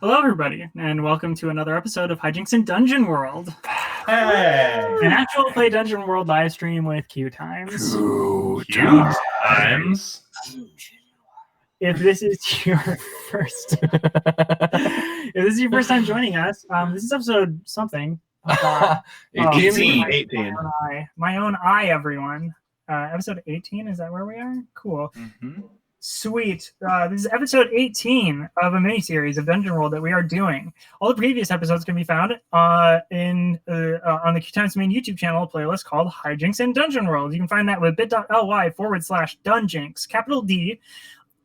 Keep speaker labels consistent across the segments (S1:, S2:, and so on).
S1: Hello, everybody, and welcome to another episode of Hijinks and Dungeon World.
S2: Hey!
S1: An actual play Dungeon World live stream with QueueTimes.
S2: QueueTimes.
S1: If this is your first, time joining us, this is episode something.
S2: 18.
S1: My own eye, everyone. Episode 18. Is that where we are? Cool.
S2: Mm-hmm.
S1: Sweet. This is episode 18 of a mini-series of Dungeon World that we are doing. All the previous episodes can be found on the QueueTimes main YouTube channel playlist called Hijinks and Dungeon World. You can find that with bit.ly/Dunjinks, capital D,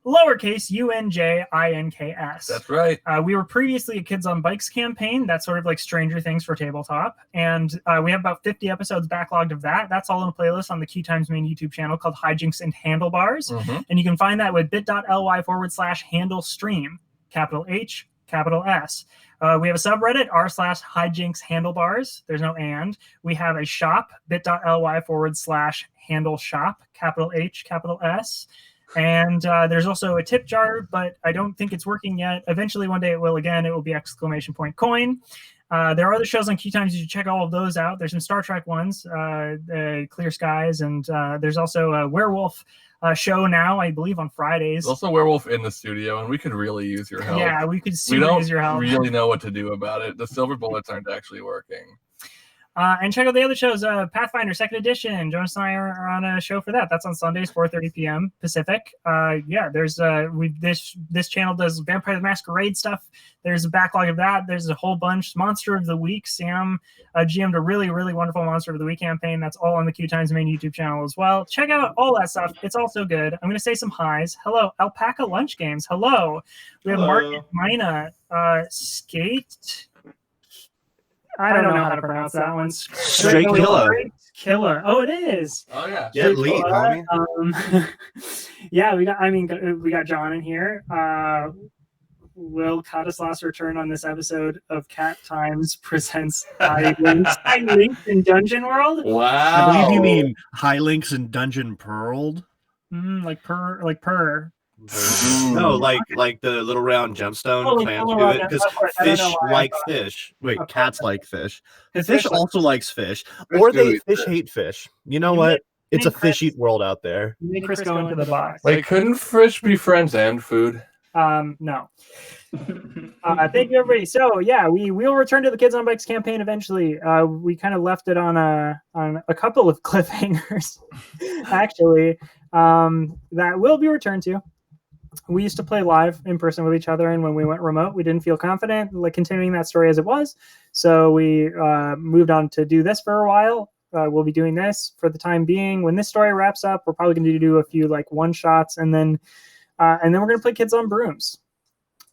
S1: lowercase UNJINKS.
S2: That's right.
S1: We were previously a Kids on Bikes campaign. That's sort of like Stranger Things for tabletop. And we have about 50 episodes backlogged of that. That's all in a playlist on the QueueTimes main YouTube channel called Hijinks and Handlebars.
S2: Mm-hmm.
S1: And you can find that with bit.ly/handlestream, capital H, capital S. We have a subreddit, r/Hijinks Handlebars. There's no and. We have a shop, bit.ly/handleshop, capital H, capital S. And there's also a tip jar, but I don't think it's working yet. Eventually, one day it will again. It will be ! Coin. There are other shows on QueueTimes. You should check all of those out. There's some Star Trek ones, Clear Skies, and there's also a werewolf show now, I believe, on Fridays.
S2: There's also a werewolf in the studio, and we could really use your help.
S1: Yeah, we could use your help.
S2: We don't really know what to do about it. The silver bullets aren't actually working.
S1: And check out the other shows, Pathfinder 2nd Edition. Jonas and I are on a show for that. That's on Sundays, 4:30 p.m. Pacific. There's this channel does Vampire the Masquerade stuff. There's a backlog of that. There's a whole bunch. Monster of the Week. Sam GM'd a really, really wonderful Monster of the Week campaign. That's all on the QueueTimes main YouTube channel as well. Check out all that stuff. It's also good. I'm going to say some highs. Hello, Alpaca Lunch Games. Hello. We have Mark and Mina. Skate... I don't know how to pronounce that one.
S3: Straight
S1: Killer. Oh, it is.
S2: Oh yeah.
S3: Get lead, homie.
S1: Yeah, we got John in here. Will Kadislas return on this episode of Cat Times presents Hijinks in Dungeon World?
S2: Wow.
S3: I believe you mean Hijinks and Dungeon Pearled.
S1: Like purr.
S3: No, like the little round gemstone clans do it because fish like fish. Wait, cats like fish. Fish also likes fish, or fish hate fish. You know what? It's a fish eat world out there.
S1: Make Chris go into the box.
S2: Like, couldn't fish be friends and food?
S1: No. Thank you, everybody. So yeah, we will return to the Kids on Bikes campaign eventually. We kind of left it on a couple of cliffhangers, actually. That will be returned to. We used to play live in person with each other, and when we went remote, we didn't feel confident like continuing that story as it was. So we moved on to do this for a while. We'll be doing this for the time being. When this story wraps up, we're probably going to do a few like one shots, and then we're going to play Kids on Brooms.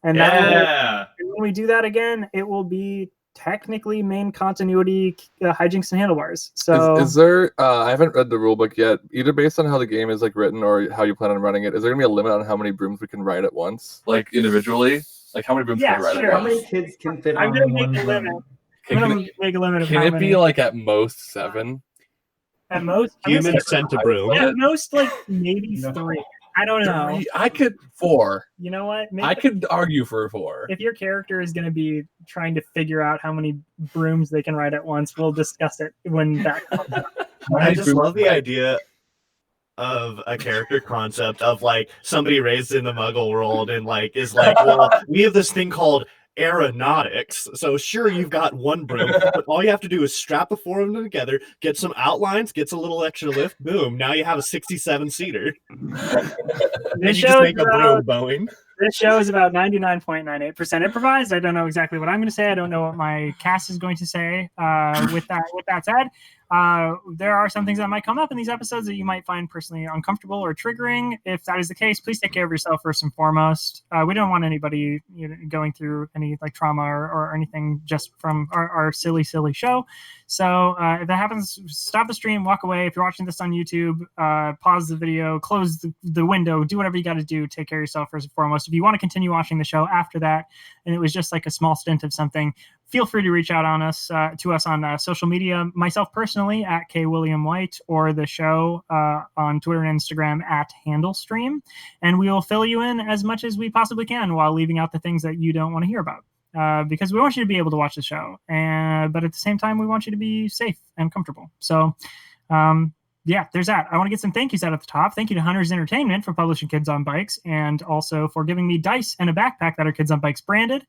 S1: And when we do that again, it will be technically main continuity Hijinks and Handlebars. So
S2: is there I haven't read the rule book yet, either based on how the game is like written or how you plan on running it. Is there gonna be a limit on how many brooms we can ride at once, like individually? Like how many brooms can we ride
S1: sure.
S2: at
S4: How
S2: once?
S4: many kids can fit
S1: I'm
S4: on
S1: going to
S4: one
S1: make a limit.
S4: broom?
S1: I'm going to make a limit of
S2: Can
S1: how
S2: it
S1: many.
S2: be like at most 7?
S1: At most?
S3: Human sent a broom.
S1: At most, like maybe 3. I don't know.
S2: 3? I could 4.
S1: You know what?
S2: I could argue for 4.
S1: If your character is going to be trying to figure out how many brooms they can ride at once, we'll discuss it when that comes up.
S3: I just love the idea of a character concept of like somebody raised in the Muggle world and like is like, well, we have this thing called aeronautics. So sure, you've got one broom, but all you have to do is strap the 4 of them together, get some outlines, gets a little extra lift, boom. Now you have a 67-seater.
S1: This
S3: You just make a broom Boeing.
S1: This show is about 99.98% improvised. I don't know exactly what I'm going to say. I don't know what my cast is going to say. With that said, there are some things that might come up in these episodes that you might find personally uncomfortable or triggering. If that is the case, please take care of yourself first and foremost. We don't want anybody going through any like trauma or anything just from our silly show. So if that happens, stop the stream, walk away. If you're watching this on YouTube, pause the video, close the window, do whatever you got to do. Take care of yourself first and foremost. If you want to continue watching the show after that, and it was just like a small stint of something, feel free to reach out to us on social media. Myself personally at kwilliamwhite, or the show on Twitter and Instagram at handlestream, and we will fill you in as much as we possibly can while leaving out the things that you don't want to hear about. because we want you to be able to watch the show, but at the same time, we want you to be safe and comfortable. So, yeah, there's that. I want to get some thank yous out at the top. Thank you to Hunters Entertainment for publishing Kids on Bikes and also for giving me dice and a backpack that are Kids on Bikes branded.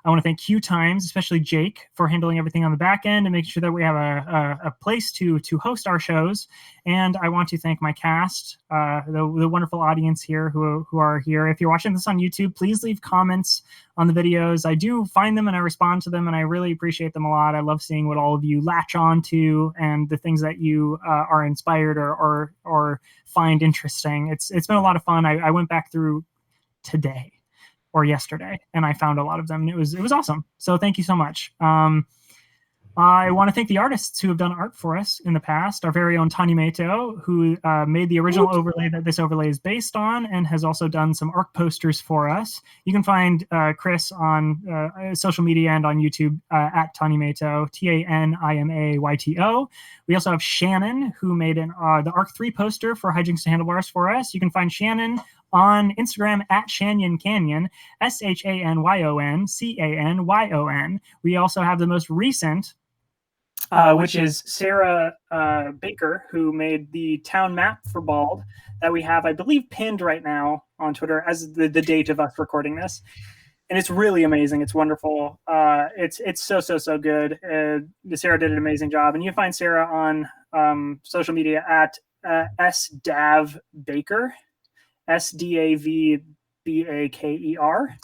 S1: I want to thank QueueTimes, especially Jake, for handling everything on the back end and making sure that we have a place to host our shows. And I want to thank my cast, the wonderful audience here who are here. If you're watching this on YouTube, please leave comments on the videos. I do find them and I respond to them, and I really appreciate them a lot. I love seeing what all of you latch on to and the things that you are inspired or find interesting. It's been a lot of fun. I went back through today or yesterday and I found a lot of them, and it was awesome. So thank you so much. I want to thank the artists who have done art for us in the past. Our very own Tanya Mato, who made the original overlay that this overlay is based on and has also done some art posters for us. You can find Chris on social media and on YouTube at Tanya Mato, TANIMAYTO. We also have Shannon, who made the Arc 3 poster for Hijinks Handlebars for us. You can find Shannon on Instagram at Shanyon Canyon, SHANYON CANYON. We also have the most recent, which is Sarah Baker, who made the town map for Bald that we have, I believe, pinned right now on Twitter as the date of us recording this. And it's really amazing. It's wonderful. It's so good. Sarah did an amazing job. And you find Sarah on social media at SDavBaker. SDAVBAKER.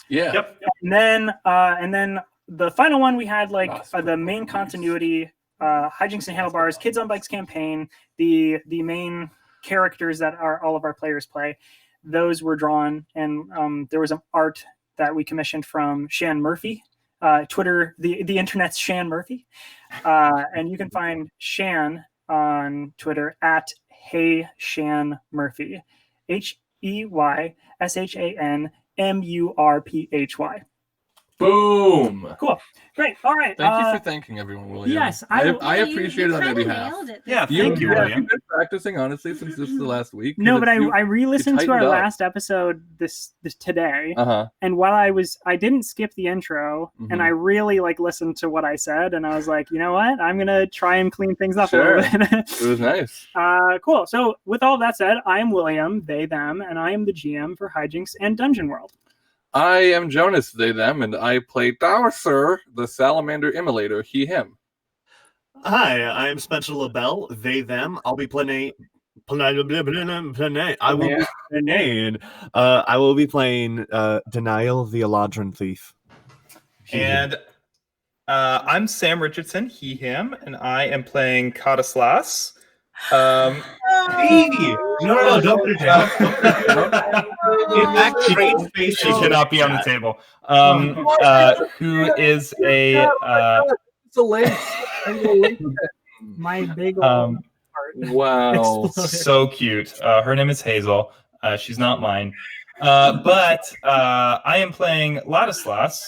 S2: Yeah.
S3: Yep.
S1: And then the final one we had the main continuity Hijinks and Handlebars Kids on Bikes campaign, the main characters that all of our players play. Those were drawn, and there was an art that we commissioned from Shan Murphy, Twitter, the internet's Shan Murphy, and you can find Shan on Twitter at Hey Shan Murphy, HEYSHANMURPHY.
S2: Boom.
S1: Cool. Great. All right.
S2: Thank you for thanking everyone, William.
S1: Yes,
S2: I appreciate it on their behalf.
S3: Yeah,
S1: Thank you,
S3: William.
S2: You've been practicing, honestly, since just the last week.
S1: No, but I re-listened to our
S2: tightened up.
S1: last episode this today,
S2: Uh-huh.
S1: and while I didn't skip the intro, and I really listened to what I said, and I was like, you know what, I'm gonna try and clean things up a little bit.
S2: It was nice.
S1: Cool. So with all that said, I am William, they, them, and I am the GM for Hijinks and Dungeon World.
S2: I am Jonas, they, them, and I play Dowser, the salamander immolator, he, him.
S3: Hi, I am Spencer LaBelle, they, them. I'll be playing. I will be playing Denial, the Eladrin Thief.
S4: And I'm Sam Richardson, he, him, and I am playing Kadaslas.
S3: Hey! No, don't put it down. In fact, trade space
S4: She cannot be on the table. Who is a
S2: It's a link.
S1: My big old heart.
S2: Wow.
S4: so cute. Her name is Hazel. She's not mine. But I am playing Ladislas,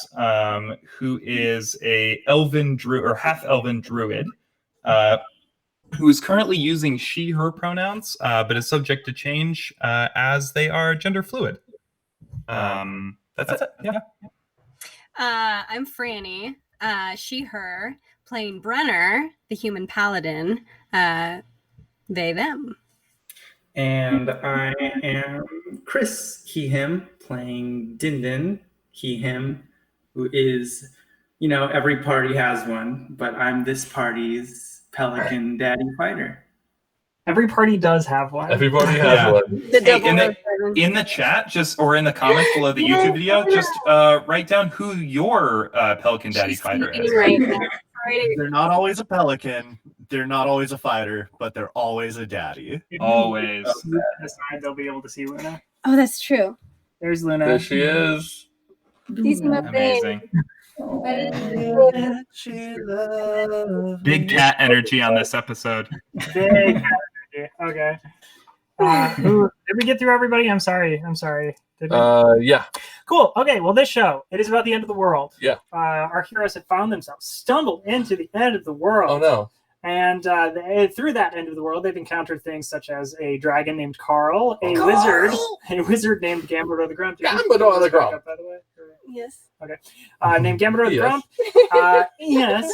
S4: who is a half elven druid, who is currently using she, her pronouns, but is subject to change as they are gender fluid. That's it. Yeah.
S5: I'm Franny, she, her, playing Brenner, the human paladin, they, them.
S6: And I am Chris, he, him, playing Dindin, he, him, who is, every party has one, but I'm this party's Pelican Daddy Fighter.
S1: Every party does have one.
S2: Everybody has one.
S4: In the chat, or in the comments below the YouTube video, just write down who your Pelican Daddy Fighter is.
S5: Right now.
S3: They're not always a pelican. They're not always a fighter, but they're always a daddy.
S4: Always.
S1: Aside, they'll be able to see Luna.
S5: Oh, that's true.
S1: There's Luna.
S2: There she is.
S5: These are my
S4: Amazing. Big cat energy on this episode.
S1: Big cat energy. Okay. Did we get through everybody? I'm sorry. Did we?
S2: Yeah.
S1: Cool. Okay. Well, this show, it is about the end of the world.
S2: Yeah.
S1: Our heroes have found themselves stumbled into the end of the world.
S2: Oh no.
S1: And through that end of the world, they've encountered things such as a dragon named Carl, a wizard named Gambler the Grumpy.
S2: Gambler the Grumpy.
S1: By the way.
S5: Yes.
S1: Named Gambler
S2: Yes.
S1: Grump. Yes.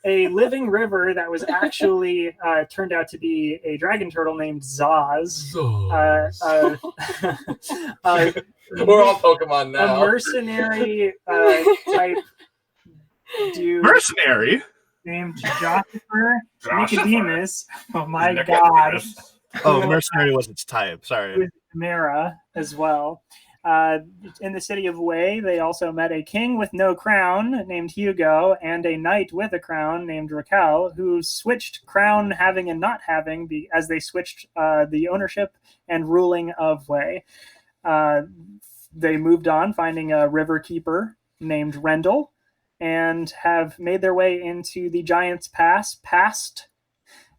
S1: A living river that was actually turned out to be a dragon turtle named Zaz.
S2: We're all Pokemon
S1: A
S2: now.
S1: mercenary type dude
S3: Mercenary.
S1: named Josepher
S4: Josepher.
S1: Nicodemus. Oh my god.
S4: Nicodemus.
S3: Oh, mercenary was its type. Sorry.
S1: With Chimera as well. In the city of Wei, they also met a king with no crown named Hugo and a knight with a crown named Raquel, who switched crown having and not having as they switched the ownership and ruling of Wei. They moved on, finding a river keeper named Rendell, and have made their way into the Giant's Pass, past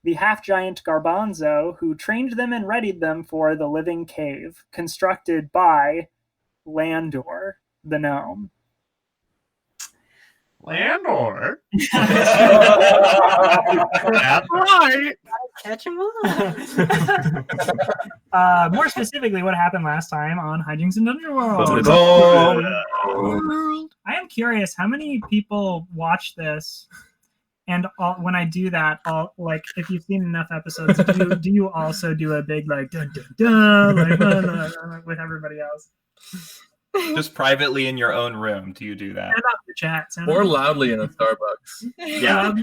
S1: the half-giant Garbanzo, who trained them and readied them for the living cave, constructed by Landor, the gnome.
S3: Landor. That's right.
S5: Catch him all.
S1: More specifically, what happened last time on Hijinks and Underworld. I am curious, how many people watch this? And when I do that, like, if you've seen enough episodes, do you also do a big like dun dun dun like with everybody else?
S4: Just privately in your own room, do you do that?
S1: Send out the chat.
S2: Or loudly in a Starbucks.
S3: Yeah.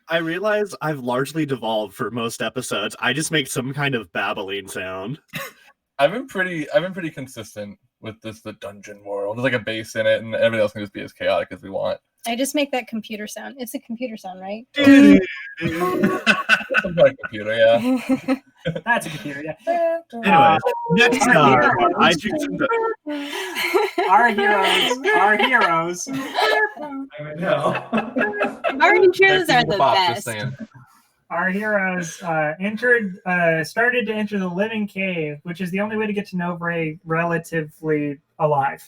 S3: I realize I've largely devolved for most episodes. I just make some kind of babbling sound.
S2: I've been pretty consistent with the dungeon world. There's like a bass in it, and everybody else can just be as chaotic as we want.
S5: I just make that computer sound. It's a computer sound, right?
S2: Some kind of computer, yeah.
S1: That's a computer, yeah.
S3: Anyways, next time,
S1: Our heroes.
S6: I know.
S5: Our intros are the
S2: Bop,
S5: best.
S2: just saying.
S1: Our heroes started to enter the living cave, which is the only way to get to Novray relatively alive.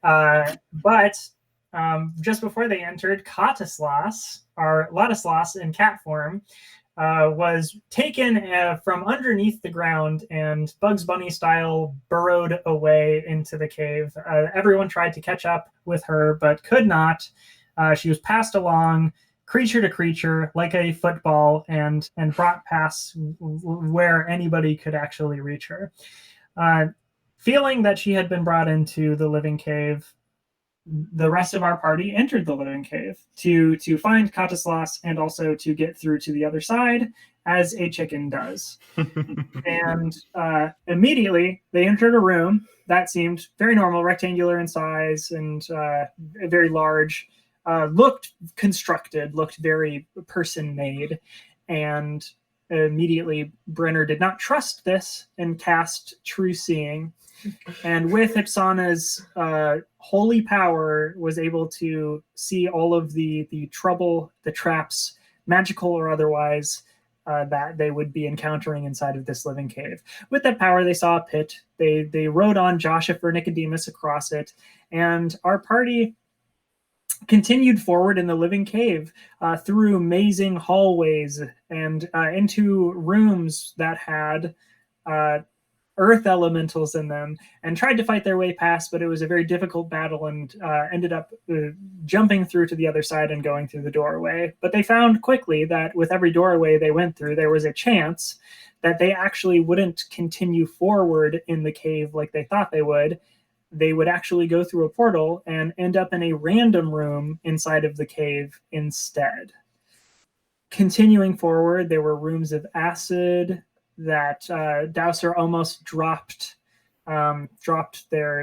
S1: But just before they entered, Kataslas, or Ladislas in cat form, was taken from underneath the ground and Bugs Bunny style burrowed away into the cave. Everyone tried to catch up with her, but could not. She was passed along creature to creature like a football and brought past where anybody could actually reach her. Feeling that she had been brought into the living cave, the rest of our party entered the living cave to find Kataslas and also to get through to the other side, as a chicken does. And immediately they entered a room that seemed very normal, rectangular in size and very large, looked constructed, looked very person-made, and immediately Brenner did not trust this and cast True Seeing. And with Ipsana's holy power, was able to see all of the trouble, the traps, magical or otherwise, that they would be encountering inside of this living cave. With that power, they saw a pit. They rode on Josepher Nicodemus across it, and our party continued forward in the living cave through amazing hallways and into rooms that had earth elementals in them, and tried to fight their way past, but it was a very difficult battle, and ended up jumping through to the other side and going through the doorway. But they found quickly that with every doorway they went through, there was a chance that they actually wouldn't continue forward in the cave like they thought they would. They would actually go through a portal and end up in a random room inside of the cave instead. Continuing forward, there were rooms of acid that Dowser almost dropped their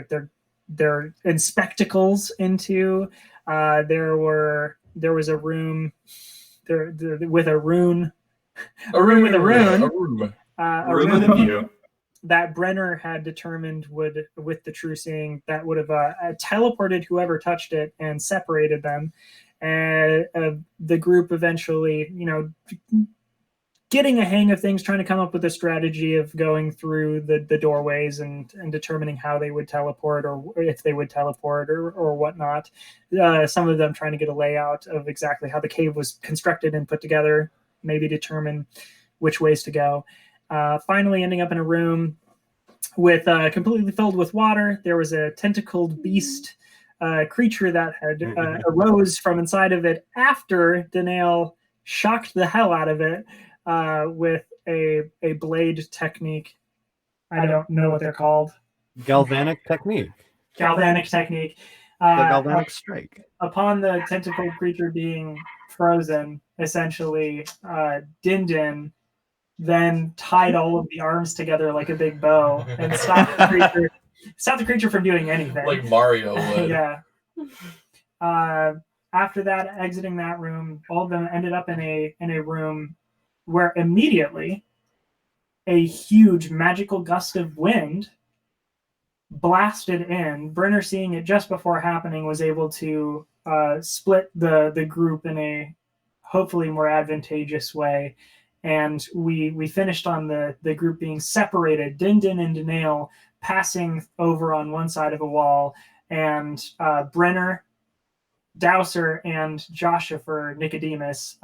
S1: spectacles into. There was a room with a rune. A room with a rune. A room that Brenner had determined would, with the True Seeing, that would have teleported whoever touched it and separated them. The group eventually, getting a hang of things, trying to come up with a strategy of going through the doorways and determining how they would teleport, or if they would teleport or whatnot. Some of them trying to get a layout of exactly how the cave was constructed and put together, maybe determine which ways to go. Finally ending up in a room with completely filled with water. There was a tentacled beast creature that had arose from inside of it after Danail shocked the hell out of it with a blade technique. I don't know what they're called.
S3: Galvanic technique.
S1: Galvanic technique.
S3: The galvanic strike.
S1: Upon the tentacled creature being frozen, essentially, Din then tied all of the arms together like a big bow and stopped the creature from doing anything.
S2: Like Mario would.
S1: Yeah. After that, exiting that room, all of them ended up in a room where immediately a huge magical gust of wind blasted in. Brenner, seeing it just before happening, was able to split the group in a hopefully more advantageous way. And we finished on the group being separated, Din and Danail passing over on one side of a wall, and Brenner, Dowser, and Joshua Nicodemus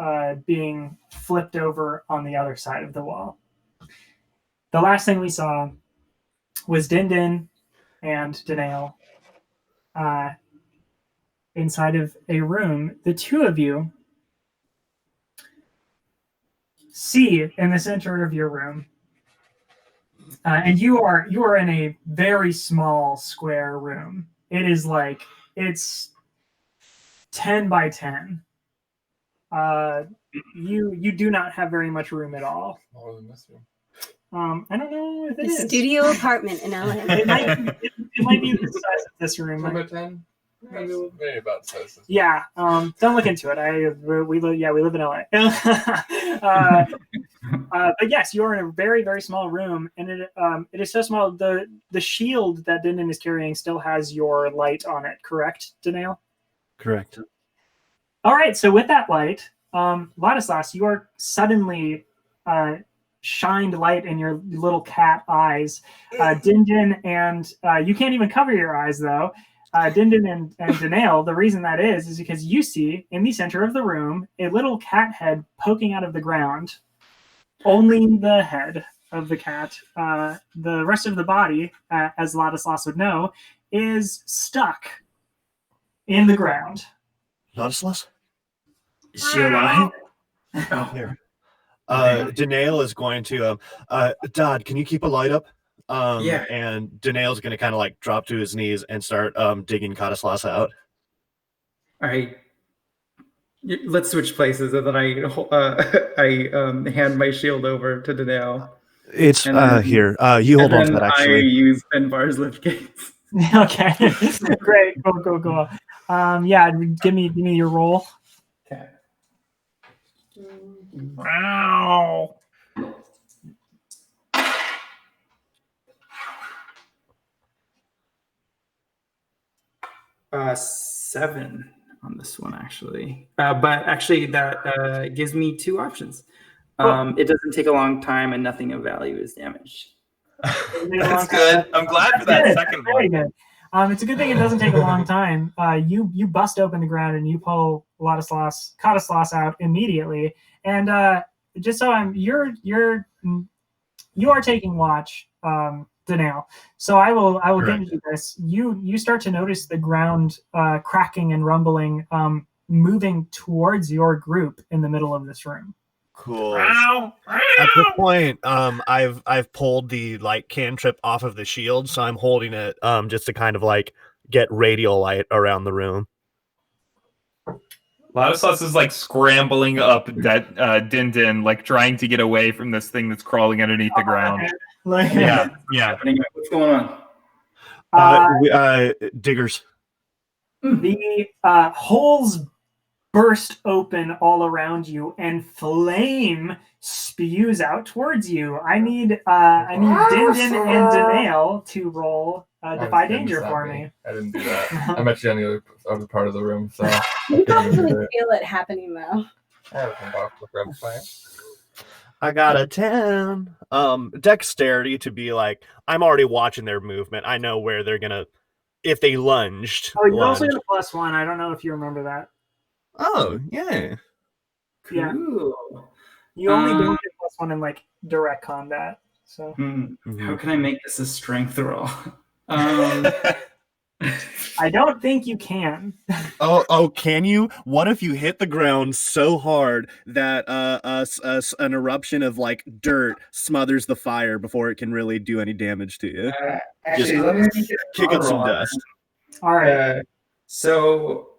S1: being flipped over on the other side of the wall. The last thing we saw was Din and Danail inside of a room. The two of you see in the center of your room, and you are in a very small square room. It's 10 by 10. You do not have very much room at all.
S2: More than this room.
S1: I don't know if it
S5: A
S1: is.
S5: studio apartment in LA.
S1: It might be the size of this room.
S2: 10 by 10? Maybe about size.
S1: Yeah, don't look into it. We live in LA. But yes, you are in a very, very small room, and it is so small. The shield that Din is carrying still has your light on it, correct, Danail?
S3: Correct.
S1: All right, so with that light, Ladislas, you are suddenly shined light in your little cat eyes. Din, and you can't even cover your eyes, though. Din and Danail, the reason that is because you see in the center of the room a little cat head poking out of the ground. Only the head of the cat. The rest of the body, as Ladislas would know, is stuck in the ground.
S3: Ladislas?
S6: Is she alive?
S3: Oh, here. Danail is going to Dodd, can you keep a light up?
S6: Yeah.
S3: And Danail's going to kind of like drop to his knees and start digging Kadislas out.
S6: All right. Let's switch places, and then I hand my shield over to Danail.
S3: It's here. You hold on to that. Actually,
S6: I use Benbar's lift gates.
S1: Okay, great. Go. Yeah, give me your roll.
S6: Okay.
S1: Wow.
S6: 7 on this one, actually. But actually, that gives me 2 options. It doesn't take a long time, and nothing of value is damaged.
S4: That's good. I'm glad for that second
S1: Very
S4: one.
S1: good. It's a good thing it doesn't take a long time. You bust open the ground and you pull Kadislas out immediately. And just so you are taking watch, Danail. So I will get into this. You start to notice the ground cracking and rumbling, moving towards your group in the middle of this room.
S3: cool. At this point, I've pulled the like cantrip off of the shield, so I'm holding it just to kind of like get radial light around the room.
S4: Ladislas is like scrambling up that Din, like trying to get away from this thing that's crawling underneath the ground. Yeah.
S6: What's going on?
S3: Diggers.
S1: The holes burst open all around you, and flame spews out towards you. I need Din and Danail to roll Defy Danger for me.
S2: I didn't do that. I'm actually on the other part of the room, so
S5: You probably feel it happening though.
S2: I have a box to grab fire.
S3: I got a 10. Dexterity to be like, I'm already watching their movement. I know where they're gonna, if they lunged.
S1: Oh, you're also in a +1. I don't know if you remember that.
S3: Oh, yeah.
S1: Yeah.
S6: Cool.
S1: You only don't get +1 in like direct combat. So
S6: How can I make this a strength roll?
S1: I don't think you can.
S3: Oh, can you? What if you hit the ground so hard that an eruption of like dirt smothers the fire before it can really do any damage to you?
S6: Actually, let me make it a
S3: Kick
S6: con
S3: up some
S6: roll.
S3: dust.
S1: All right.
S6: So,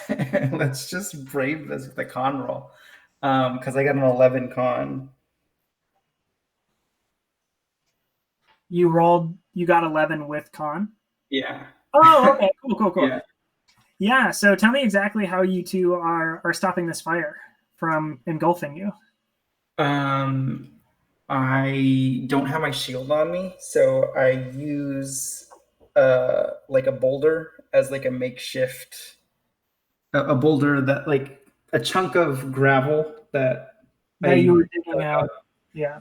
S6: let's just brave this with a con roll, because I got an 11 con.
S1: You got 11 with con.
S6: Yeah.
S1: Oh, okay. Cool. Yeah. So tell me exactly how you two are stopping this fire from engulfing you.
S6: I don't have my shield on me, so I use like a boulder as like a makeshift, a boulder that like a chunk of gravel that
S1: You were digging out. Yeah.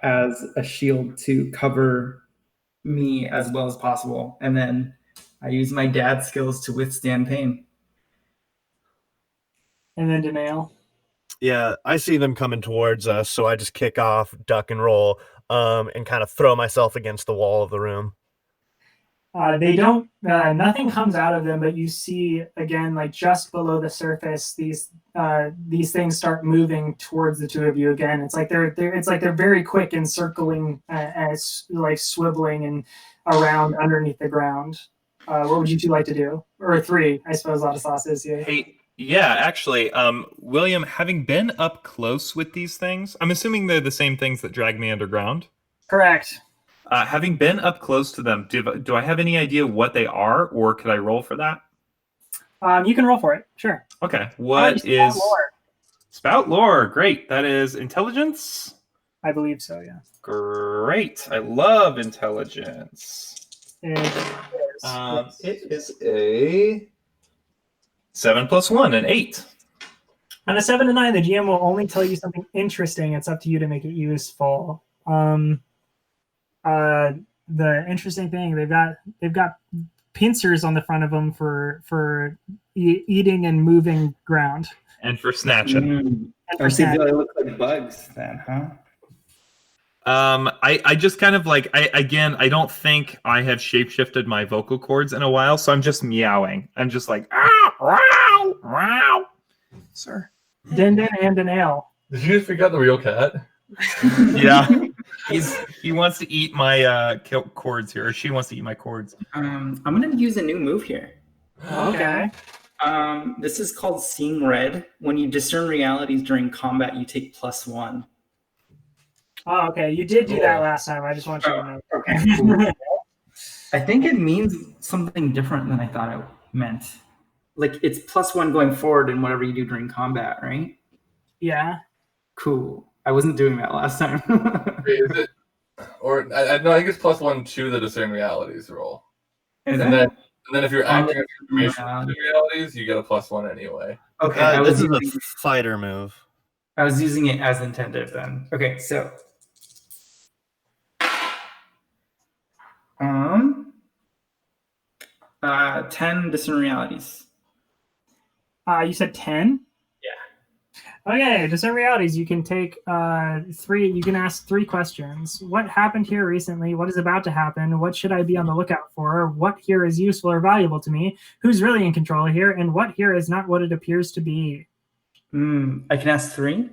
S6: as a shield to cover me as well as possible, and then I use my dad's skills to withstand pain.
S1: And then Danail.
S3: Yeah, I see them coming towards us, so I just kick off, duck and roll, and kind of throw myself against the wall of the room.
S1: They don't. Nothing comes out of them, but you see again, like just below the surface, these things start moving towards the two of you again. It's like they're very quick and circling, as like swiveling and around underneath the ground. What would you two like to do? Or 3, I suppose. Ladislas is here.
S4: Hey, yeah, actually, William, having been up close with these things, I'm assuming they're the same things that drag me underground.
S1: Correct.
S4: Having been up close to them, do I have any idea what they are, or could I roll for that?
S1: You can roll for it. Sure.
S4: Okay. What is spout lore? Great. That is intelligence.
S1: I believe so. Yeah.
S4: Great. I love intelligence. It is a 7 + 1, an 8.
S1: On a 7 to 9, the GM will only tell you something interesting. It's up to you to make it useful. The interesting thing, they've got pincers on the front of them for eating and moving ground.
S4: And for snatching.
S6: Or see, they look like bugs then, huh?
S4: I just kind of like I don't think I have shapeshifted my vocal cords in a while, so I'm just meowing. I'm just like wow, wow, sir.
S1: Dindin and Danail.
S2: Did you just figure out the real cat?
S4: Yeah, he wants to eat my cords here, or she wants to eat my cords.
S6: I'm gonna use a new move here.
S1: Okay.
S6: This is called Seeing Red. When you discern realities during combat, you take +1.
S1: Oh, okay. You did do that last time. I just want you to know.
S6: Okay. Cool. I think it means something different than I thought it meant. Like it's +1 going forward in whatever you do during combat, right?
S1: Yeah.
S6: Cool. I wasn't doing that last time.
S2: Wait, is it? Or no, I think it's +1 to the discern realities roll.
S6: And
S2: then if you're acting on information
S6: reality.
S2: realities, you get a +1 anyway.
S6: Okay,
S3: This is a fighter move.
S6: I was using it as intended then. Okay, so 10 discern realities.
S1: You said 10?
S6: Yeah.
S1: Okay, discern realities. You can take 3. You can ask 3 questions. What happened here recently? What is about to happen? What should I be on the lookout for? What here is useful or valuable to me? Who's really in control here? And what here is not what it appears to be?
S6: I can ask 3?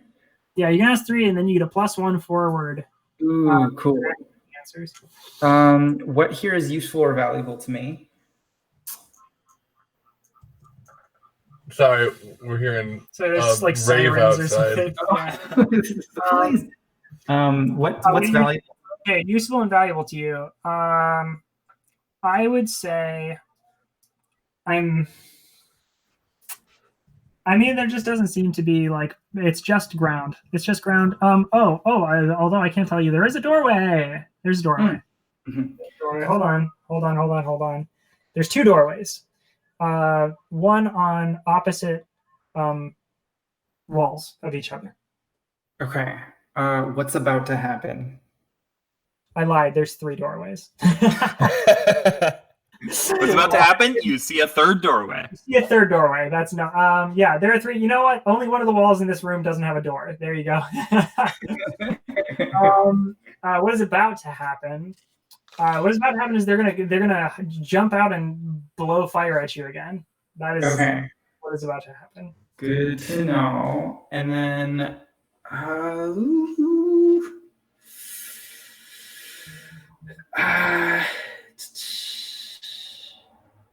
S1: Yeah, you can ask 3, and then you get a +1 forward.
S6: Ooh, cool.
S1: Answers.
S6: What here is useful or valuable to me?
S2: Sorry, we're hearing
S1: So there's like
S2: rave
S1: sirens or
S2: outside.
S1: something. Yeah.
S6: What's valuable?
S1: Okay, useful and valuable to you. I would say there just doesn't seem to be like it's just ground. It's just ground. Although I can't tell you, there is a doorway. There's a doorway. Doorway. Hold on. There's 2 doorways. One on opposite walls of each other.
S6: Okay. What's about to happen?
S1: I lied. There's 3 doorways.
S4: What's about to happen? You see a third doorway.
S1: See a third doorway. That's not. Yeah, there are 3. You know what? Only one of the walls in this room doesn't have a door. There you go. What is about to happen? What is about to happen is they're gonna jump out and blow fire at you again. That is
S6: Okay.
S1: what is about to happen.
S6: Good to know. And then,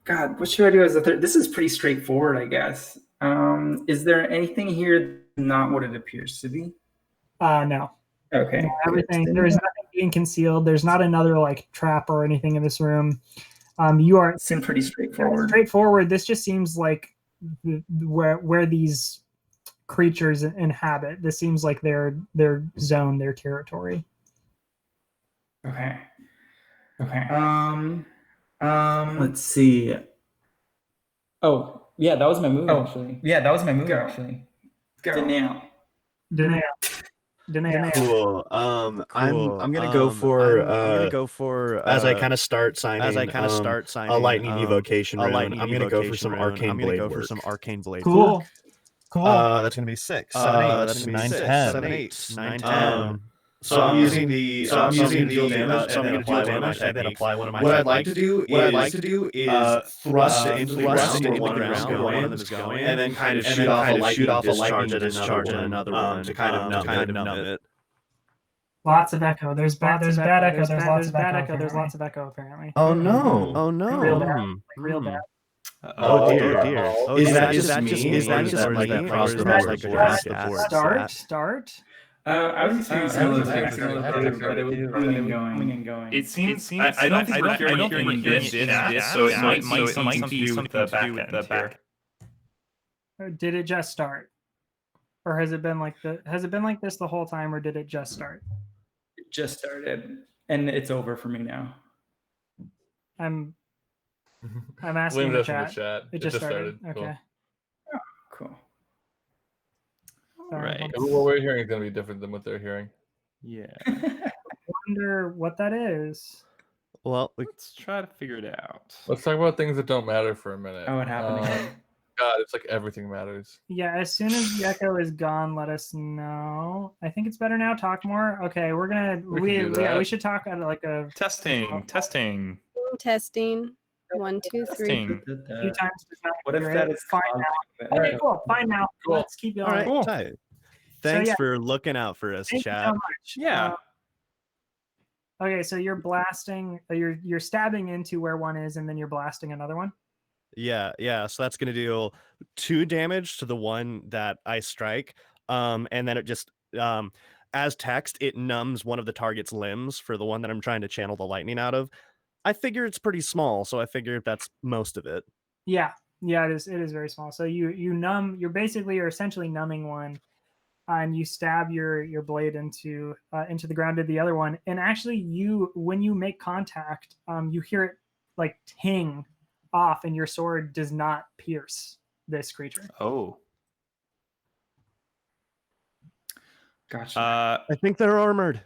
S6: God, what should I do as a third? This is pretty straightforward, I guess. Is there anything here that's not what it appears to be?
S1: No.
S6: Okay.
S1: No, everything. There is nothing being concealed. There's not another like trap or anything in this room. You are.
S6: It's pretty straightforward.
S1: Straightforward. This just seems like where these creatures inhabit. This seems like their zone, their territory.
S6: Okay. Let's see. Oh, yeah, that was my move actually. Go.
S1: Danae.
S3: Cool. I'm gonna go for as I kind of start signing a lightning evocation rune. I'm gonna go for some arcane blade work.
S1: Cool.
S3: That's gonna be 6, 7, 8. That's 9, 10. So I'm using the deal damage. So I'm gonna deal damage and then apply one of my. What I'd like to do is thrust it into the ground where one of them is going, and then kind of shoot off a lightning discharge at another one to kind of numb it.
S1: Lots of echo. There's bad echo. There's lots of echo apparently.
S3: Oh no!
S1: Real bad. Real bad.
S3: Oh dear. Is that just me? Is that across the board?
S1: Start.
S6: I was experiencing a little bit, but it was coming and going.
S4: It seems. I don't think we're hearing this, so it might something to do with the back.
S1: Did it just start, or has it been like this the whole time, or did it just start?
S6: It just started, and it's over for me now.
S1: I'm asking the chat. It just started.
S2: Cool.
S1: Okay.
S6: Cool.
S4: Right.
S2: What we're hearing is going to be different than what they're hearing.
S4: Yeah.
S1: I wonder what that is.
S3: Well,
S4: Let's try to figure it out.
S2: Let's talk about things that don't matter for a minute.
S6: Oh, it happened again.
S2: God, it's like everything matters.
S1: Yeah, as soon as the echo is gone, let us know. I think it's better now. Talk more. Okay, we're gonna we should talk at like a
S4: Testing.
S5: Testing. 1, 2, 3.
S1: few times.
S6: What if that is
S1: fine now? Okay, cool. Fine now.
S2: Cool.
S1: Let's keep going.
S3: all right,
S4: Cool.
S3: tight. Thanks
S1: yeah.
S3: for looking out for us,
S1: Thank you
S3: chat.
S1: so much.
S4: Yeah.
S1: Okay, so you're blasting. You're stabbing into where one is, and then you're blasting another one.
S3: Yeah. So that's gonna deal 2 damage to the one that I strike, and then it just as text it numbs one of the target's limbs for the one that I'm trying to channel the lightning out of. I figure it's pretty small, so I figure that's most of it.
S1: Yeah, it is. It is very small. So you numb. You're essentially numbing one, and you stab your blade into the ground of the other one. And actually, when you make contact, you hear it like ting off, and your sword does not pierce this creature.
S4: Oh.
S6: Gotcha.
S3: I think they're armored.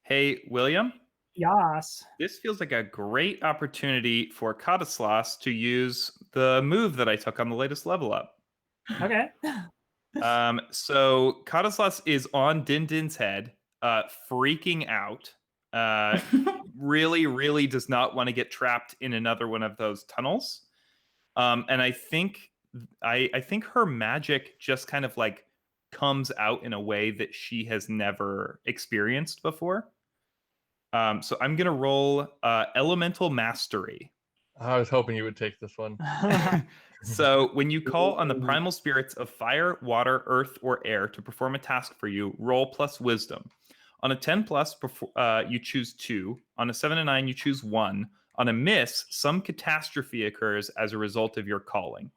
S4: Hey, William.
S1: Yas.
S4: This feels like a great opportunity for Kadaslas to use the move that I took on the latest level up.
S1: Okay.
S4: So Kadaslas is on Dindin's head, freaking out. Really, really does not want to get trapped in another one of those tunnels. And I think her magic just kind of like comes out in a way that she has never experienced before. So I'm gonna roll Elemental Mastery.
S2: I was hoping you would take this one.
S4: So when you call on the primal spirits of fire, water, earth, or air to perform a task for you, roll plus wisdom. On a 10 plus, you choose 2. On a 7 and 9, you choose 1. On a miss, some catastrophe occurs as a result of your calling.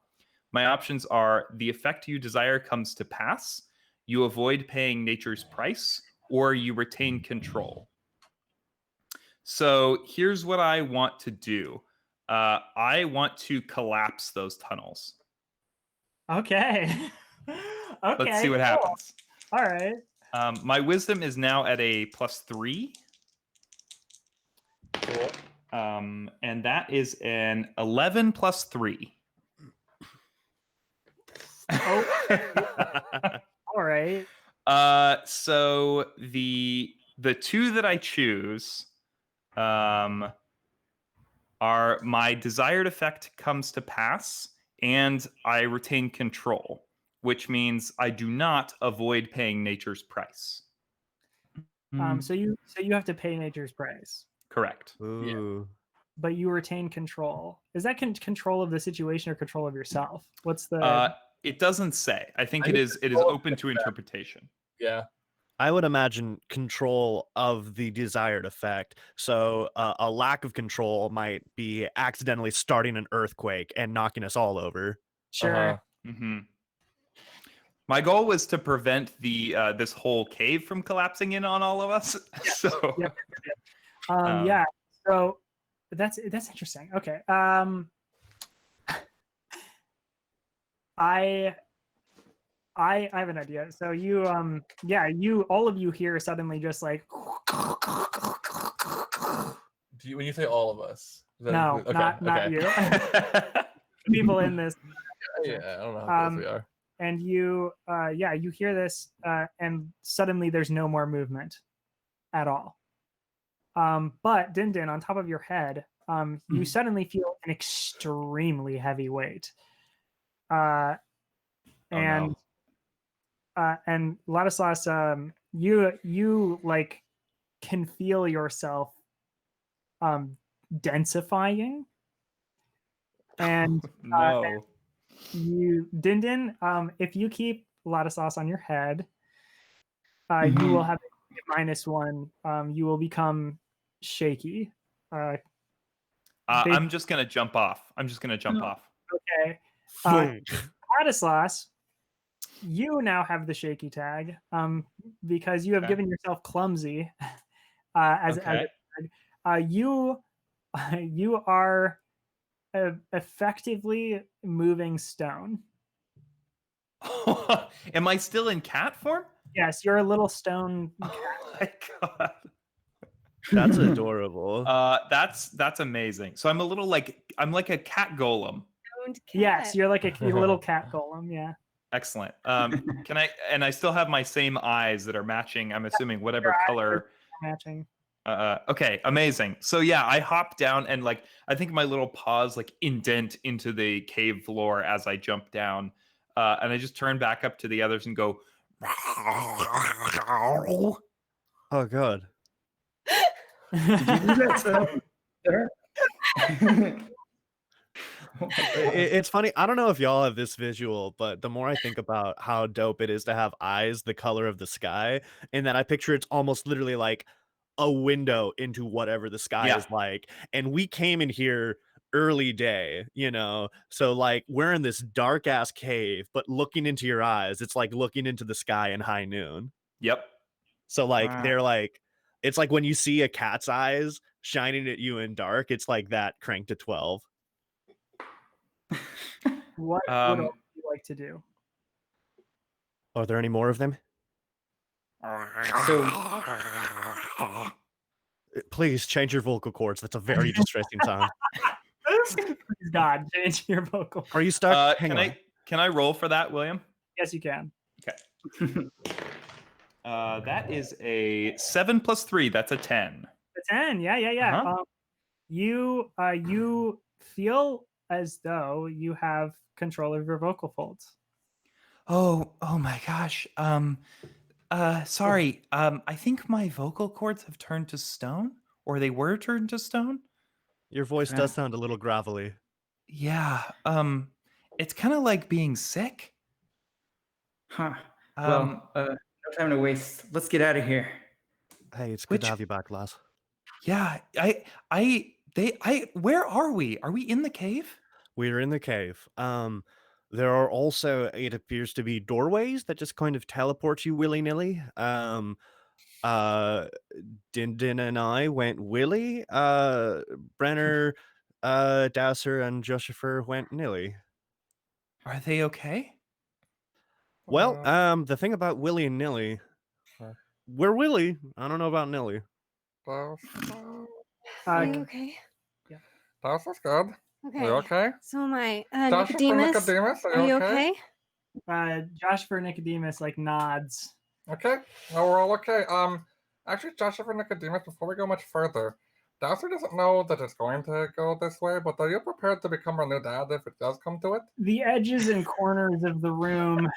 S4: My options are the effect you desire comes to pass, you avoid paying nature's price, or you retain control. So here's what I want to do. I want to collapse those tunnels.
S1: Okay.
S4: Let's see what happens.
S1: All right.
S4: My wisdom is now at a +3.
S2: Cool.
S4: And that is an 11 plus 3.
S1: Oh. All right.
S4: So the two that I choose are my desired effect comes to pass and I retain control, which means I do not avoid paying nature's price.
S1: So you have to pay nature's price,
S4: Correct.
S3: Ooh.
S1: but you retain control. Is that control of the situation or control of yourself? What's the?
S4: It doesn't say. I think
S2: I
S4: it
S2: think
S4: is
S2: control of
S4: open to
S2: effect.
S4: interpretation.
S2: Yeah.
S3: I would imagine control of the desired effect. So a lack of control might be accidentally starting an earthquake and knocking us all over.
S1: Sure.
S4: Mm-hmm. My goal was to prevent the this whole cave from collapsing in on all of us. So
S1: Yep. Yeah. So that's interesting. Okay. I have an idea. So you all of you here suddenly just like
S2: When you say all of us, does that
S1: no,
S2: include-
S1: not you. People in this.
S2: Yeah, I don't know how close we are.
S1: And you you hear this and suddenly there's no more movement at all. But Din Din, on top of your head, you suddenly feel an extremely heavy weight. And Ladislas, you like can feel yourself densifying, and
S4: no.
S1: you Din Din, if you keep Ladislas on your head, you will have a -1. You will become shaky.
S4: I'm just gonna jump off.
S1: Okay. Ladislas, you now have the shaky tag because you have given yourself clumsy as a tag. You are effectively moving stone.
S4: Am I still in cat form?
S1: Yes, you're a little stone cat.
S4: Oh my god.
S3: That's adorable.
S4: That's amazing. So I'm like a cat golem.
S1: Yes, you're like a little cat golem. Yeah.
S4: Excellent. Can I? And I still have my same eyes that are matching. I'm assuming whatever color.
S1: Matching.
S4: Okay, amazing. So yeah, I hop down and like I think my little paws like indent into the cave floor as I jump down, and I just turn back up to the others and go.
S3: Oh god.
S6: Did you do that, sir?
S3: It's funny. I don't know if y'all have this visual, but the more I think about how dope it is to have eyes the color of the sky, and then I picture it's almost literally like a window into whatever the sky is like. And we came in here early day, so like we're in this dark ass cave, but looking into your eyes, it's like looking into the sky in high noon.
S4: Yep.
S3: So like they're like, it's like when you see a cat's eyes shining at you in dark, it's like that cranked to 12.
S1: What would you like to do?
S3: Are there any more of them?
S6: So,
S3: please change your vocal cords. That's a very distressing sound.
S1: Please God, change your vocal.
S3: Are you stuck?
S4: Can I roll for that, William?
S1: Yes, you can.
S4: Okay. That is a 7 + 3. That's a 10.
S1: A 10. Yeah.
S4: Uh-huh.
S1: You feel as though you have control of your vocal folds.
S4: Oh my gosh. Sorry. I think my vocal cords have turned to stone, or they were turned to stone.
S3: Your voice does sound a little gravelly.
S4: Yeah. It's kind of like being sick.
S6: Huh. Well, no time to waste. Let's get out of here.
S3: Hey, it's good to have you back, lass.
S4: Yeah. Where are we? Are we in the cave?
S3: We're in the cave. There are also, it appears to be doorways that just kind of teleport you willy-nilly. Din Din and I went willy. Brenner, Dasser, and Josepher went nilly.
S4: Are they okay?
S3: Well, the thing about Willy and Nilly, we're Willy. I don't know about Nilly.
S7: You
S5: okay?
S7: Yeah. That was good.
S5: Okay.
S7: Are you okay?
S5: So am I.
S7: Joshua
S5: Nicodemus,
S7: Nicodemus,
S5: are you okay?
S1: Josh for Nicodemus like nods.
S7: Okay. No, we're all okay. Actually, Joshua and Nicodemus, before we go much further, Dowser doesn't know that it's going to go this way, but are you prepared to become our new dad if it does come to it?
S1: The edges and corners of the room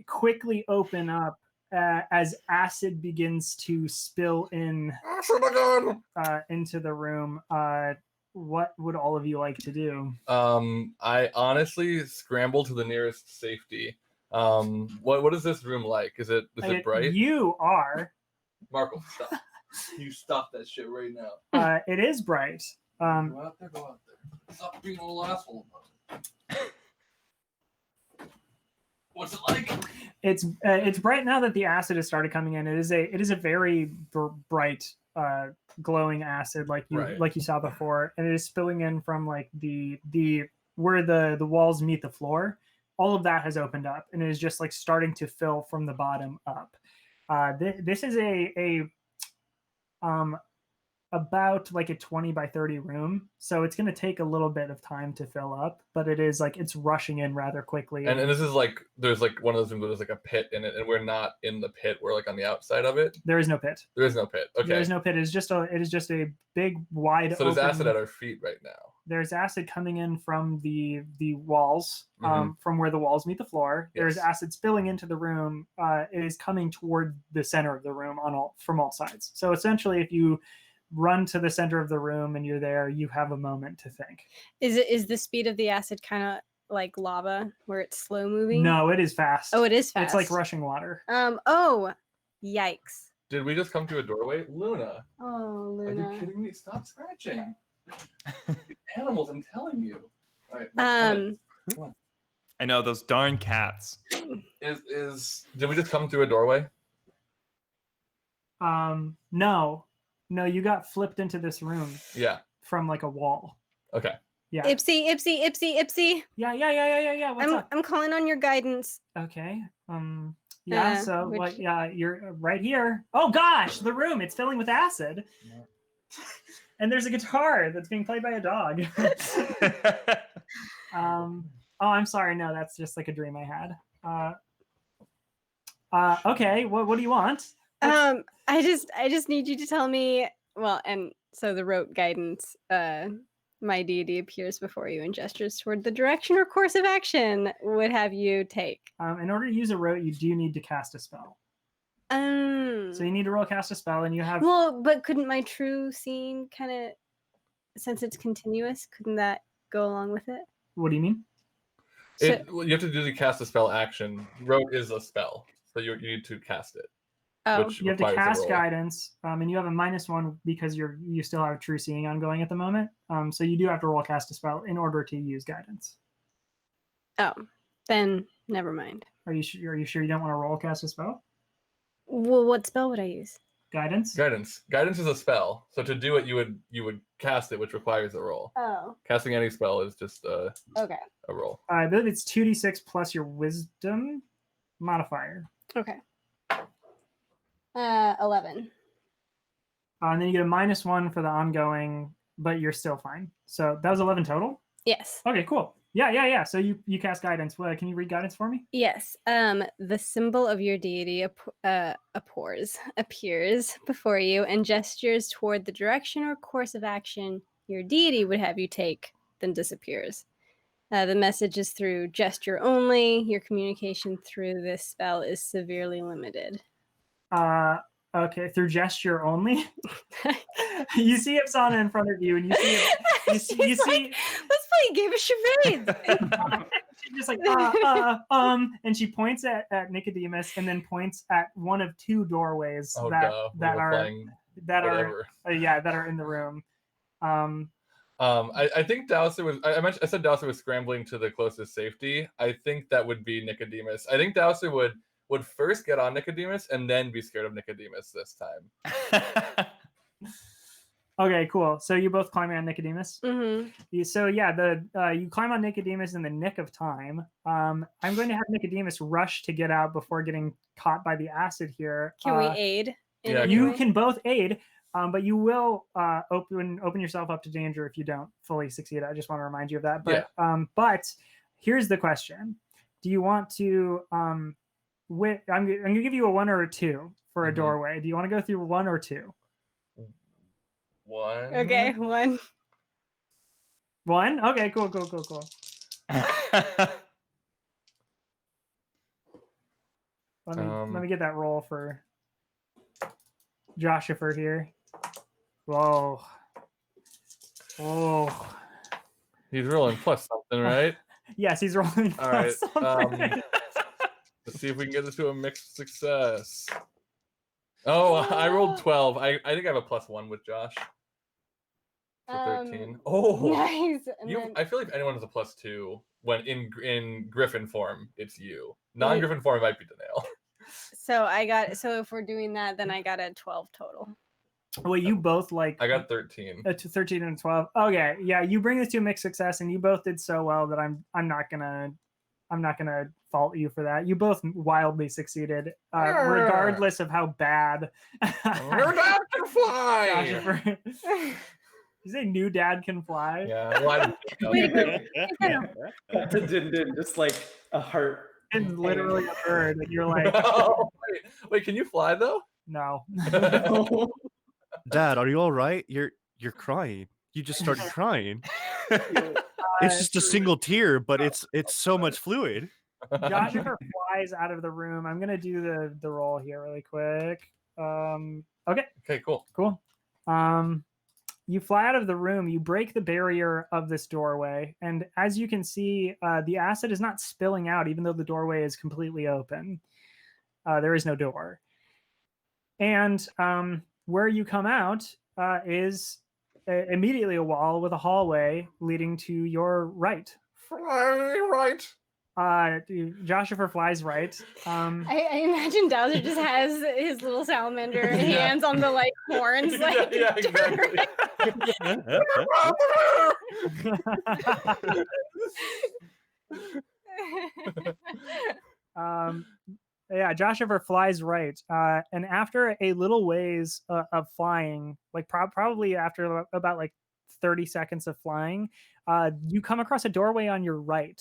S1: quickly open up as acid begins to spill in
S7: Acid again!
S1: into the room. What would all of you like to do?
S2: I honestly scramble to the nearest safety. What is this room like? Is it bright?
S1: You are.
S2: Marco, stop. You stop that shit right now.
S1: It is bright.
S2: Go out there. Stop being a little asshole about it. What's it like?
S1: It's bright now that the acid has started coming in. It is a very bright, glowing acid like you saw before, and it is spilling in from like the where the walls meet the floor. All of that has opened up, and it is just like starting to fill from the bottom up. This is about like a 20 by 30 room, so it's going to take a little bit of time to fill up, but it is like it's rushing in rather quickly.
S2: And this is like there's like one of those rooms where there's like a pit in it, and we're not in the pit, we're like on the outside of it.
S1: There is no pit.
S2: Okay.
S1: There is no pit. It is just a big wide
S2: so there's acid at our feet right now.
S1: There's acid coming in from the walls, from where the walls meet the floor.
S2: Yes.
S1: There's acid spilling into the room. It is coming toward the center of the room from all sides. So essentially, if you run to the center of the room and you're there, you have a moment to think.
S5: Is the speed of the acid kind of like lava, where it's slow moving?
S1: No, it is fast.
S5: Oh, it is fast.
S1: It's like rushing water.
S5: Oh, yikes!
S2: Did we just come to a doorway, Luna?
S5: Oh, Luna.
S2: Are you kidding me? Stop scratching. Animals, I'm telling you. All right. Come on.
S4: I know those darn cats.
S2: Did we just come through a doorway?
S1: No, you got flipped into this room.
S2: Yeah.
S1: From like a wall.
S2: Okay.
S1: Yeah.
S5: Ipsy.
S1: Yeah. What's up?
S5: I'm calling on your guidance.
S1: Okay. You're right here. Oh gosh, the room, it's filling with acid. Yeah. And there's a guitar that's being played by a dog. I'm sorry. No, that's just like a dream I had. Okay. What do you want?
S5: I just need you to tell me. Well, and so the rote guidance. My deity appears before you and gestures toward the direction or course of action would have you take.
S1: In order to use a rote, you do need to cast a spell. So you need to roll cast a spell, and you have.
S5: Well, but couldn't my true seeing kind of, since it's continuous, couldn't that go along with it?
S1: What do you mean?
S2: You have to do the cast a spell action. Rote is a spell, so you need to cast it.
S5: Oh,
S1: you have to cast guidance, and you have a -1 because you still have true seeing ongoing at the moment. So you do have to roll cast a spell in order to use guidance.
S5: Oh, then never mind.
S1: Are you sure you don't want to roll cast a spell?
S5: Well, what spell would I use?
S1: Guidance.
S2: Guidance is a spell. So to do it, you would cast it, which requires a roll.
S5: Oh.
S2: Casting any spell is just a roll.
S1: I believe it's 2d6 plus your wisdom modifier.
S5: Okay. 11.
S1: And then you get a -1 for the ongoing, but you're still fine. So that was 11 total?
S5: Yes.
S1: Okay, cool. Yeah. So you cast guidance. Can you read guidance for me?
S5: Yes. The symbol of your deity appears before you and gestures toward the direction or course of action your deity would have you take, then disappears. The message is through gesture only. Your communication through this spell is severely limited.
S1: Okay, through gesture only. You see Ipsana in front of you, and you see.
S5: Let's play a game of charades.
S1: She's just like and she points at Nicodemus, and then points at one of two doorways that are in the room.
S2: I think Dowser was. I said Dowser was scrambling to the closest safety. I think that would be Nicodemus. I think Dowser would first get on Nicodemus and then be scared of Nicodemus this time.
S1: Okay, cool. So you both climb on Nicodemus.
S5: Mm-hmm.
S1: So yeah, you climb on Nicodemus in the nick of time. I'm going to have Nicodemus rush to get out before getting caught by the acid here.
S5: Can we aid?
S1: You can both aid, but you will open yourself up to danger if you don't fully succeed. I just want to remind you of that. But but here's the question: do you want to I'm gonna give you a 1 or a 2 for a
S2: Mhm.
S1: doorway. Do you want to go through 1 or 2?
S2: 1.
S5: Okay, 1.
S1: 1? Okay, cool. Let me get that roll for Joshua here. Whoa. Oh.
S2: He's rolling plus something, right?
S1: Yes, he's rolling.
S2: All right.
S1: Something.
S2: Let's see if we can get this to a mixed success. Oh, I rolled 12. I think I have a +1 with Josh. For 13. Oh,
S5: Nice. And
S2: you.
S5: then,
S2: I feel like if anyone has a +2 when in Griffin form, it's you. Non-Griffin form, it might be Danail.
S5: so if we're doing that, then I got a 12 total.
S1: Well, you both like
S2: I got 13.
S1: 13 and 12. Okay, yeah, you bring this to a mixed success, and you both did so well that I'm not gonna fault you for that. You both wildly succeeded, regardless of how bad.
S2: Your dad can fly.
S1: Joshua, you say new dad can fly?
S2: Yeah. Well,
S6: To Din, just like a heart.
S1: It's literally a bird, and you're like,
S2: oh, wait, can you fly though?
S1: no.
S3: Dad, are you all right? You're crying. You just started crying. It's just a single tear, but it's so much fluid.
S1: Joshua flies out of the room. I'm gonna do the roll here really quick. Okay.
S2: Okay, cool.
S1: You fly out of the room. You break the barrier of this doorway, and as you can see, the acid is not spilling out, even though the doorway is completely open. There is no door, and where you come out is immediately a wall with a hallway leading to your right.
S7: Fly right.
S1: Joshua flies right.
S5: I imagine Dowser just has his little salamander hands on the like horns, like
S2: yeah, exactly.
S1: Yeah, Joshua flies right, and after a little ways of flying, like probably after about like 30 seconds of flying, you come across a doorway on your right.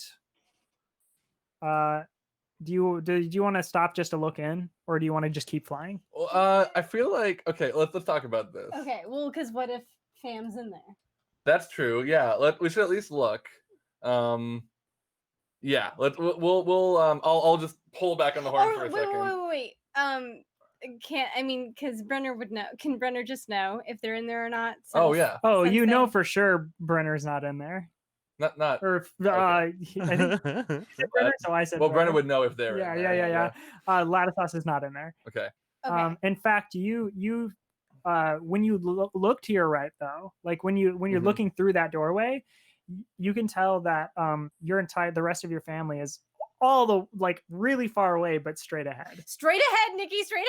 S1: Do you want to stop just to look in, or do you want to just keep flying?
S2: Well, I feel like okay. Let's talk about this.
S5: Okay, well, because what if Fam's in there?
S2: That's true. Yeah, we should at least look. Yeah, I'll just pull back on the horn for a second.
S5: Wait. Because Brenner would know. Can Brenner just know if they're in there or not?
S2: Oh yeah.
S1: Oh, you know for sure Brenner's not in there.
S2: Not.
S1: Or
S2: Okay.
S1: I think Brenner, so I said.
S2: Well, Brenner would know if they're.
S1: Yeah,
S2: in there.
S1: yeah. Ladathos is not in there.
S2: Okay.
S1: In fact, you when you look to your right, though, like when you're looking through that doorway, you can tell that the rest of your family is all the like really far away, but straight ahead.
S5: Straight ahead, Nikki. Straight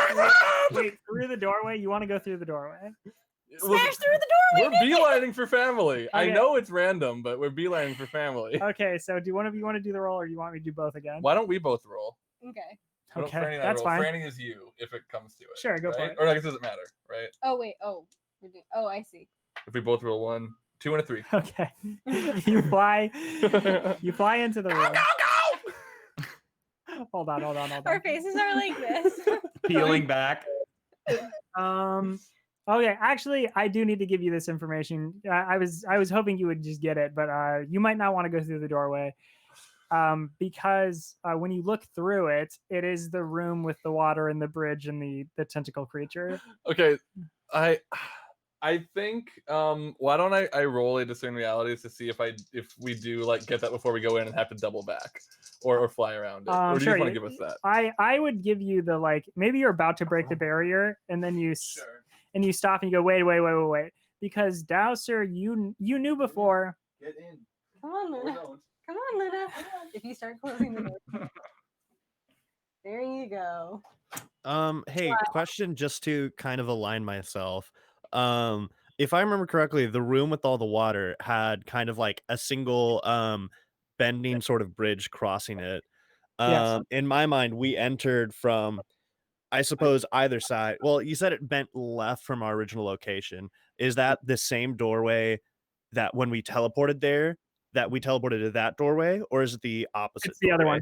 S5: ahead.
S1: Wait, through the doorway. You want to go through the doorway?
S5: Smash through the doorway.
S2: We're beelining for family.
S1: Okay.
S2: I know it's random, but we're beelining for family.
S1: Okay, so do one of you want to do the roll, or do you want me to do both again?
S2: Why don't we both roll?
S5: Okay.
S2: Why don't
S1: Okay,
S2: Franny and I
S1: that's
S2: roll?
S1: fine.
S2: Franny is you if it comes to it.
S1: Sure, go for
S2: right?
S1: it.
S2: Or I guess it doesn't matter, right?
S5: Oh wait. Oh, I see.
S2: If we both roll 1, 2, and a 3.
S1: Okay, you fly into the room.
S2: Go!
S1: Hold on.
S5: Our faces are like this.
S4: Peeling back.
S1: Okay, actually, I do need to give you this information. I was hoping you would just get it, but you might not want to go through the doorway, because when you look through it, it is the room with the water and the bridge and the tentacle creature.
S2: Okay, I think why don't I roll a discern realities to see if we do like get that before we go in and have to double back or fly around it, or do
S1: Sure,
S2: you want to give us that?
S1: I would give you the like maybe you're about to break the barrier and then you and you stop and you go wait, because Dowser, you knew before.
S2: Get in.
S5: Come on, Luna. Come on, Luna. If you start closing the door. There you go.
S3: Hey, question just to kind of align myself. If I remember correctly, the room with all the water had kind of like a single bending sort of bridge crossing it.
S1: Yes.
S3: In my mind, we entered from, I suppose, either side. Well, you said it bent left from our original location. Is that the same doorway that when we teleported there, that we teleported to that doorway, or is it the opposite?
S1: It's the other one.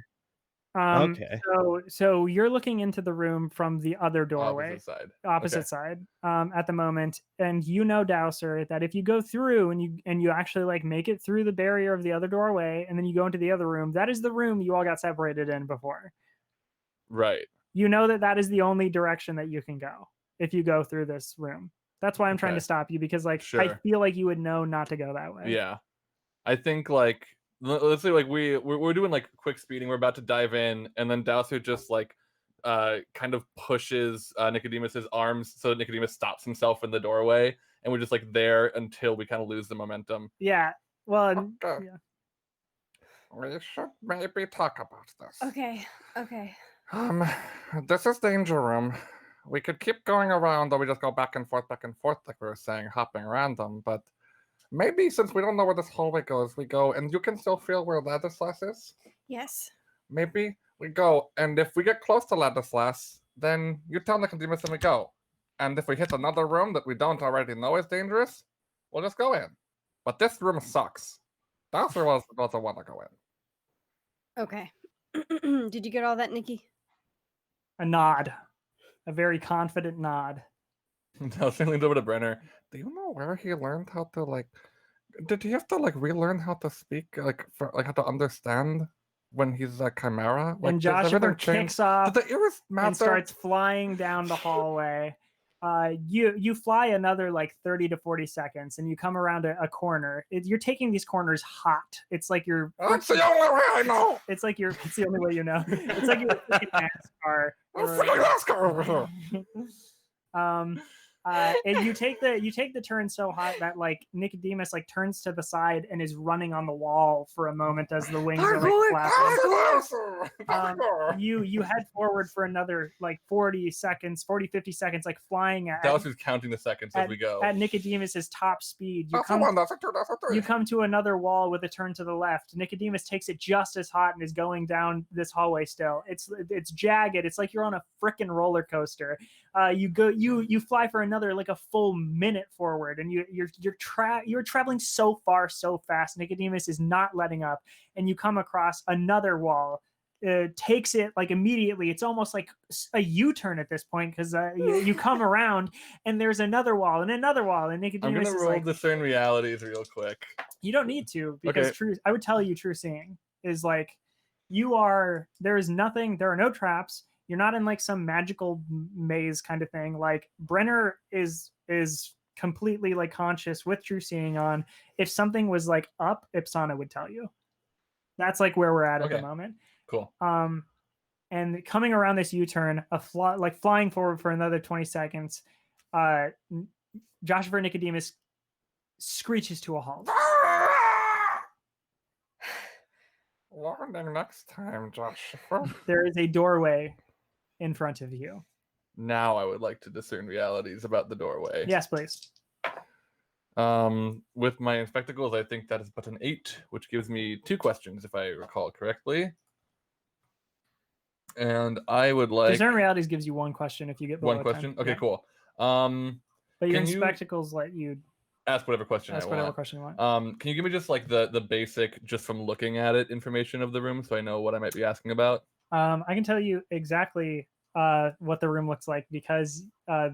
S3: Okay.
S1: So you're looking into the room from the other doorway,
S2: Opposite side.
S1: side, at the moment, and you know, Dowser, that if you go through and you actually like make it through the barrier of the other doorway, and then you go into the other room, that is the room you all got separated in before.
S2: Right.
S1: You know that is the only direction that you can go if you go through this room. That's why I'm trying to stop you, because like I feel like you would know not to go that way.
S2: Yeah, I think like let's say like we're doing like quick speeding. We're about to dive in, and then Dowser just like kind of pushes Nicodemus's arms so that Nicodemus stops himself in the doorway, and we're just like there until we kind of lose the momentum.
S1: Yeah. Well, yeah.
S7: We should maybe talk about this.
S5: Okay.
S7: This is danger room. We could keep going around, or we just go back and forth, like we were saying, hopping random. But maybe since we don't know where this hallway goes, we go, and you can still feel where Ladislas is?
S5: Yes.
S7: Maybe we go, and if we get close to Ladislas, then you tell Nicodemus and we go. And if we hit another room that we don't already know is dangerous, we'll just go in. But this room sucks. Dowser doesn't want to go in.
S5: Okay. Did you get all that, Nikki?
S1: A nod. A very confident nod.
S2: Dowser leaned over to Brenner.
S7: Do you know where he learned how to like? Did he have to like relearn how to speak, like for like how to understand when he's a chimera? Like,
S1: And Joshua kicks off
S7: Did the ears matter?
S1: and starts flying down the hallway. You fly another like 30 to 40 seconds, and you come around a corner. You're taking these corners hot. It's like you're.
S7: That's the only way I know.
S1: It's like you're. It's the only way you know. It's like you're freaking NASCAR.
S7: I'm freaking NASCAR over here.
S1: And you take the turn so hot that like Nicodemus like turns to the side and is running on the wall for a moment as the wings are like flapping. You head forward for another like 40 50 seconds, like flying at
S2: Dowser's counting the seconds as we go
S1: at Nicodemus's top speed.
S7: That's a two.
S1: You come to another wall with a turn to the left. Nicodemus takes it just as hot and is going down this hallway still. It's jagged. It's like you're on a frickin' roller coaster. You fly for another like a full minute forward, and you're traveling so far so fast. Nicodemus is not letting up, and you come across another wall. Takes it like immediately. It's almost like a U-turn at this point, because you come around and there's another wall and another wall, and Nicodemus
S2: I'm gonna
S1: is
S2: roll
S1: like,
S2: discern realities real quick.
S1: You don't need to, because I would tell you true seeing is like there is nothing, there are no traps. You're not in like some magical maze kind of thing. Like Brenner is completely like conscious with true seeing on. If something was like up, Ipsana would tell you. That's like where we're at the moment.
S2: Cool.
S1: And coming around this U-turn, like flying forward for another 20 seconds, Joshua Nicodemus screeches to a halt.
S7: Warning next time, Joshua.
S1: There is a doorway in front of you.
S2: Now I would like to discern realities about the doorway.
S1: Yes, please.
S2: With my spectacles, I think that is but an 8, which gives me 2 questions, if I recall correctly. And I would like...
S1: Discern realities gives you 1 question if you get below
S2: 1 question?
S1: 10.
S2: Okay, cool.
S1: But your spectacles let you...
S2: Ask whatever question I want.
S1: Question you want.
S2: Can you give me just like the basic, just from looking at it, information of the room, so I know what I might be asking about?
S1: I can tell you exactly what the room looks like, because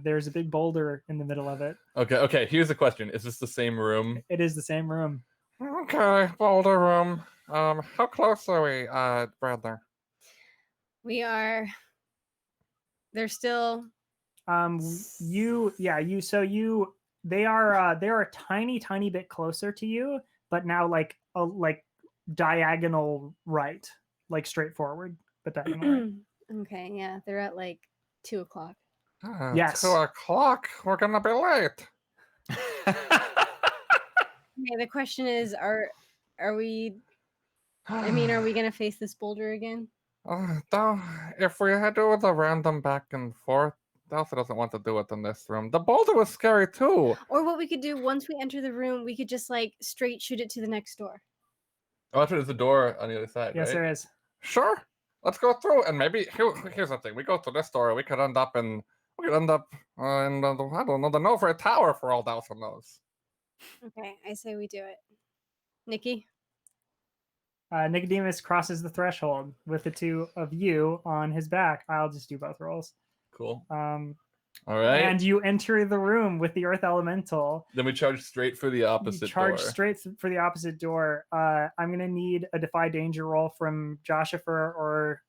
S1: there's a big boulder in the middle of it.
S2: Okay. Here's the question: is this the same room?
S1: It is the same room.
S7: Okay, boulder room. How close are we, Bradler?
S5: We are. They're still.
S1: They are a tiny bit closer to you, but now like diagonal right, like straightforward, but diagonal right.
S5: Okay, yeah, they're at like 2:00.
S1: Yes.
S7: 2:00. We're gonna be late.
S5: Okay, the question is, are we? I mean, are we gonna face this boulder again?
S7: If we had to do the random back and forth, Dowser doesn't want to do it in this room. The boulder was scary too.
S5: Or what we could do, once we enter the room, we could just like straight shoot it to the next door.
S2: Oh, that's right. There's a door on the other side.
S1: Yes,
S2: right?
S1: there is.
S7: Sure. Let's go through, and maybe here's the thing: we go through this door, we could end up in I don't know, the Novaret Tower for all Dowser knows.
S5: Okay, I say we do it. Nikki?
S1: Nicodemus crosses the threshold with the two of you on his back. I'll just do both rolls.
S2: Cool.
S1: Um,
S2: All right.
S1: And you enter the room with the Earth Elemental.
S2: Then we charge straight for the opposite
S1: You charge
S2: door.
S1: straight for the opposite door. I'm going to need a Defy Danger roll from Joshua or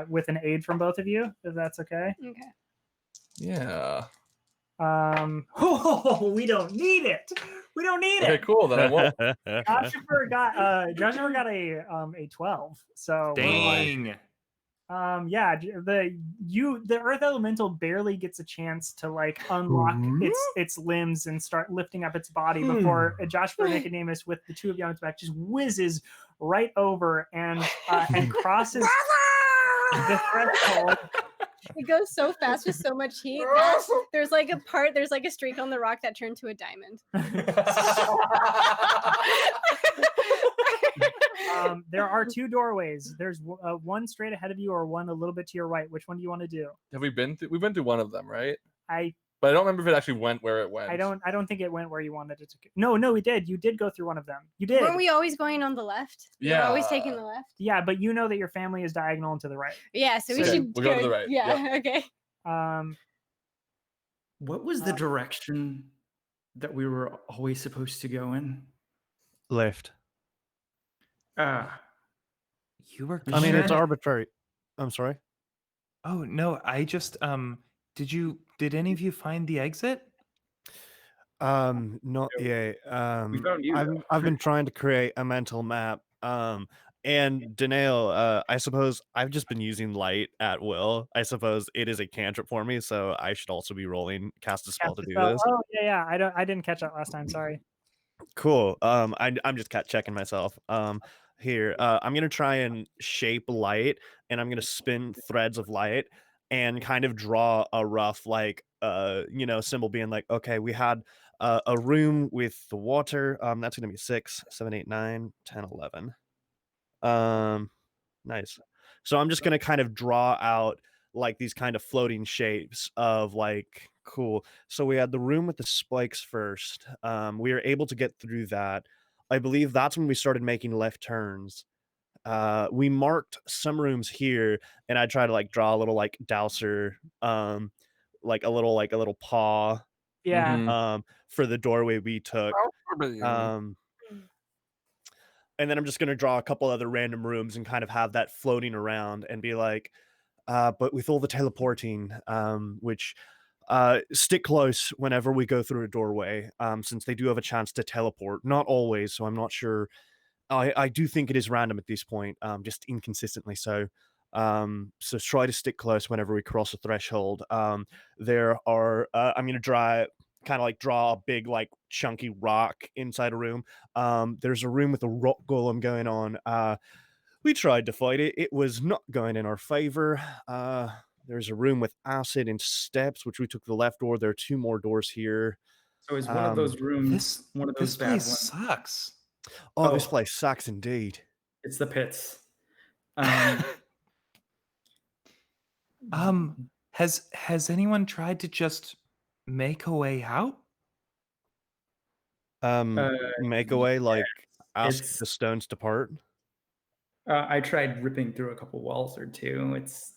S1: with an aid from both of you, if that's okay.
S5: Okay.
S2: Yeah.
S1: Oh, we don't need it. We don't need
S2: Okay,
S1: it.
S2: cool. Then I won't.
S1: Joshua got a 12. So
S4: Dang.
S1: yeah, the Earth Elemental barely gets a chance to like unlock its limbs and start lifting up its body before Joshua Nicodemus with the two of you on its back just whizzes right over and crosses the threshold.
S5: It goes so fast with so much heat. that There's like a streak on the rock that turned to a diamond.
S1: There are two doorways. There's one straight ahead of you or one a little bit to your right. Which one do you want to do?
S2: Have we been through? We've been through one of them, right?
S1: But
S2: I don't remember if it actually went where it went.
S1: I don't think it went where you wanted it to. No, we did. You did go through one of them. You did.
S5: Weren't we always going on the left?
S2: Yeah.
S5: We're always taking the left.
S1: Yeah, but you know that your family is diagonal and to the right.
S5: Yeah, so we
S2: Okay,
S5: should
S2: we'll go to the right.
S5: Yeah, okay.
S6: What was the direction that we were always supposed to go in?
S8: Left.
S4: You were.
S8: I mean, it's
S6: Sure.
S8: arbitrary. I'm sorry.
S4: Oh no! I just Did any of you find the exit?
S8: Not yet.
S6: We found you,
S8: I've been trying to create a mental map. And Danae, I suppose I've just been using light at will. I suppose it is a cantrip for me, so I should also be rolling cast a spell to do this.
S1: Oh yeah. I didn't catch that last time. Sorry.
S8: Cool. I'm just checking myself. Here, I'm gonna try and shape light, and I'm gonna spin threads of light and kind of draw a rough symbol being like, okay, we had a room with the water. That's gonna be 6, 7, 8, 9, 10, 11. Nice. So I'm just gonna kind of draw out like these kind of floating shapes of like cool. So we had the room with the spikes first. We were able to get through that. I believe that's when we started making left turns. We marked some rooms here, and I tried to like draw a little like dowser, like a little paw,
S1: Yeah.
S8: for the doorway we took. And then I'm just gonna draw a couple other random rooms and kind of have that floating around and be like, but with all the teleporting, which stick close whenever we go through a doorway, since they do have a chance to teleport. Not always, so I'm not sure. I do think it is random at this point, just inconsistently so. So try to stick close whenever we cross a threshold. There are I'm gonna draw a big like chunky rock inside a room. There's a room with a rock golem going on. We tried to fight it. It was not going in our favor. There's a room with acid and steps, which we took the left door. There are 2 more doors here.
S6: So is one of those rooms one of those
S4: This
S6: bad
S4: place
S6: ones?
S4: sucks.
S8: Oh, this place sucks indeed.
S6: It's the pits.
S4: Has anyone tried to just make a way out?
S8: Make a way, like ask
S6: it's-
S8: the stones to part.
S6: I tried ripping through a couple walls or 2. It's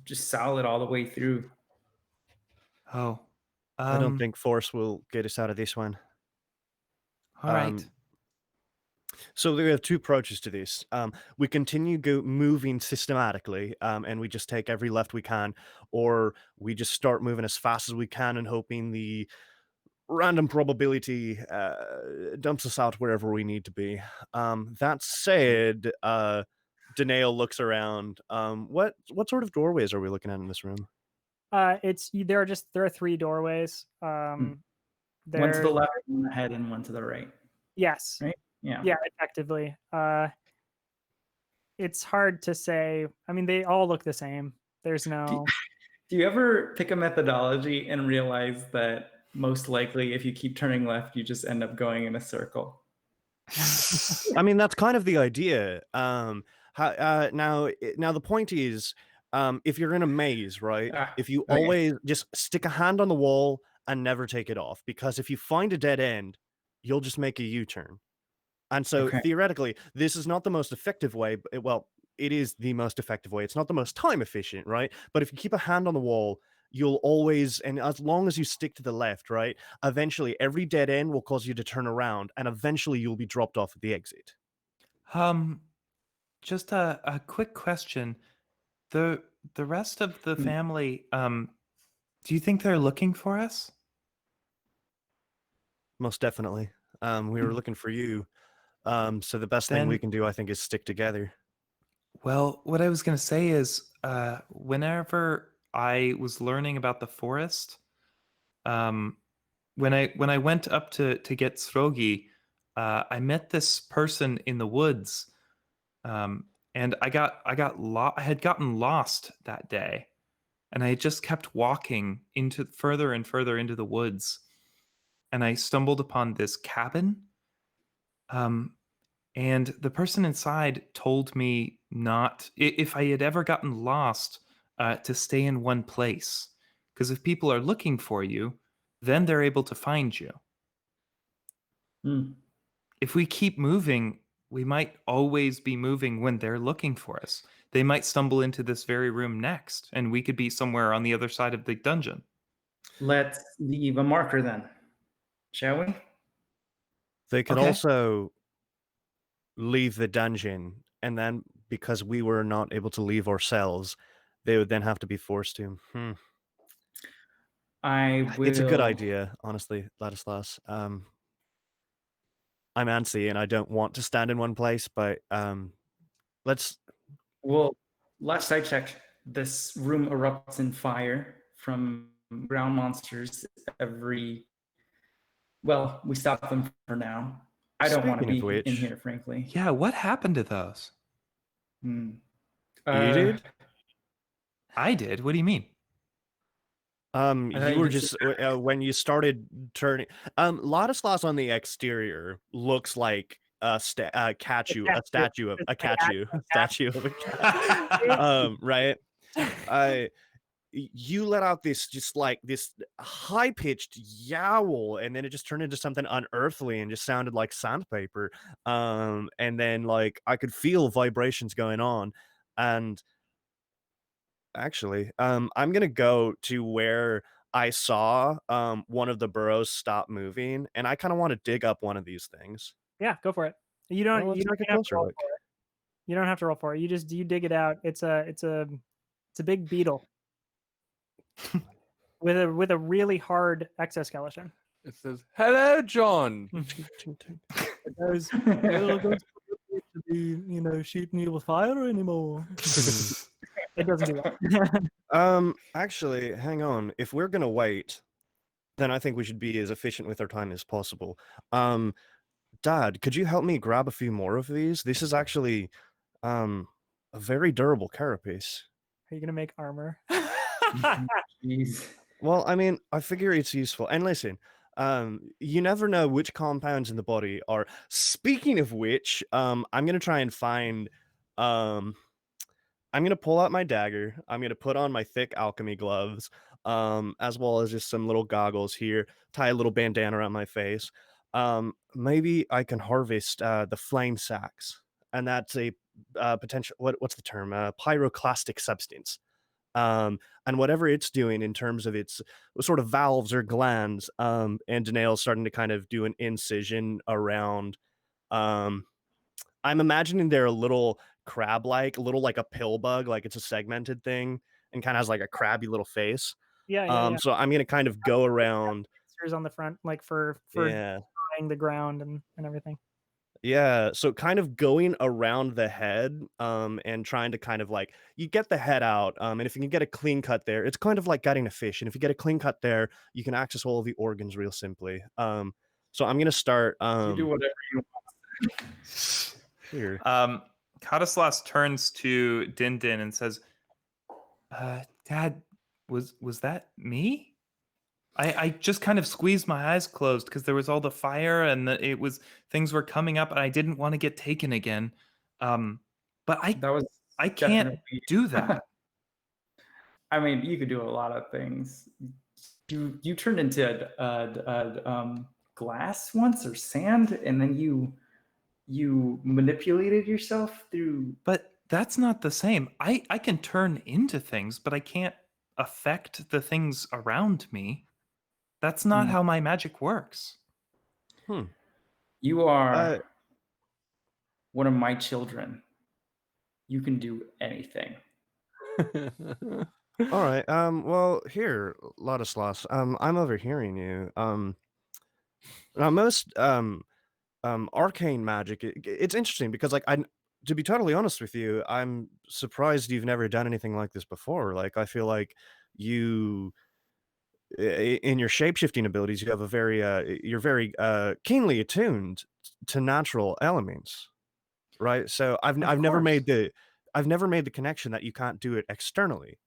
S6: just solid all the way through.
S4: Oh,
S8: I don't think force will get us out of this one.
S4: All right.
S8: So we have 2 approaches to this. We continue moving systematically, and we just take every left we can, or we just start moving as fast as we can and hoping the random probability dumps us out wherever we need to be. That said, Danae looks around. What sort of doorways are we looking at in this room?
S1: There are 3 doorways.
S6: One to the left, one ahead, and one to the right.
S1: Yes.
S6: Right? Yeah.
S1: Yeah, effectively. It's hard to say. I mean, they all look the same. There's no.
S6: Do you ever pick a methodology and realize that most likely if you keep turning left, you just end up going in a circle?
S8: I mean, that's kind of the idea. Now the point is, if you're in a maze, right? If you always just stick a hand on the wall and never take it off, because if you find a dead end, you'll just make a U-turn. And so
S6: Okay.
S8: theoretically, this is not the most effective way, but well, it is the most effective way. It's not the most time efficient, right? But if you keep a hand on the wall, you'll always, and as long as you stick to the left, right, eventually every dead end will cause you to turn around, and eventually you'll be dropped off at the exit.
S4: Just a quick question. The rest of the family, do you think they're looking for us?
S8: Most definitely. We were looking for you. So the best thing we
S4: Then-
S8: can do, I think, is stick together.
S4: Well, what I was going to say is, whenever I was learning about the forest, when I went up to get Srogi, I met this person in the woods, and I had gotten lost that day, and I just kept walking into further and further into the woods, and I stumbled upon this cabin. And the person inside told me not, if I had ever gotten lost, to stay in one place. Because if people are looking for you, then they're able to find you. If we keep moving, we might always be moving when they're looking for us. They might stumble into this very room next, and we could be somewhere on the other side of the dungeon.
S6: Let's leave a marker then, shall we?
S8: They could
S4: Okay.
S8: also leave the dungeon, and then because we were not able to leave ourselves, they would then have to be forced to.
S6: I will.
S8: It's a good idea, honestly, Ladislas. I'm antsy, and I don't want to stand in one place, but let's.
S6: Well, last I checked, this room erupts in fire from ground monsters Well, we stop them for now. I don't want to
S8: Speaking
S6: be
S8: of which-
S6: in here, frankly.
S4: Yeah, what happened to those?
S8: You did?
S4: I did. What do you mean?
S6: thought
S8: You
S6: you
S8: were
S6: just
S8: just when you started turning. Ladislas on the exterior looks like a statue of a cat. Right. You let out this this high pitched yowl, and then it just turned into something unearthly and just sounded like sandpaper. And then like I could feel vibrations going on, and actually, I'm gonna go to where I saw one of the burrows stop moving, and I kind of want to dig up one of these things.
S1: Yeah, go for it. You don't.
S8: Well, let's
S1: You don't
S8: take a
S1: have to
S8: closer
S1: roll
S8: look.
S1: for it. You don't have to roll for it. You dig it out. It's a big beetle with a really hard exoskeleton.
S2: It says, "Hello, John."
S1: It goes, "Well, don't to be, shooting you with fire anymore." It doesn't do that.
S8: Actually, hang on. If we're gonna wait, then I think we should be as efficient with our time as possible. Dad, could you help me grab a few more of these? This is actually a very durable carapace.
S1: Are you gonna make armor?
S6: Jeez.
S8: Well, I mean, I figure it's useful. And listen, you never know which compounds in the body are. Speaking of which, I'm gonna try and find. I'm gonna pull out my dagger. I'm gonna put on my thick alchemy gloves, as well as just some little goggles here. Tie a little bandana around my face. Maybe I can harvest the flame sacks, and that's a potential. What's the term? Pyroclastic substance. And whatever it's doing in terms of its sort of valves or glands, and Danae's starting to kind of do an incision around. I'm imagining they're a little crab-like, a little like a pill bug, like it's a segmented thing, and kind of has like a crabby little face.
S1: Yeah.
S8: So I'm gonna kind of go around.
S1: Pincers on the front, like for
S8: Yeah.
S1: drying the ground and everything.
S8: Yeah, so kind of going around the head, and trying to kind of like you get the head out, and if you can get a clean cut there, it's kind of like gutting a fish, and if you get a clean cut there, you can access all of the organs real simply. So I'm gonna start.
S6: You do whatever you want.
S8: Here.
S4: Kadislas turns to Din Din and says, "Dad, was that me? I just kind of squeezed my eyes closed because there was all the fire and things were coming up and I didn't want to get taken again. But I can't
S6: definitely-
S4: do that."
S6: I mean, you could do a lot of things. You turned into glass once or sand, and then you you manipulated yourself through.
S4: But that's not the same. I can turn into things, but I can't affect the things around me. That's not how my magic works.
S6: You are
S8: Uh,
S6: one of my children. You can do anything.
S8: all right. Well, here, Ladislas. I'm overhearing you. Now most arcane magic. It's interesting because, like, to be totally honest with you, I'm surprised you've never done anything like this before. Like, I feel like you, in your shapeshifting abilities, you have a very, you're very keenly attuned to natural elements, right? So I've never made the connection that you can't do it externally.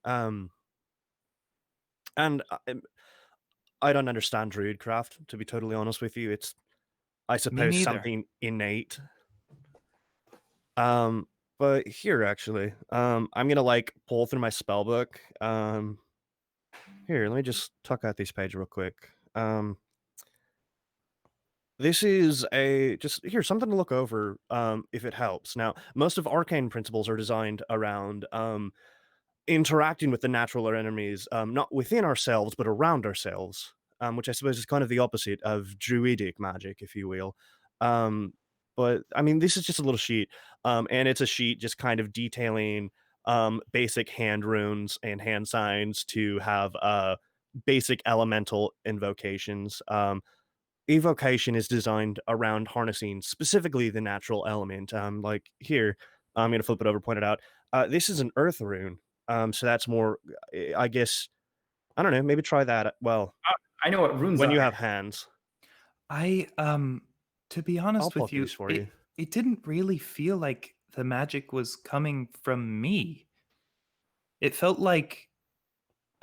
S8: And I don't understand druidcraft, to be totally honest with you. It's, I suppose,
S4: neither.
S8: something innate. But here actually, I'm gonna like pull through my spell book. Here, let me just tuck out these pages real quick. This is just here, something to look over, if it helps. Now, most of arcane principles are designed around interacting with the natural enemies, not within ourselves, but around ourselves, which I suppose is kind of the opposite of druidic magic, if you will. But I mean, this is just a little sheet, and it's a sheet just kind of detailing basic hand runes and hand signs to have basic elemental invocations. Evocation is designed around harnessing specifically the natural element. Like here, I'm going to flip it over, point it out. This is an earth rune. So that's more, I guess, I don't know, maybe try that. Well,
S6: I know what runes
S8: when
S6: are.
S8: you have hands.
S4: To be honest
S8: I'll
S4: with
S8: pluck
S4: you,
S8: these for you.
S4: it didn't really feel like the magic was coming from me. It felt like,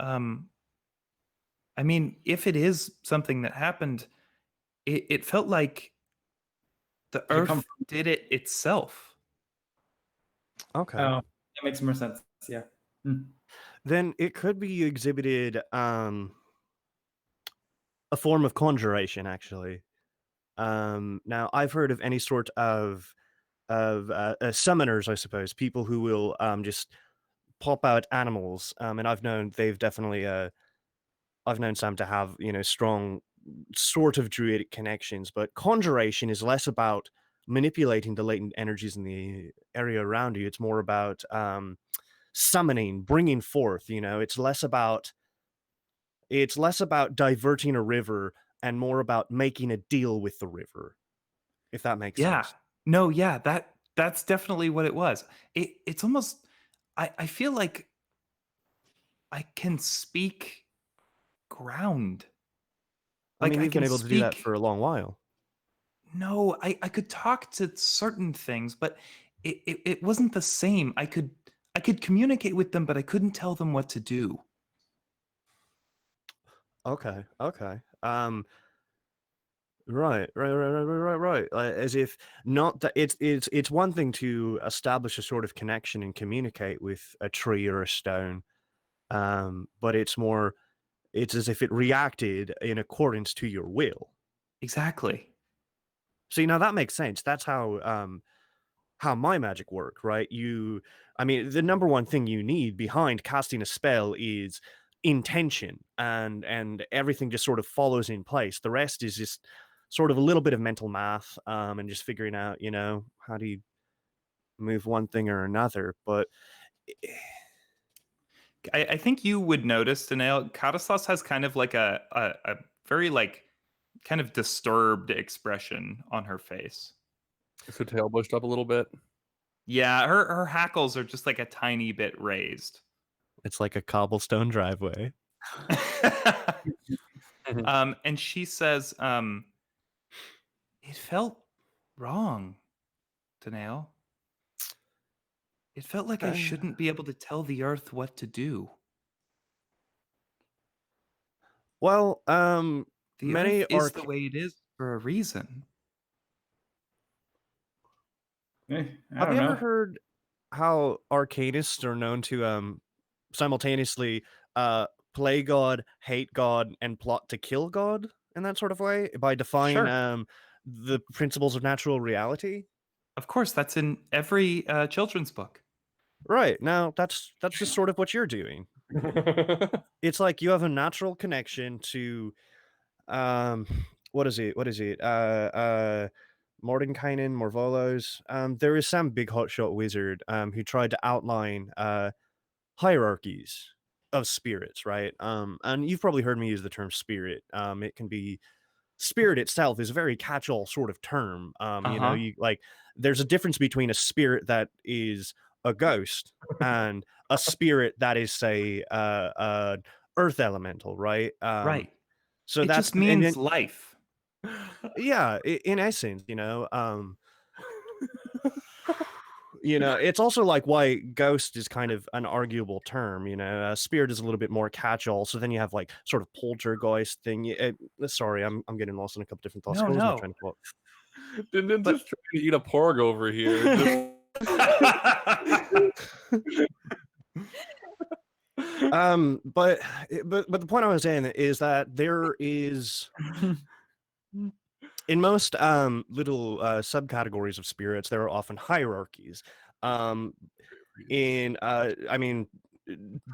S4: I mean, if it is something that happened, it felt like the
S6: Did it come
S4: earth did it itself.
S8: Okay.
S6: Oh, that makes more sense. Yeah.
S8: Then it could be exhibited a form of conjuration, actually. Now I've heard of any sort of summoners, I suppose, people who will just pop out animals, and I've known they've definitely I've known some to have, you know, strong sort of druidic connections, but conjuration is less about manipulating the latent energies in the area around you. It's more about summoning, bringing forth, you know. It's less about diverting a river and more about making a deal with the river, if that makes sense.
S4: No, yeah, that's definitely what it was. It's almost, I feel like I can speak ground.
S8: I mean, you've been able to do that
S4: speak-
S8: for a long while.
S4: No, I could talk to certain things, but it wasn't the same. I could communicate with them, but I couldn't tell them what to do.
S8: Okay. Right. As if not that it's one thing to establish a sort of connection and communicate with a tree or a stone, but it's as if it reacted in accordance to your will.
S4: Exactly.
S8: See, now that makes sense. That's how my magic work, right? I mean, the number one thing you need behind casting a spell is intention, and everything just sort of follows in place. The rest is just sort of a little bit of mental math, and just figuring out, you know, how do you move one thing or another. But
S4: I think you would notice, Danae, Kadislas has kind of like a very like kind of disturbed expression on her face.
S2: Is her tail bushed up a little bit?
S4: Yeah, her hackles are just like a tiny bit raised.
S8: it's like a cobblestone driveway.
S4: And she says, it felt wrong, Danae. It felt like I shouldn't be able to tell the earth what to do.
S8: Well,
S4: The
S8: many
S4: earth is the way it is for a reason.
S6: I
S8: Have
S6: don't
S8: you
S6: know.
S8: ever heard how arcanists are known to simultaneously play God, hate God, and plot to kill God in that sort of way by defying
S4: Sure.
S8: the principles of natural reality.
S4: Of course, that's in every children's book.
S8: Right. Now that's just sort of what you're doing. It's like you have a natural connection to what is it? Mordenkainen, Morvolos. There is some big hotshot wizard who tried to outline hierarchies of spirits, right? And you've probably heard me use the term spirit. It can be spirit itself is a very catch-all sort of term. You know, you like there's a difference between a spirit that is a ghost and a spirit that is, say, earth elemental, right?
S4: Right.
S8: So
S4: It
S8: that's
S4: just means life.
S8: yeah, in essence, you know, it's also like why ghost is kind of an arguable term. You know, spirit is a little bit more catch-all. So then you have like sort of poltergeist thing. Sorry, I'm getting lost in a couple different thoughts.
S4: No,
S8: What was I
S4: no.
S8: trying to quote?
S2: Didn't just trying to eat a porg over here.
S8: But the point I was saying is that there is in most little subcategories of spirits, there are often hierarchies. I mean,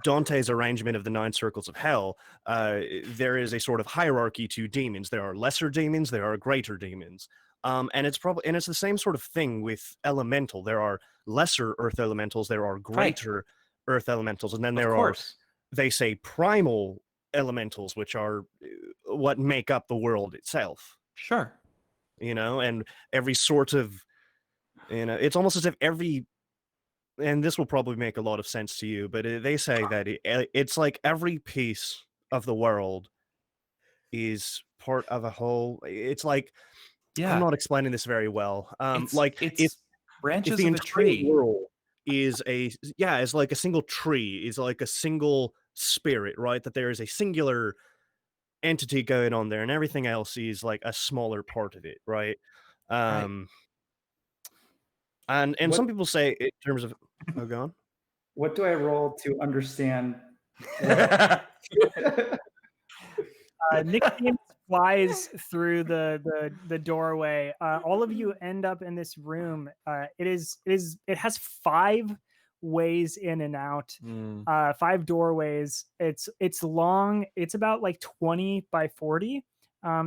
S8: Dante's arrangement of the 9 circles of hell, there is a sort of hierarchy to demons. There are lesser demons, there are greater demons. And it's the same sort of thing with elemental. There are lesser earth elementals, there are greater earth elementals, and then there are, they say, primal elementals, which are what make up the world itself.
S4: Sure.
S8: You know, and every sort of, it's almost as if and this will probably make a lot of sense to you, but they say that it's like every piece of the world is part of a whole. It's like, I'm not explaining this very well.
S4: It's branches
S8: if the
S4: of a
S8: entire
S4: tree.
S8: world is is like a single tree, is like a single spirit, right? That there is a singular entity going on there, and everything else is like a smaller part of it, right? And some people say in terms of go on.
S6: What do I roll to understand?
S1: Nicodemus flies through the doorway. All of you end up in this room. It has 5 ways in and out. 5 doorways. It's long. It's about like 20 by 40.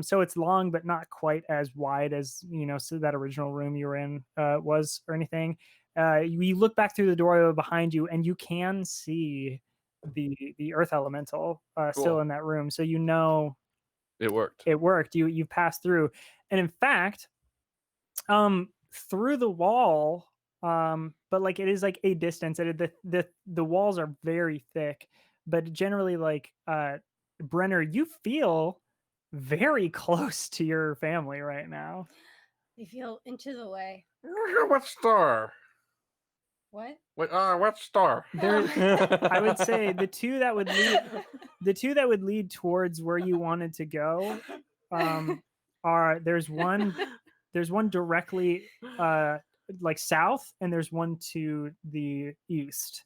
S1: So it's long, but not quite as wide as, so that original room you were in was or anything. You look back through the door behind you, and you can see the earth elemental still in that room. So it worked. You've passed through, and in fact, through the wall, but like it is like a distance. The walls are very thick, but generally, like Brenner, you feel very close to your family right now.
S5: You feel inches away.
S7: What star?
S5: What?
S7: What star?
S1: I would say the two that would lead towards where you wanted to go are there's one directly like south, and there's one to the east.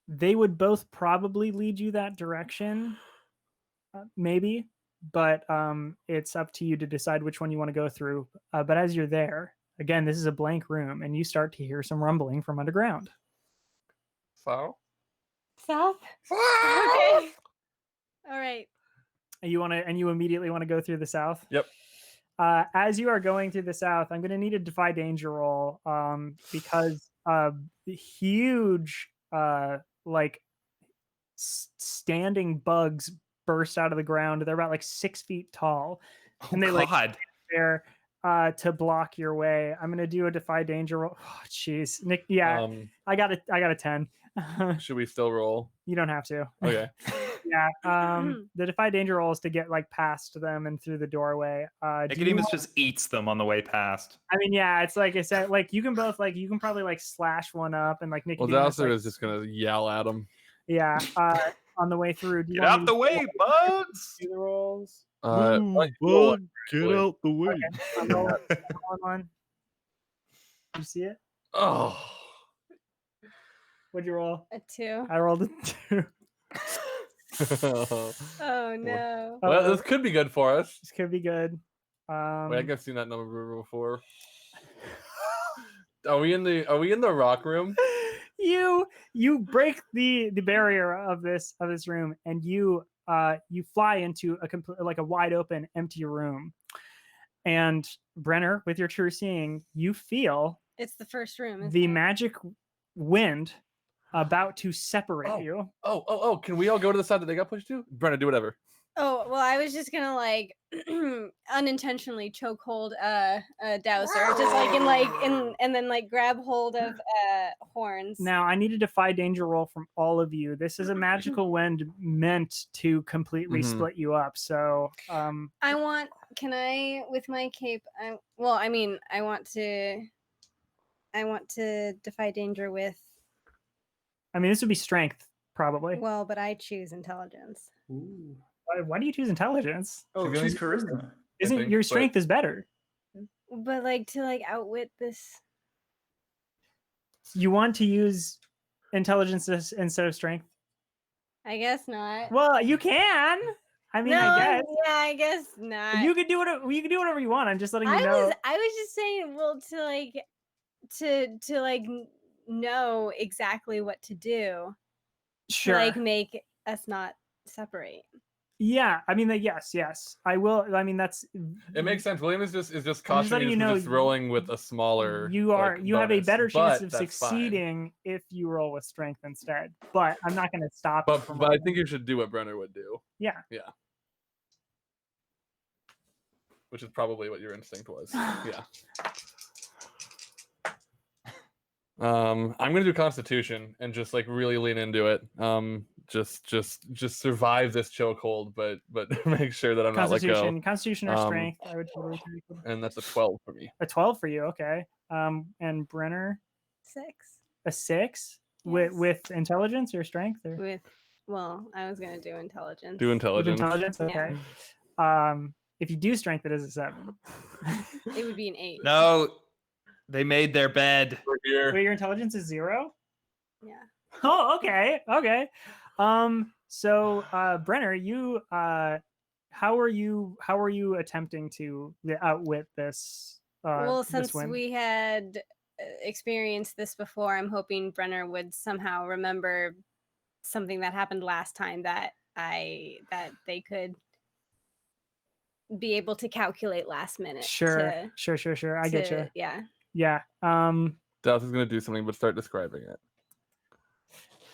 S1: They would both probably lead you that direction, maybe, but it's up to you to decide which one you want to go through. But as you're there, again, this is a blank room, and you start to hear some rumbling from underground.
S7: South?
S5: Okay. All right.
S1: And you immediately want to go through the south?
S2: Yep.
S1: As you are going through the south, I'm going to need a defy danger roll because huge standing bugs burst out of the ground. They're about like 6 feet tall, and they there to block your way. I'm going to do a defy danger roll. Oh, jeez, Nick. Yeah, I got a 10.
S2: Should we still roll?
S1: You don't have to.
S2: Okay.
S1: Yeah. The defy danger roll is to get like past them and through the doorway.
S4: Nicodemus just eats them on the way past.
S1: I mean, yeah, it's like I said, like you can probably like slash one up, and like Nicodemus
S2: is just gonna yell at him.
S1: Yeah. On the way through.
S4: Get out the way, bugs!
S1: Do the rolls.
S8: Get out the way.
S1: Okay. I'm rolling one. You see it?
S2: Oh.
S1: What'd you roll?
S5: A 2.
S1: I rolled a 2.
S5: Oh no.
S2: Well, this could be good for us.
S1: This could be good.
S2: Wait, I think I've seen that number before. Are we in the rock room?
S1: You break the barrier of this room, and you fly into a complete, like a wide open empty room. And Brenner, with your true seeing, you feel
S5: It's the first room. Isn't
S1: the
S5: it?
S1: magic wind about to separate you.
S2: Oh! Can we all go to the side that they got pushed to? Brenna, do whatever.
S5: Oh well, I was just gonna like unintentionally chokehold Dowser, just like and then like grab hold of horns.
S1: Now I need a defy danger roll from all of you. This is a magical wind meant to completely split you up. So
S5: Can I with my cape? I want to defy danger with.
S1: I mean, this would be strength probably.
S5: Well, but I choose intelligence.
S6: Ooh.
S1: Why do you choose intelligence?
S6: Oh, choose charisma.
S1: Isn't your strength is better?
S5: But like to like outwit this.
S1: You want to use intelligence instead of strength?
S5: I guess not.
S1: Well, you can. I mean,
S5: No,
S1: I guess.
S5: yeah, I guess not.
S1: You can do whatever you want. I'm just letting you know.
S5: I was just saying, well, to know exactly what to do.
S1: Sure.
S5: To like make us not separate.
S1: Yeah, I mean, yes, I will. I mean, that's.
S2: It makes sense. William is just
S1: letting
S2: cautioning
S1: you
S2: you
S1: know
S2: just rolling with a smaller.
S1: You have a
S2: bonus,
S1: better chance
S2: but
S1: of
S2: that's
S1: succeeding if you roll with strength instead. But I'm not going to stop.
S2: But I think you should do what Brenner would do.
S1: Yeah.
S2: Which is probably what your instinct was. Yeah. I'm gonna do Constitution and just like really lean into it. Just survive this chokehold, but make sure that I'm not let go.
S1: Constitution or strength, I would totally take.
S2: And that's a 12 for me.
S1: A 12 for you, okay. And Brenner,
S5: 6.
S1: A 6
S5: Yes.
S1: with intelligence or strength or
S5: I was gonna do intelligence.
S2: Do intelligence.
S1: With intelligence, okay.
S5: Yeah.
S1: If you do strength, it is a 7.
S5: It would be an 8.
S4: No, they made their bed.
S2: We're here.
S1: Wait, your intelligence is 0?
S5: Yeah.
S1: Oh, okay. So Brenner, you how are you attempting to outwit this
S5: Well,
S1: this
S5: since
S1: wind?
S5: we had experienced this before, I'm hoping Brenner would somehow remember something that happened last time that they could be able to calculate last minute.
S1: Sure. I get you.
S5: Yeah.
S2: Dallas is gonna do something, but start describing it.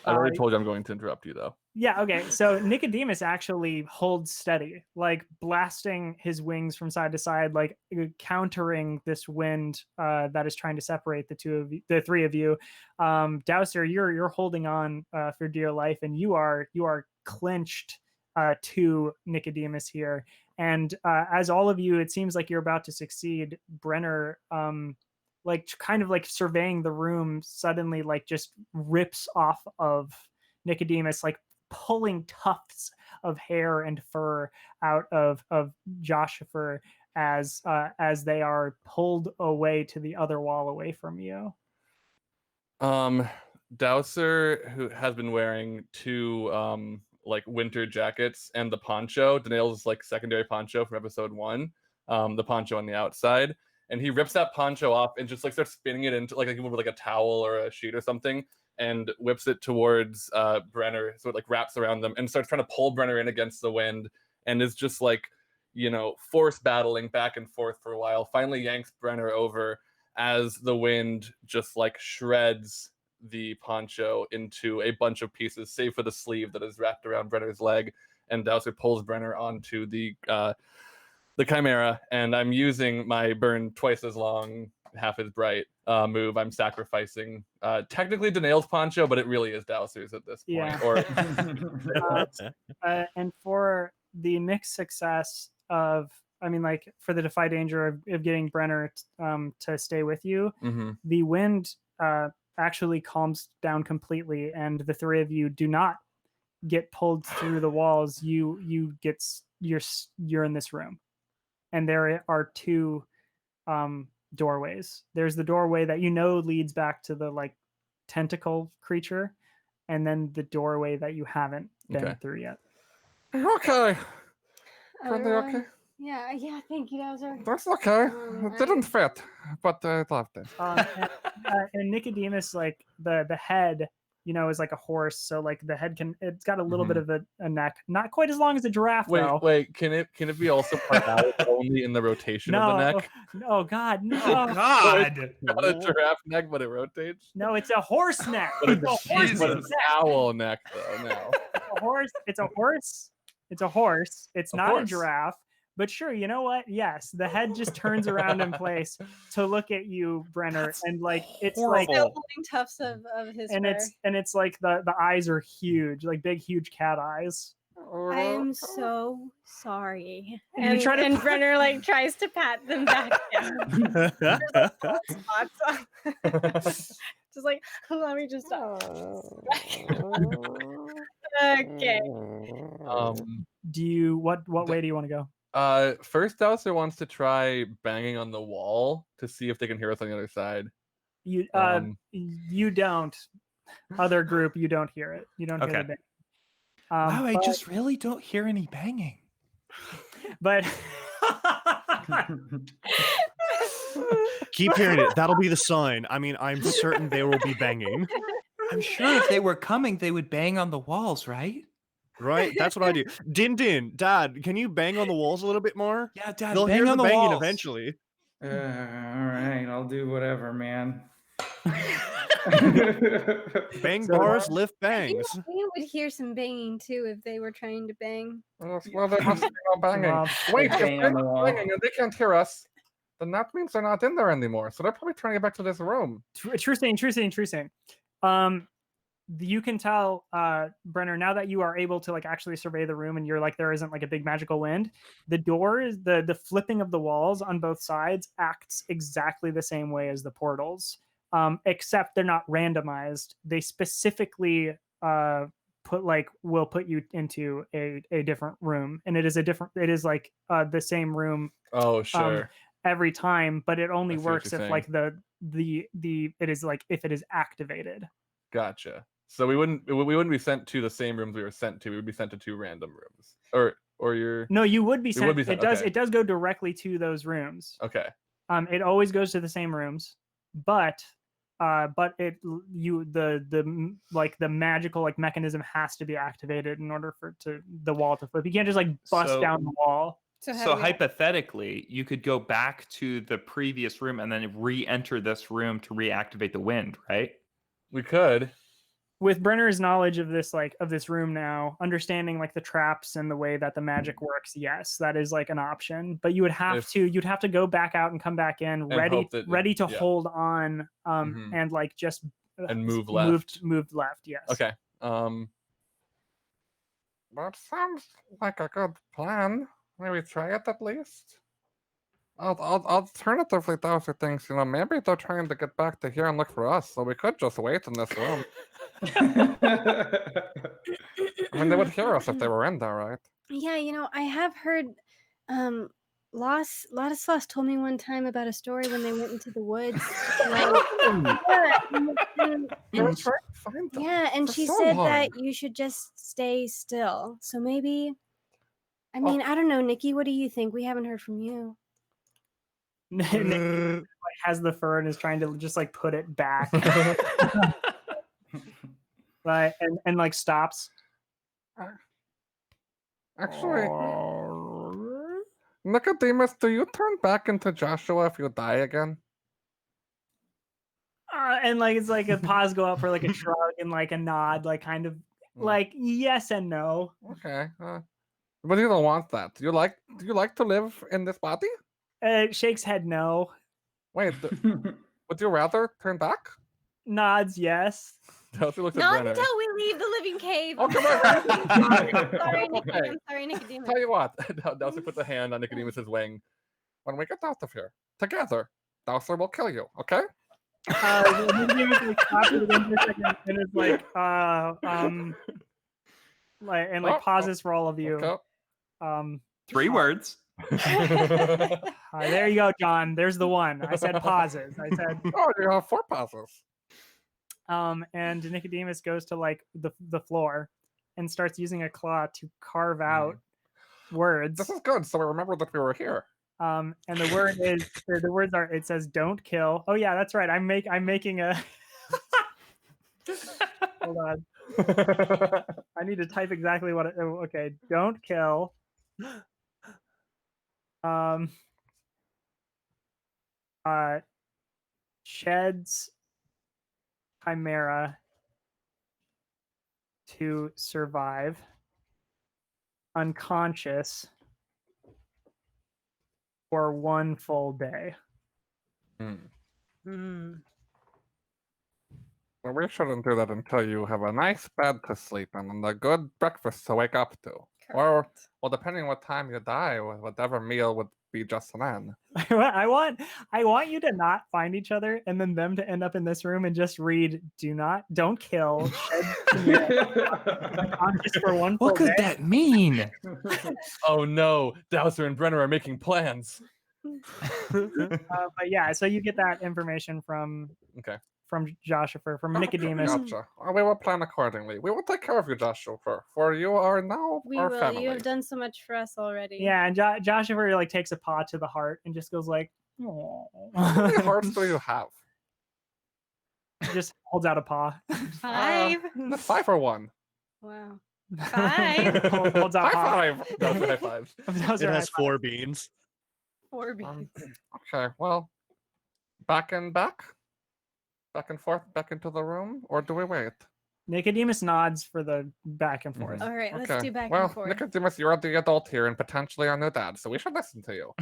S2: I already told you I'm going to interrupt you though.
S1: Yeah, okay. So Nicodemus actually holds steady, like blasting his wings from side to side, like countering this wind that is trying to separate the three of you. Dowser, you're holding on for dear life, and you are clinched to Nicodemus here. And as all of you, it seems like you're about to succeed. Brenner, like kind of like surveying the room, suddenly like just rips off of Nicodemus, like pulling tufts of hair and fur out of Joshua as they are pulled away to the other wall away from you.
S2: Dowser, who has been wearing 2 like winter jackets and the poncho, Daniel's like secondary poncho from episode 1, the poncho on the outside, and he rips that poncho off and just like starts spinning it into like a towel or a sheet or something, and whips it towards Brenner, so it like wraps around them and starts trying to pull Brenner in against the wind, and is just like, force battling back and forth for a while. Finally yanks Brenner over as the wind just like shreds the poncho into a bunch of pieces, save for the sleeve that is wrapped around Brenner's leg, and Dowser pulls Brenner onto the Chimera, and I'm using my burn twice as long, half as bright move. I'm sacrificing technically Danail's poncho, but it really is Dowser's at this point.
S1: Yeah. And for the mixed success of, for the defy danger of getting Brenner to stay with you, the wind actually calms down completely, and the three of you do not get pulled through the walls. You're in this room, and there are 2 doorways. There's the doorway that leads back to the like tentacle creature, and then the doorway that you haven't been through yet.
S7: Okay. Friendly,
S5: Everyone?
S7: okay?
S5: Yeah, thank you, Dowser.
S7: That's okay.
S5: Um,
S7: It didn't fit, but I loved it.
S1: And Nicodemus, like the head, is like a horse. So like the head it's got a little bit of a neck, not quite as long as a giraffe though.
S2: Wait, can it be also part out only in the rotation of the neck?
S1: No, God, no.
S4: Oh God!
S2: Not a giraffe neck, but it rotates.
S1: No, it's a horse neck.
S2: But
S1: It's a horse
S4: Jesus.
S2: But
S1: neck.
S2: it's owl neck though now.
S1: It's a horse. It's a horse. It's a horse. It's
S2: Of
S1: not a
S2: course.
S1: giraffe. But sure, you know what? Yes, the head just turns around in place to look at you, Brenner, and like it's like
S5: Still holding tufts of his
S1: and
S5: fur.
S1: it's like the eyes are huge, like big, huge cat eyes.
S5: I am so sorry.
S1: And you try to-
S5: and Brenner like tries to pat them back down. Spots on. Just like, let me just stop. Okay.
S1: Do you what way do you want to go?
S2: First Dowser wants to try banging on the wall to see if they can hear us on the other side.
S1: You you don't. Other group, you don't hear it. You don't hear the
S4: Okay.
S1: bang.
S4: Wow, I
S1: but-
S4: just really don't hear any banging.
S1: But
S8: Keep hearing it. That'll be the sign. I mean, I'm certain there will be banging.
S4: I'm sure if they were coming, they would bang on the walls, right?
S8: Right? That's what I do. Din, Dad, can you bang on the walls a little bit more?
S4: Yeah, Dad,
S8: They'll
S4: bang
S8: hear
S4: on
S8: the
S4: the
S8: banging
S4: walls.
S8: eventually.
S6: All right, I'll do whatever, man.
S8: Bang
S6: So-
S8: bars, lift
S5: You
S8: bangs.
S5: would hear some banging too if they were trying to bang.
S7: Yes, well, there must be no banging.
S1: Well,
S7: Wait, if
S6: bang
S7: they're
S6: on the wall.
S7: banging and they can't hear us, then that means they're not in there anymore. So they're probably trying to get back to this room.
S1: true thing. You can tell, Brenner, now that you are able to like actually survey the room and you're like there isn't like a big magical wind, the doors, the flipping of the walls on both sides acts exactly the same way as the portals, except they're not randomized. They specifically will put you into a different room, and it is like the same room
S2: Oh, sure.
S1: every time, but it only
S2: I see what
S1: works
S2: you're
S1: if like the it is like if it is activated.
S2: Gotcha. So we wouldn't be sent to the same rooms we were sent to. We would be sent to 2 random rooms. Or you're
S1: No, you would be
S2: You
S1: sent.
S2: would be sent, okay.
S1: It does go directly to those rooms.
S2: okay.
S1: It always goes to the same rooms, but the magical like mechanism has to be activated in order for the wall to flip. You can't just like bust
S4: So-
S1: down the wall.
S5: So,
S4: So hypothetically, you could go back to the previous room and then re-enter this room to reactivate the wind, right?
S2: We could.
S1: With Brenner's knowledge of this room now, understanding like the traps and the way that the magic works, yes, that is like an option. But you would have you'd have to go back out and come back in
S2: hope that
S1: ready to
S2: yeah.
S1: hold on
S2: Mhm.
S1: and like just
S2: And move left.
S1: moved left, yes.
S2: Okay.
S7: That sounds like a good plan. Maybe try it at least. Alternatively, Dowser thinks, maybe they're trying to get back to here and look for us, so we could just wait in this room. I mean, they would hear us if they were in there, right?
S5: Yeah, I have heard Ladislaus told me one time about a story when they went into the woods.
S7: They were trying to find them.
S5: Yeah, and
S7: for
S5: she
S7: so
S5: said
S7: long.
S5: that you should just stay still. So maybe, I
S7: Oh.
S5: mean, I don't know, Nikki, what do you think? We haven't heard from you.
S1: Nick has the fur and is trying to just like put it back. Right, and like stops.
S7: Actually, Nicodemus, do you turn back into Joshua if you die again?
S1: And like it's like a pause go up for like a shrug and like a nod, like kind of like yes and no.
S7: Okay. But you don't want that. Do you like to live in this body?
S1: Shakes head no.
S7: Wait, would you rather turn back?
S1: Nods yes.
S2: Dowser looks at
S5: Not
S2: Brenner.
S5: until we leave the living cave.
S7: Oh, come on.
S5: Sorry, Nikki.
S7: Okay.
S5: I'm sorry, Nicodemus.
S7: Tell you what,
S2: Dowser puts a hand on Nicodemus's wing.
S7: when we get out of here, together, Dowser will kill you, okay?
S1: Nicodemus like stops it again for a second and is like
S7: Oh,
S1: pauses for all of you.
S7: Okay.
S4: 3 words.
S1: There you go, John. There's the one. I said pauses. I said
S7: Oh, you have 4 pauses.
S1: and Nicodemus goes to like the floor and starts using a claw to carve out words.
S7: This is good. So we remember that we were here.
S1: And the word is the words are. It says "don't kill." Oh yeah, that's right. I'm making a. Hold on. I need to type exactly what. Okay, don't kill. Sheds chimera to survive. Unconscious for 1 full day.
S7: Well, we shouldn't do that until you have a nice bed to sleep in and a good breakfast to wake up to. Or, well, depending what time you die, whatever meal would be just then.
S1: I want you to not find each other and then them to end up in this room and just read don't kill, shed unconscious for 1 full
S4: What could
S1: day.
S4: that mean?
S2: Oh no, Dowser and Brenner are making plans.
S1: But yeah, so you get that information from Joshua, from Nicodemus.
S7: Gotcha. We will plan accordingly. We will take care of you, Joshua, for you are now
S5: We
S7: our
S5: will.
S7: family.
S5: You have done so much for us already.
S1: Yeah, and Joshua like takes a paw to the heart and just goes like,
S7: How many hearts do you have?
S1: just holds out a paw.
S5: 5.
S7: 5 or 1.
S5: Wow. 5.
S1: Holds out paw.
S7: High 5.
S2: Dowser high fives.
S1: Those
S8: It
S1: are
S8: has
S1: high
S8: 4 beans.
S5: 4 beans.
S7: Okay, well, back and forth, back into the room, or do we wait?
S1: Nicodemus nods for the back and forth.
S5: All right, let's
S7: Okay.
S5: do back
S7: Well,
S5: and forth.
S7: Nicodemus, you're the adult here and potentially our new dad, so we should listen to you.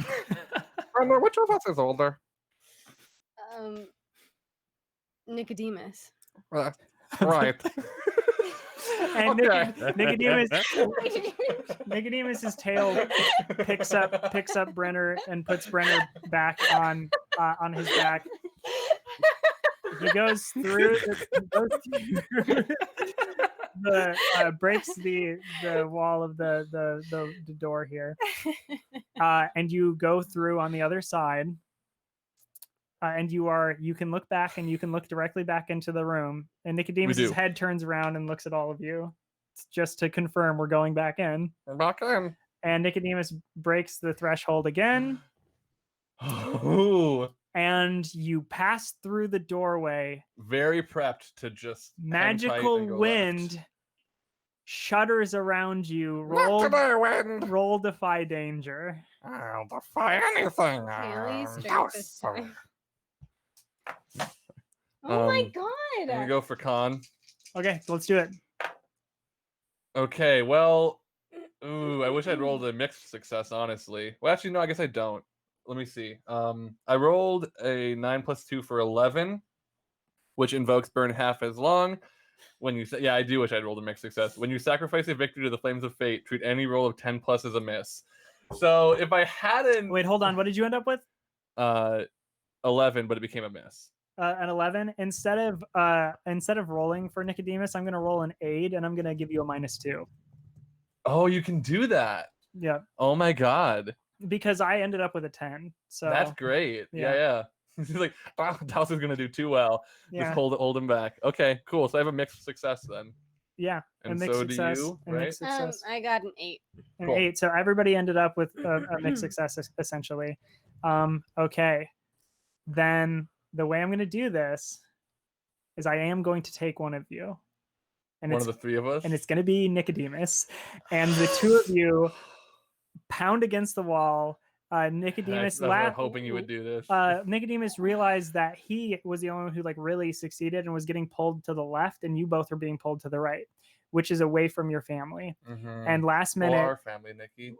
S7: Brenner, which of us is older?
S5: Nicodemus.
S7: Right.
S1: And
S7: Okay.
S1: Nicodemus's tail picks up Brenner and puts Brenner back on his back. He goes through breaks the wall of the door here, and you go through on the other side. And you can look back and you can look directly back into the room. And Nicodemus's head turns around and looks at all of you. It's just to confirm we're going back in.
S7: We're back in.
S1: And Nicodemus breaks the threshold again.
S2: Ooh.
S1: And you pass through the doorway.
S2: Very prepped to just
S1: Magical
S2: hang tight and go
S1: wind
S2: left.
S1: shudders around you.
S7: Not today, wind.
S1: Roll defy danger.
S7: I'll defy anything.
S5: Really straight
S7: Dowser.
S5: this time. Oh my
S2: I'm gonna
S5: god!
S2: go for con.
S1: Okay, let's do it.
S2: Okay, well, ooh, I wish I'd rolled a mixed success, honestly. Well, actually, no, I guess I don't. Let me see. I rolled a 9 + 2 for 11, which invokes burn half as long. When you say, yeah, I do wish I'd rolled a mixed success. When you sacrifice a victory to the flames of fate, treat any roll of 10 plus as a miss. So if I hadn't,
S1: Wait, hold on. What did you end up with?
S2: 11, but it became a miss.
S1: An 11. Instead of rolling for Nicodemus, I'm going to roll an aid, and I'm going to give you a -2.
S2: Oh, you can do that.
S1: Yeah,
S2: Oh my god,
S1: because I ended up with a 10. So
S2: that's great. Yeah. He's like, oh, Dowser's gonna do too well.
S1: Yeah.
S2: Just hold him back. Okay, cool. So I have a mixed success then.
S1: Yeah,
S2: And
S1: a mixed
S2: so do
S1: success.
S2: you,
S1: a
S2: right?
S1: mixed success.
S5: I got an 8.
S1: An
S2: Cool.
S1: 8. So everybody ended up with a mixed success essentially. Okay, then the way I'm going to do this is I am going to take one of you, and
S2: One of the three of us.
S1: and it's going to be Nicodemus, and the two of you pound against the wall. Nicodemus
S2: I was hoping you would do this.
S1: Nicodemus realized that he was the only one who like really succeeded and was getting pulled to the left, and you both are being pulled to the right, which is away from your family.
S2: Mhm.
S1: And last
S2: Well,
S1: minute,
S2: our family, Nikki.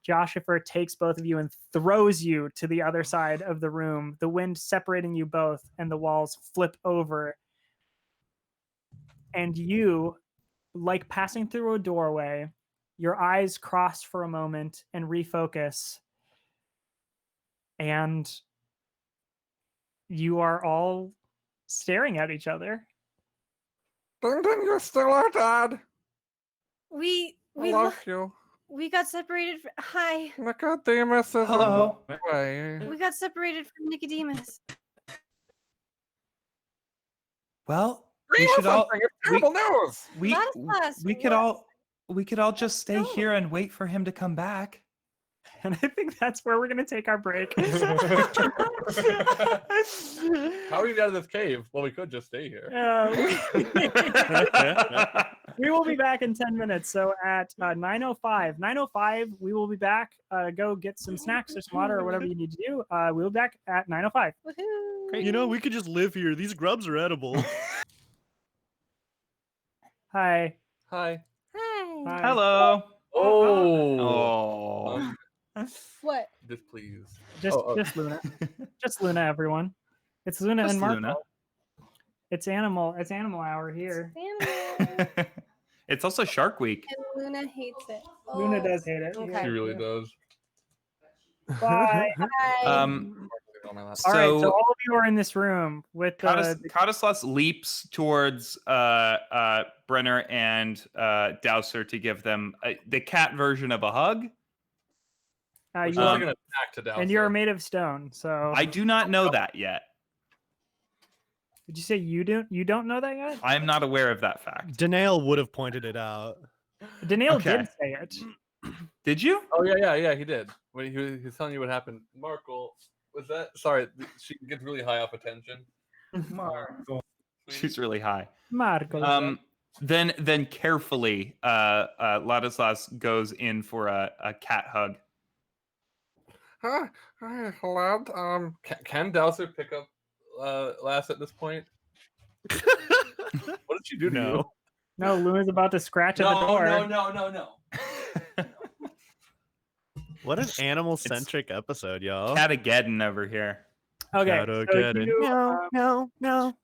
S1: Joshua takes both of you and throws you to the other side of the room, the wind separating you both, and the walls flip over. And you, like passing through a doorway, your eyes cross for a moment and refocus. And you are all staring at each other.
S7: Ding ding, you're still our dad.
S5: We
S7: I love you.
S5: we got separated. Hi.
S7: Nicodemus is
S4: Hello.
S7: on the way.
S5: We got separated from Nicodemus.
S4: Well, we should all
S7: It's terrible news.
S4: we could all just stay here and wait for him to come back.
S1: And I think that's where we're going to take our break.
S2: How are we get out of this cave? Well, we could just stay here.
S1: We will be back in 10 minutes. So at 9:05, we will be back. Go get some snacks or some water or whatever you need to do. We'll be back at 9:05.
S5: Woohoo!
S8: You know, we could just live here. These grubs are edible.
S1: Hi.
S2: Hi.
S5: Hi.
S1: Hi.
S4: Hello.
S2: Oh.
S5: What?
S2: Displeased.
S1: Just Luna. Just Luna, everyone. It's Luna
S4: Just
S1: and Marco.
S4: Luna.
S1: It's animal hour here.
S5: Animal.
S4: It's also Shark Week.
S5: And Luna hates it.
S1: Luna
S5: Oh.
S1: does hate it.
S5: Okay.
S2: She really does.
S1: Bye.
S5: Hi.
S1: All right, so all of you are in this room with
S4: Kadislas leaps towards Brenner and Dowser to give them the cat version of a hug.
S2: Which
S1: you
S2: is
S1: are,
S2: like an attack to Dowser.
S1: and you're made of stone. So
S4: I do not know that yet.
S1: did you say you don't know that yet?
S4: I am not aware of that fact.
S8: Danail would have pointed it out.
S1: Daniel
S4: Okay.
S1: did say it.
S4: Did you?
S2: Oh yeah, he did. When he was telling you what happened. Markle, was that? Sorry, she gets really high off attention.
S4: She's really high.
S1: Marco.
S4: Then carefully, Ladislas goes in for a cat hug.
S7: Hi, lad.
S2: Can Dowser pick up Lass at this point? What did she do to you?
S1: No, Luna's about to scratch at the door.
S2: No.
S8: What an animal-centric episode, y'all.
S4: Catageddon over here.
S1: Okay.
S8: Catageddon.
S1: So
S8: Meow.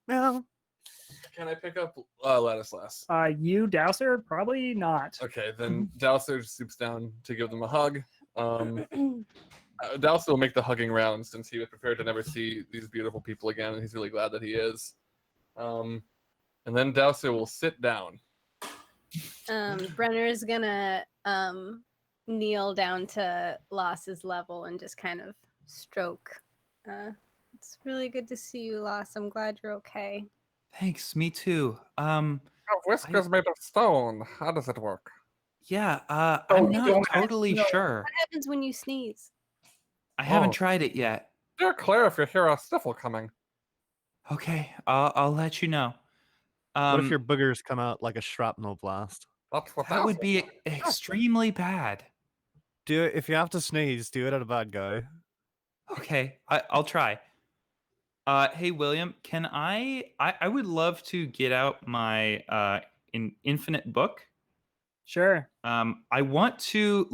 S2: Can I pick up Ladislas?
S1: you Dowser? Probably not.
S2: Okay, then Dowser swoops down to give them a hug. Dowser will make the hugging round since he was prepared to never see these beautiful people again, and he's really glad that he is. And then Dowser will sit down.
S5: Brenner is gonna kneel down to Loss's level and just kind of stroke. It's really good to see you, Loss. I'm glad you're okay.
S4: Thanks. Me too.
S7: Whiskers made of stone. How does it work?
S4: Yeah. I'm not totally sure.
S5: What happens when you sneeze?
S4: I haven't tried it yet.
S7: Dear Claire, if you hear a sniffle coming.
S4: Okay. I'll let you know.
S8: What if your boogers come out like a shrapnel blast?
S7: That's what
S4: That would be extremely bad.
S8: Do it if you have to sneeze. Do it at a bad guy.
S4: Okay, I'll try. Hey William, can I would love to get out my infinite book.
S1: Sure.
S4: I want to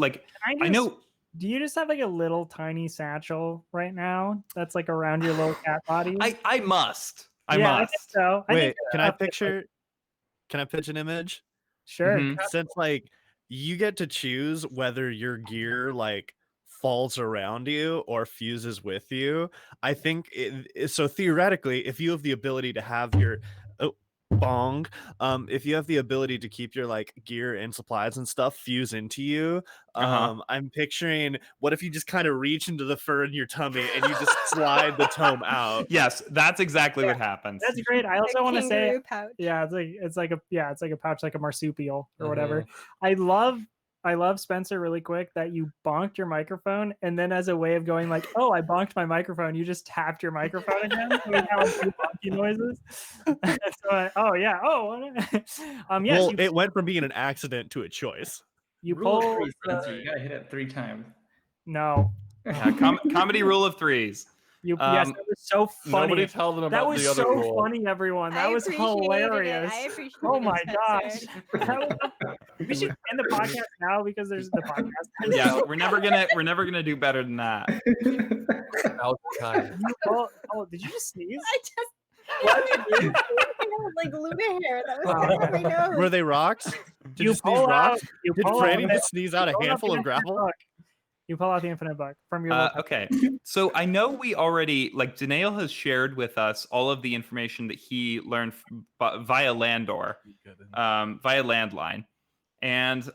S4: I know.
S1: Do you just have like a little tiny satchel right now that's like around your little cat body?
S4: I must. I
S1: yeah,
S4: must.
S1: I think so.
S8: Wait, can I pitch an image?
S1: Sure.
S4: Mhm.
S8: Since like you get to choose whether your gear like falls around you or fuses with you, I think so theoretically, if you have the ability to have your if you have the ability to keep your like gear and supplies and stuff fuse into you, I'm picturing what if you just kind of reach into the fur in your tummy and you just slide the tome out.
S4: Yes, that's exactly what happens.
S1: That's great. I also want to say,
S5: Kangaroo pouch.
S1: yeah, it's like a pouch, like a marsupial or whatever. I love Spencer really quick that you bonked your microphone and then as a way of going like, oh, I bonked my microphone, you just tapped your microphone again. So we now do bonky noises. Yes,
S8: Well, it went from being an accident to a choice.
S1: you
S6: Rule
S1: pull.
S6: of 3, Spencer. You gotta hit it 3 times.
S1: No,
S4: Yeah, comedy rule of threes.
S1: yes, that was so funny.
S2: Nobody tell them about
S1: That was
S2: the other
S1: so
S2: rule.
S1: funny, everyone. That
S5: I
S1: was
S5: appreciated
S1: hilarious.
S5: It. I appreciate
S1: Oh
S5: it,
S1: my gosh.
S5: Spencer.
S1: We should end the podcast now because there's the podcast.
S4: Yeah, we're never gonna do better than that.
S1: Did you just sneeze?
S5: I just like Luna hair. That was on my nose.
S8: Were they rocks? Did you sneeze
S1: pull
S8: rocks?
S1: you
S8: Did
S1: pull
S8: Franny
S1: out-
S8: just sneeze out a
S1: pull
S8: handful
S1: the
S8: of gravel?
S1: infinite book. You pull out the infinite book from your little
S4: Okay, so I know we already Danail has shared with us all of the information that he learned via Landor, via landline, and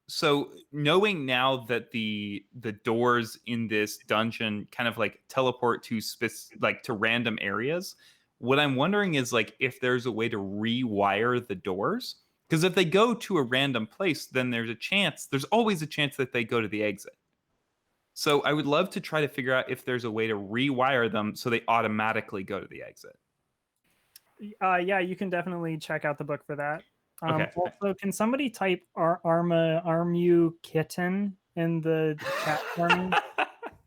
S4: so knowing now that the doors in this dungeon kind of like teleport to to random areas, What I'm wondering is like if there's a way to rewire the doors. Because if they go to a random place, then there's always a chance that they go to the exit. So I would love to try to figure out if there's a way to rewire them so they automatically go to the exit.
S1: Yeah, you can definitely check out the book for that.
S4: Okay.
S1: Also, can somebody type Armu Kitten in the chat for me?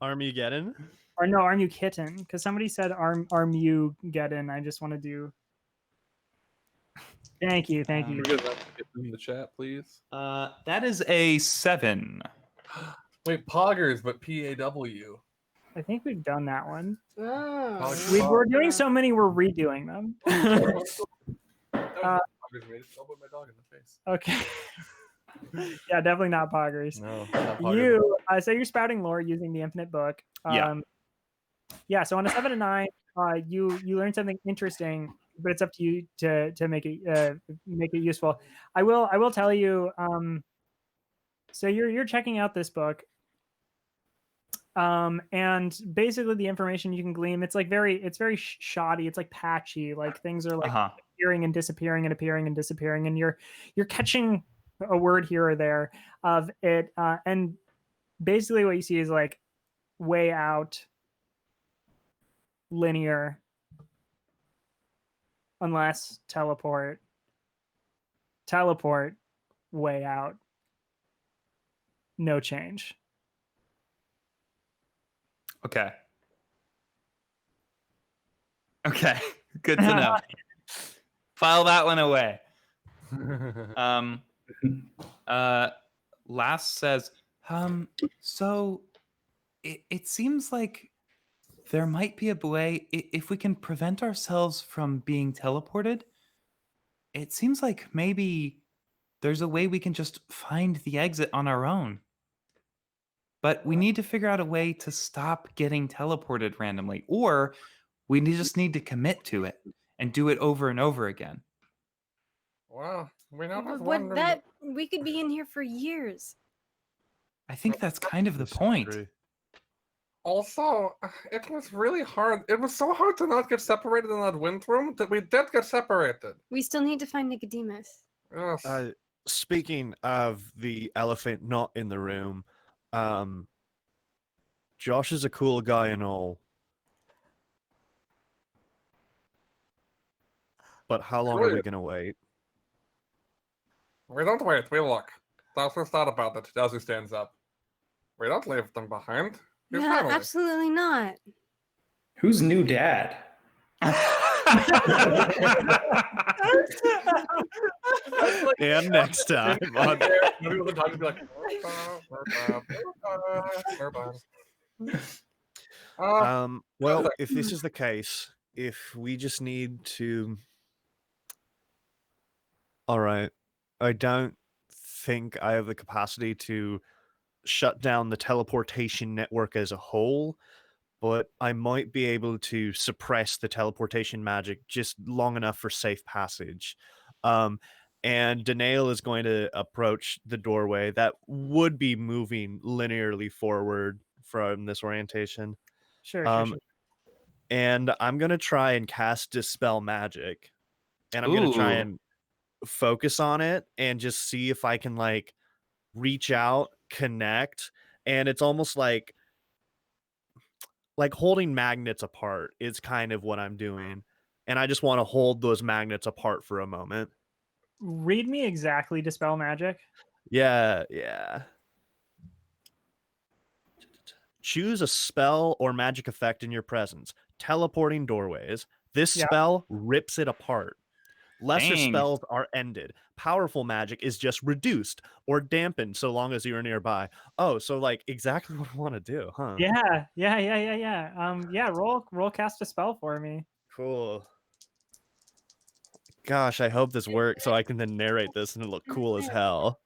S8: Armageddon?
S1: Or no, Armu Kitten, because somebody said Armu Geddon. I just want to do. Thank you.
S2: Can we get that in the chat, please?
S4: That is a 7.
S2: Wait, Poggers, but PAW.
S1: I think we've done that one.
S5: Oh.
S1: We're doing so many, we're redoing them.
S2: Poggers made it. Elbowed my dog in the face.
S1: Okay. Yeah, definitely not Poggers.
S2: No, not Poggers.
S1: So you're spouting lore using the Infinite Book.
S4: Yeah.
S1: Yeah. So on a 7 and 9, you learn something interesting, but it's up to you to make it useful. I will tell you. So you're checking out this book. And basically the information you can glean, it's very shoddy. It's like patchy. Like things are like appearing and disappearing and appearing and disappearing, and you're catching a word here or there of it. And basically what you see is like way out, linear, unless teleport, way out, no change.
S4: Okay. Good to know. File that one away. Last says, so it seems like there might be a way if we can prevent ourselves from being teleported. It seems like maybe there's a way we can just find the exit on our own. But we need to figure out a way to stop getting teleported randomly, or we just need to commit to it and do it over and over again.
S7: Well, we don't have
S5: We could be in here for years.
S4: I think that's kind of the point.
S7: Also, it was really hard. It was so hard to not get separated in that wind room that we did get separated.
S5: We still need to find Nicodemus.
S7: Yes.
S8: Speaking of the elephant not in the room, Josh is a cool guy and all. But how long are we gonna wait?
S7: We don't wait, we look. That's what thought about it. Dazu stands up. We don't leave them behind. Your
S5: Yeah,
S7: family.
S5: absolutely not.
S6: Who's new dad?
S8: And next time on well, if this is the case, if we just need to, all right, I don't think I have the capacity to shut down the teleportation network as a whole, but I might be able to suppress the teleportation magic just long enough for safe passage. And Danail is going to approach the doorway that would be moving linearly forward from this orientation.
S1: Sure.
S8: And I'm going to try and cast Dispel Magic. And I'm going to try and focus on it and just see if I can like reach out, connect. And it's almost like holding magnets apart is kind of what I'm doing. And I just want to hold those magnets apart for a moment.
S1: Read me exactly Dispel Magic.
S8: Yeah. Choose a spell or magic effect in your presence. Teleporting doorways. This spell rips it apart. Lesser spells are ended. Powerful magic is just reduced or dampened so long as you're nearby. Oh, so like exactly what I want to do, huh?
S1: Yeah. Roll cast a spell for me.
S8: Cool. Gosh, I hope this works so I can then narrate this and it'll look cool as hell.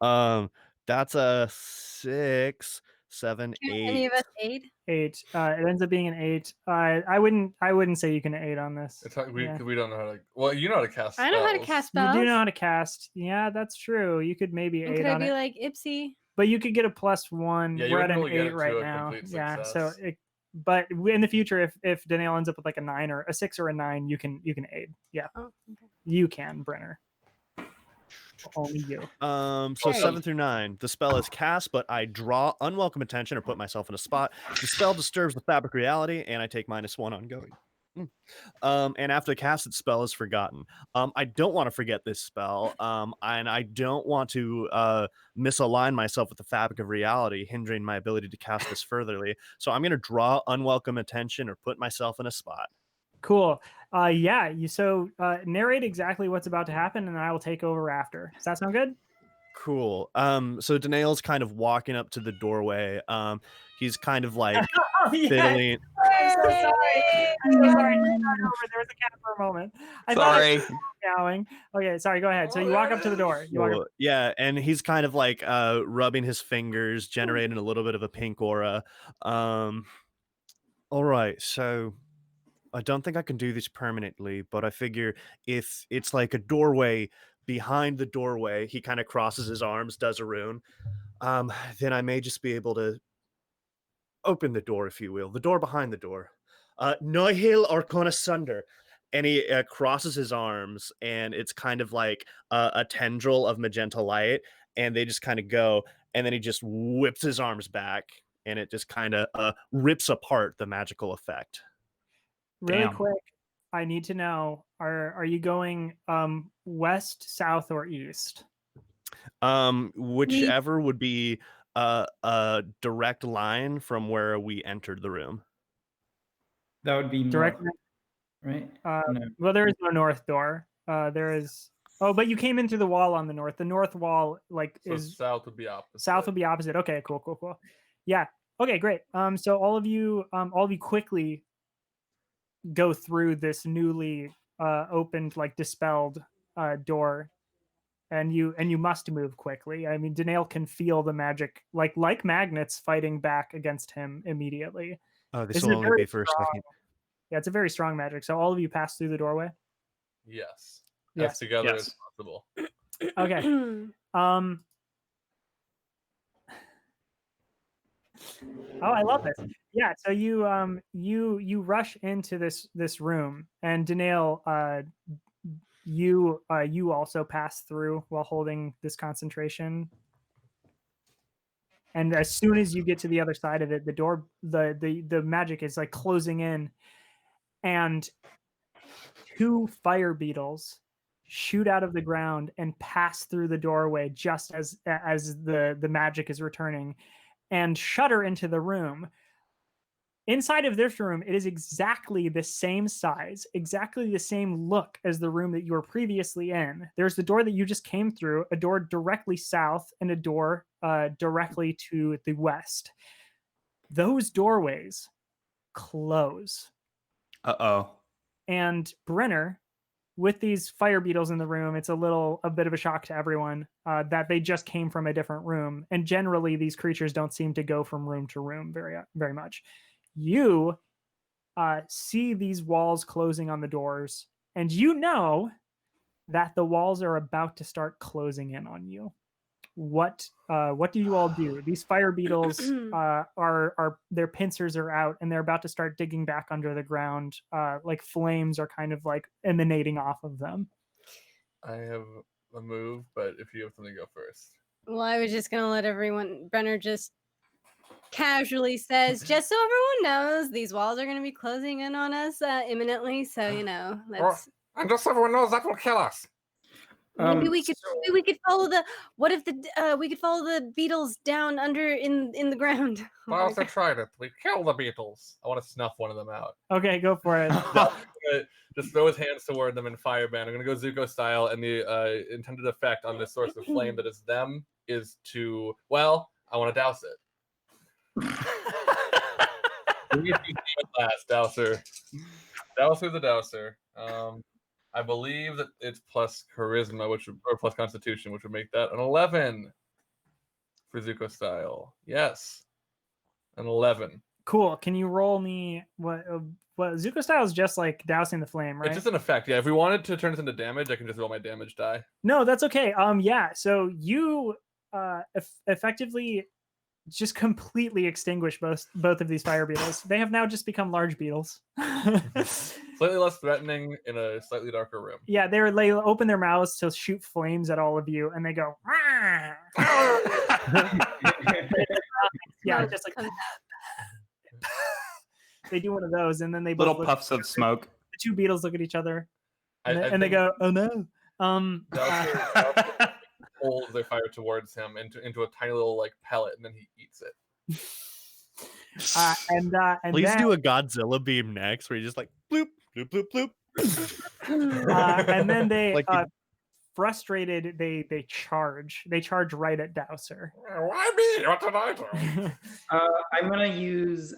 S7: Oh.
S8: That's a 6, 7, 8.
S5: Any of us 8?
S1: 8. It ends up being an 8. I wouldn't say you can 8 on this.
S2: We don't know how to. Well, you know how to cast spells.
S5: I know how to cast spells.
S1: You do know how to cast. Yeah, that's true. You could maybe 8
S5: could
S1: on
S5: I be
S1: it.
S5: like Ipsy?
S1: But you could get a +1.
S2: Yeah,
S1: We're at an
S2: really get
S1: 8
S2: it to
S1: right
S2: a
S1: now.
S2: complete
S1: Yeah,
S2: success.
S1: so but in the future, if Danielle ends up with like a 9 or a 6 or a 9, you can aid. Yeah,
S5: Oh, okay.
S1: you can, Brenner. Only you.
S8: So
S5: Right.
S8: 7 through 9, the spell is cast, but I draw unwelcome attention or put myself in a spot. The spell disturbs the fabric reality, and I take -1 ongoing. And after the casted spell is forgotten. I don't want to forget this spell, and I don't want to misalign myself with the fabric of reality, hindering my ability to cast this furtherly. So I'm going to draw unwelcome attention or put myself in a spot.
S1: Cool. Yeah. You narrate exactly what's about to happen, and I will take over after. Does that sound good?
S8: Cool. So Danail's kind of walking up to the doorway. He's kind of like
S1: Oh, yes.
S8: fiddling.
S1: I'm so sorry. I'm so sorry. There was a cat for a moment. I thought it was meowing. Okay, sorry. Go ahead. So you walk up to the door. You walk up.
S8: Yeah, and he's kind of like rubbing his fingers, generating a little bit of a pink aura. All right, so I don't think I can do this permanently, but I figure if it's like a doorway behind the doorway, he kind of crosses his arms, does a rune, then I may just be able to open the door, if you will, the door behind the door. Nihil Arcana Sunder. And he crosses his arms, and it's kind of like a tendril of magenta light, and they just kind of go, and then he just whips his arms back, and it just kind of rips apart the magical effect.
S1: Really
S4: Damn.
S1: quick, I need to know: are you going west, south, or east?
S8: Whichever would be a direct line from where we entered the room.
S6: That would be
S1: Direct.
S6: north, right? No.
S1: Well, there is no north door. There is. Oh, but you came in through the wall on the north. The north wall, like,
S2: So
S1: is
S2: south would be opposite.
S1: south would be opposite. Okay, cool. Yeah. Okay, great. So all of you quickly go through this newly opened, like dispelled door, and you must move quickly. I mean, Danail can feel the magic, like magnets, fighting back against him immediately.
S8: Oh, this
S1: This
S8: will
S1: is
S8: only
S1: very
S8: be for a second.
S1: Yeah, it's a very strong magic. So all of you pass through the doorway.
S2: Yes.
S1: Yes.
S2: As together
S4: Yes.
S2: as possible.
S1: Okay. Oh, I love this. Yeah. So you rush into this room, and Danail, you also pass through while holding this concentration. And as soon as you get to the other side of it, the door, the magic is like closing in, and 2 fire beetles shoot out of the ground and pass through the doorway just as the magic is returning, and shudder into the room. Inside of this room, it is exactly the same size, exactly the same look as the room that you were previously in. There's the door that you just came through, a door directly south, and a door directly to the west. Those doorways close.
S4: Uh-oh.
S1: And Brenner, with these fire beetles in the room, it's a bit of a shock to everyone that they just came from a different room. And generally, these creatures don't seem to go from room to room very much. You see these walls closing on the doors, and you know that the walls are about to start closing in on you. What do you all do? These fire beetles are their pincers are out, and they're about to start digging back under the ground. Like flames are kind of like emanating off of them.
S2: I have a move, but if you have something, go first.
S5: Well, I was just gonna let everyone. Brenner just casually says, just so everyone knows, these walls are gonna be closing in on us imminently. So let's.
S7: And just so everyone knows, that will kill us.
S5: Maybe we could follow the. What if we could follow the beetles down under in the ground?
S7: I also tried it. We kill the beetles.
S2: I want to snuff one of them out.
S1: Okay, go for it.
S2: Just throw his hands toward them in fireband. I'm gonna go Zuko style, and the intended effect on this source of flame that is them is to, well, I want to douse it. Last Dowser. Dowser the Dowser. I believe that it's plus charisma, or plus constitution, which would make that an 11 for Zuko style. Yes, an 11.
S1: Cool. Can you roll me what Zuko style is just like dousing the flame, right?
S2: It's just an effect. Yeah, if we wanted to turn this into damage, I can just roll my damage die.
S1: No, that's okay. Yeah. So you effectively just completely extinguish both of these fire beetles. They have now just become large beetles.
S2: Slightly less threatening in a slightly darker room.
S1: Yeah, they open their mouths to shoot flames at all of you, and they go. Yeah, just like they do one of those, and then they
S9: Little
S1: both
S9: puffs of smoke.
S1: The two beetles look at each other,
S2: I
S1: and they go, "Oh no!"
S2: Holds their fire towards him into a tiny little like pellet, and then he eats it.
S1: And
S8: Please
S1: then,
S8: do a Godzilla beam next, where you just like bloop bloop bloop bloop.
S1: and then they
S8: Like
S1: frustrated. They charge. They charge right at Dowser.
S7: Why me? What did I do?
S6: I'm gonna use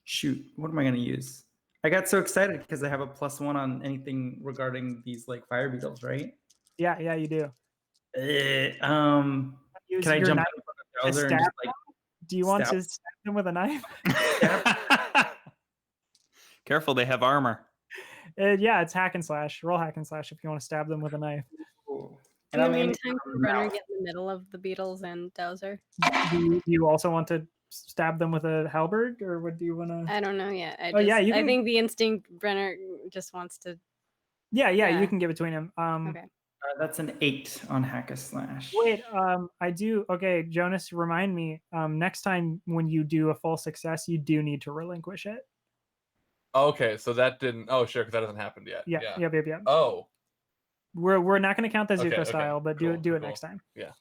S6: shoot. What am I gonna use? I got so excited because I have a +1 on anything regarding these like fire beetles, right?
S1: Yeah, you do.
S6: Can
S1: Use
S6: I
S1: your
S6: jump
S1: knife
S6: in front
S1: to
S6: of Bowser and
S1: stab
S6: just like
S1: Do you want
S6: stab?
S1: to stab them with a knife?
S9: Careful, they have armor.
S1: Yeah, it's hack and slash. Roll hack and slash if you want to stab them with a knife.
S6: Ooh.
S5: In
S6: And
S5: the
S6: I'm aiming
S5: meantime,
S6: for
S5: can
S6: the
S5: Brenner
S6: mouth.
S5: get in the middle of the beetles and Dowser?
S1: Do you also want to stab them with a halberd, or what do you want to?
S5: I don't know yet.
S1: Oh, yeah, you
S5: I
S1: can-
S5: think the instinct Brenner just wants to.
S1: Yeah, you
S5: Yeah.
S1: can give it between them.
S5: Okay.
S6: That's an 8 on hack a slash.
S1: Wait, I do. Okay, Jonas, remind me. Next time when you do a full success, you do need to relinquish it.
S2: Okay, so that didn't. Oh, sure, because that hasn't happened yet.
S1: Yeah.
S2: Oh,
S1: We're not going to count the
S2: Okay,
S1: Zuko
S2: okay.
S1: style, but do
S2: Cool,
S1: it
S2: cool.
S1: next time.
S2: Yeah.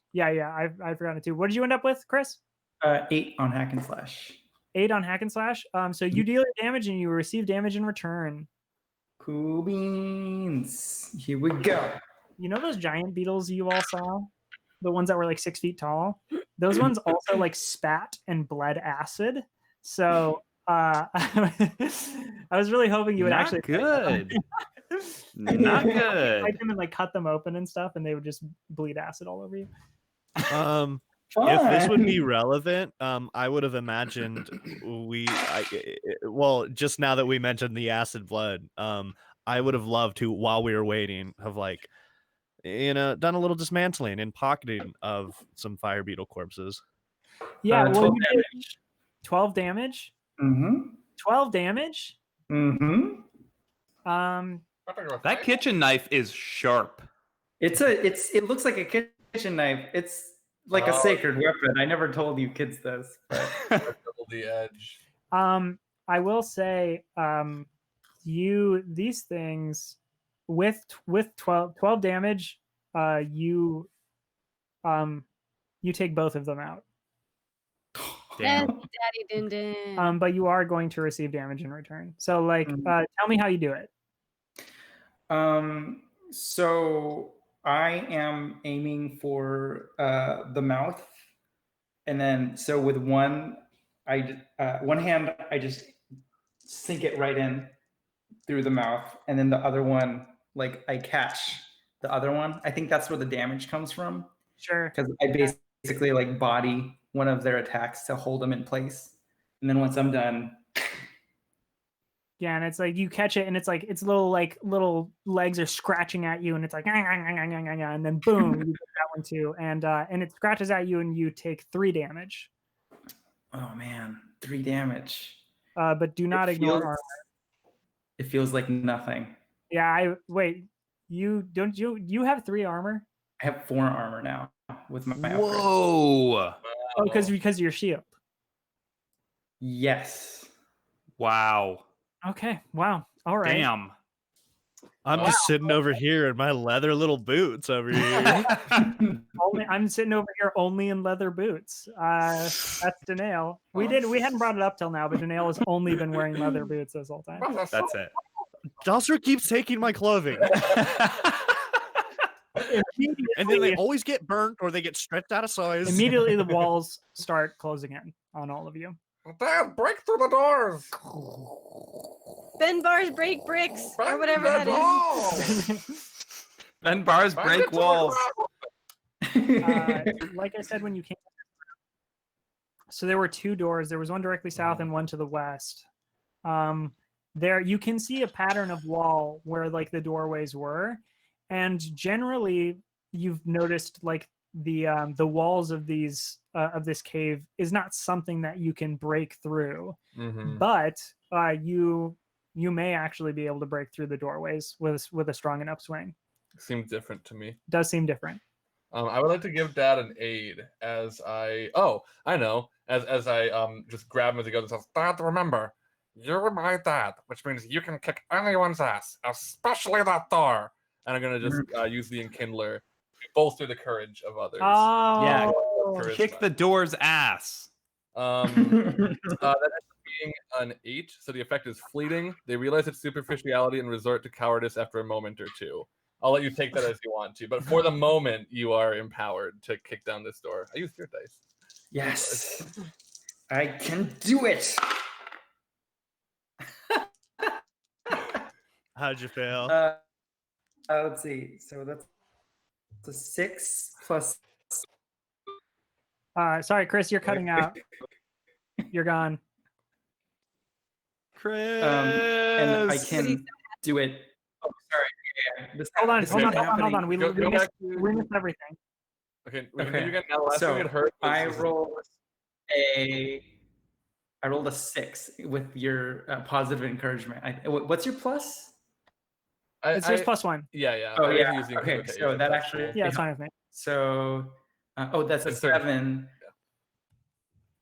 S1: I forgot it too. What did you end up with, Chris?
S6: 8 on hack and slash.
S1: 8 on hack and slash. So you deal your damage and you receive damage in return.
S6: Cool beans. Here we go.
S1: You know those giant beetles you all saw? The ones that were like 6 feet tall? Those ones also like spat and bled acid. So I was really hoping you would
S9: Not
S1: actually
S9: good. Not good.
S1: fight them and like cut them open and stuff, and they would just bleed acid all over you.
S8: If this would be relevant, I would have imagined just now that we mentioned the acid blood, I would have loved to, while we were waiting, have like, done a little dismantling and pocketing of some fire beetle corpses.
S1: Yeah, well,
S6: 12
S1: you did 12 damage.
S6: Mm-hmm.
S1: 12 damage.
S6: Mm-hmm.
S9: That kitchen knife is sharp.
S6: It looks like a kitchen knife. It's like a sacred weapon. I never told you kids this, but
S2: double the edge.
S1: I will say, these things with 12 damage, you take both of them out.
S9: Damn.
S5: Daddy Din Din.
S1: But you are going to receive damage in return. So tell me how you do it.
S6: So I am aiming for the mouth, and then so with one hand I just sink it right in through the mouth, and then the other one like I catch the other one. I think that's where the damage comes from.
S1: Sure.
S6: Because I basically like body one of their attacks to hold them in place, and then once I'm done.
S1: Yeah, and it's like you catch it, and it's like its little legs are scratching at you, and it's like, and then boom, you get that one too, and it scratches at you, and you take 3 damage.
S6: Oh man, 3 damage.
S1: But do not ignore armor.
S6: It feels like nothing.
S1: Yeah, you have 3 armor?
S6: I have 4 armor now with my upgrade.
S9: Whoa.
S1: Oh, because of your shield.
S6: Yes.
S9: Wow.
S1: Okay. Wow. All right.
S9: Damn.
S8: I'm just sitting over here in my leather little boots over here.
S1: I'm sitting over here only in leather boots. That's Danail. We hadn't brought it up till now, but Danail has only been wearing leather boots this whole time.
S9: That's it.
S8: Dosser keeps taking my clothing. And then they always get burnt or they get stretched out of size.
S1: Immediately the walls start closing in on all of you.
S7: Dad, break through the doors!
S5: Bend bars, break bricks, or
S7: Bend
S5: whatever
S7: the
S5: that is.
S9: Then bars
S7: Bend
S9: break
S7: it to the
S9: walls.
S7: ground.
S1: Like I said when you came, so there were 2 doors. There was one directly south and one to the west. There you can see a pattern of wall where like the doorways were, and generally you've noticed like the walls of these of this cave is not something that you can break through, but you may actually be able to break through the doorways with a strong enough swing.
S2: Seems different to me.
S1: Does seem different.
S2: I would like to give Dad an aid as I just grab him as he goes and says, Dad, remember, you're my dad, which means you can kick anyone's ass, especially that door. And I'm gonna just use the enkindler to bolster the courage of others.
S1: Oh,
S9: Yeah,
S2: Courage
S9: kick the door's ass.
S2: That ends up being an 8, so the effect is fleeting. They realize its superficiality and resort to cowardice after a moment or two. I'll let you take that as you want to, but for the moment, you are empowered to kick down this door. I used your dice.
S6: Yes, I can do it.
S8: How'd you fail?
S6: Let's see. So that's a 6 plus.
S1: sorry, Chris, you're cutting out. You're gone.
S8: Chris.
S6: And I can do it. Oh, sorry. Yeah.
S1: Hold on. We
S2: Go
S1: missed,
S2: back to-
S1: we missed everything.
S2: Okay, we can
S6: Okay.
S2: do again. Now, last
S6: So
S2: thing it hurt.
S6: I rolled a 6 with your positive encouragement. What's your plus?
S1: It's just +1.
S2: Yeah.
S6: Oh,
S2: I
S6: yeah.
S2: wasn't using
S6: Okay,
S2: equivocation,
S6: so that
S2: that's
S6: actually-
S2: cool.
S1: Yeah, it's fine with me.
S6: So, that's a
S2: It's 30.
S6: 7.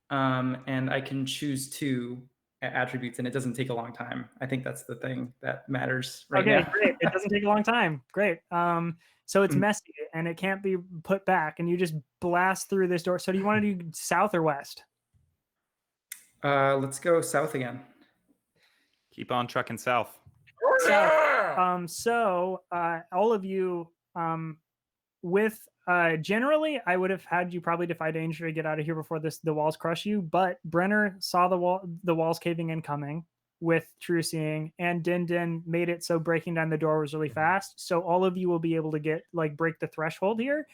S6: And I can choose 2 attributes, and it doesn't take a long time. I think that's the thing that matters right
S1: Okay,
S6: now.
S1: great. It doesn't take a long time. Great. So it's
S6: Mm.
S1: messy and it can't be put back, and you just blast through this door. So do you want to do south or west?
S6: Let's go south again.
S9: Keep on trucking south.
S1: So all of you, with generally, I would have had you probably defy danger to get out of here before the walls crush you. But Brenner saw the walls caving in coming with True Seeing, and Din Din made it so breaking down the door was really fast. So all of you will be able to break the threshold here.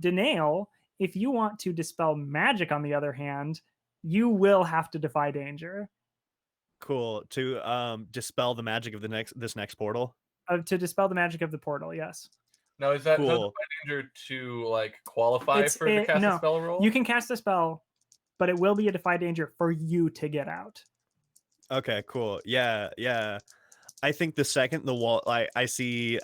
S1: Danail, if you want to dispel magic, on the other hand, you will have to defy danger.
S8: Cool. To dispel the magic of this next portal.
S1: To dispel the magic of the portal, yes.
S2: Now, is that
S8: Cool.
S2: danger to qualify for the cast a spell roll?
S1: You can cast a spell, but it will be a defy danger for you to get out.
S8: Okay, cool. Yeah. I think the second the wall, I see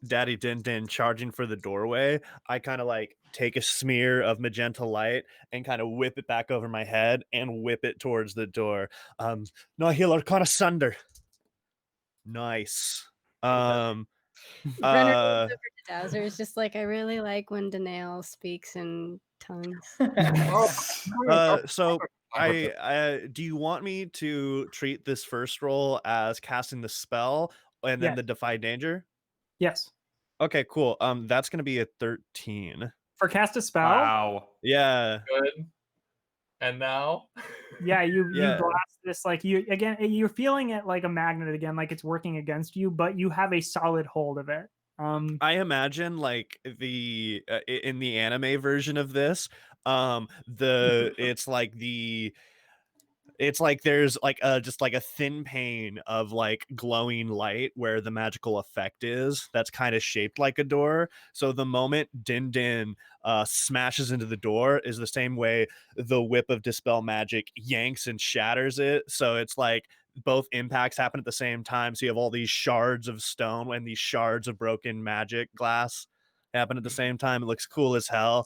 S8: Daddy Din Din charging for the doorway, I kind of take a smear of magenta light and kind of whip it back over my head and whip it towards the door. No heal Arcana Sunder. Nice.
S5: Brenner goes over to Dowser. It's just I really like when Danail speaks in tongues.
S8: So I do you want me to treat this first roll as casting the spell and then the defy danger?
S1: Yes.
S8: Okay, cool. That's gonna be a 13.
S1: For cast a spell?
S9: Wow.
S8: Yeah.
S2: Good. And now?
S1: Yeah, you blast this you're feeling it like a magnet again, like it's working against you, but you have a solid hold of it.
S8: I imagine the in the anime version of this, it's like there's just a thin pane of glowing light where the magical effect is that's kind of shaped like a door. So the moment Din Din smashes into the door is the same way the whip of dispel magic yanks and shatters it. So it's both impacts happen at the same time. So you have all these shards of stone and these shards of broken magic glass happen at the same time. It looks cool as hell.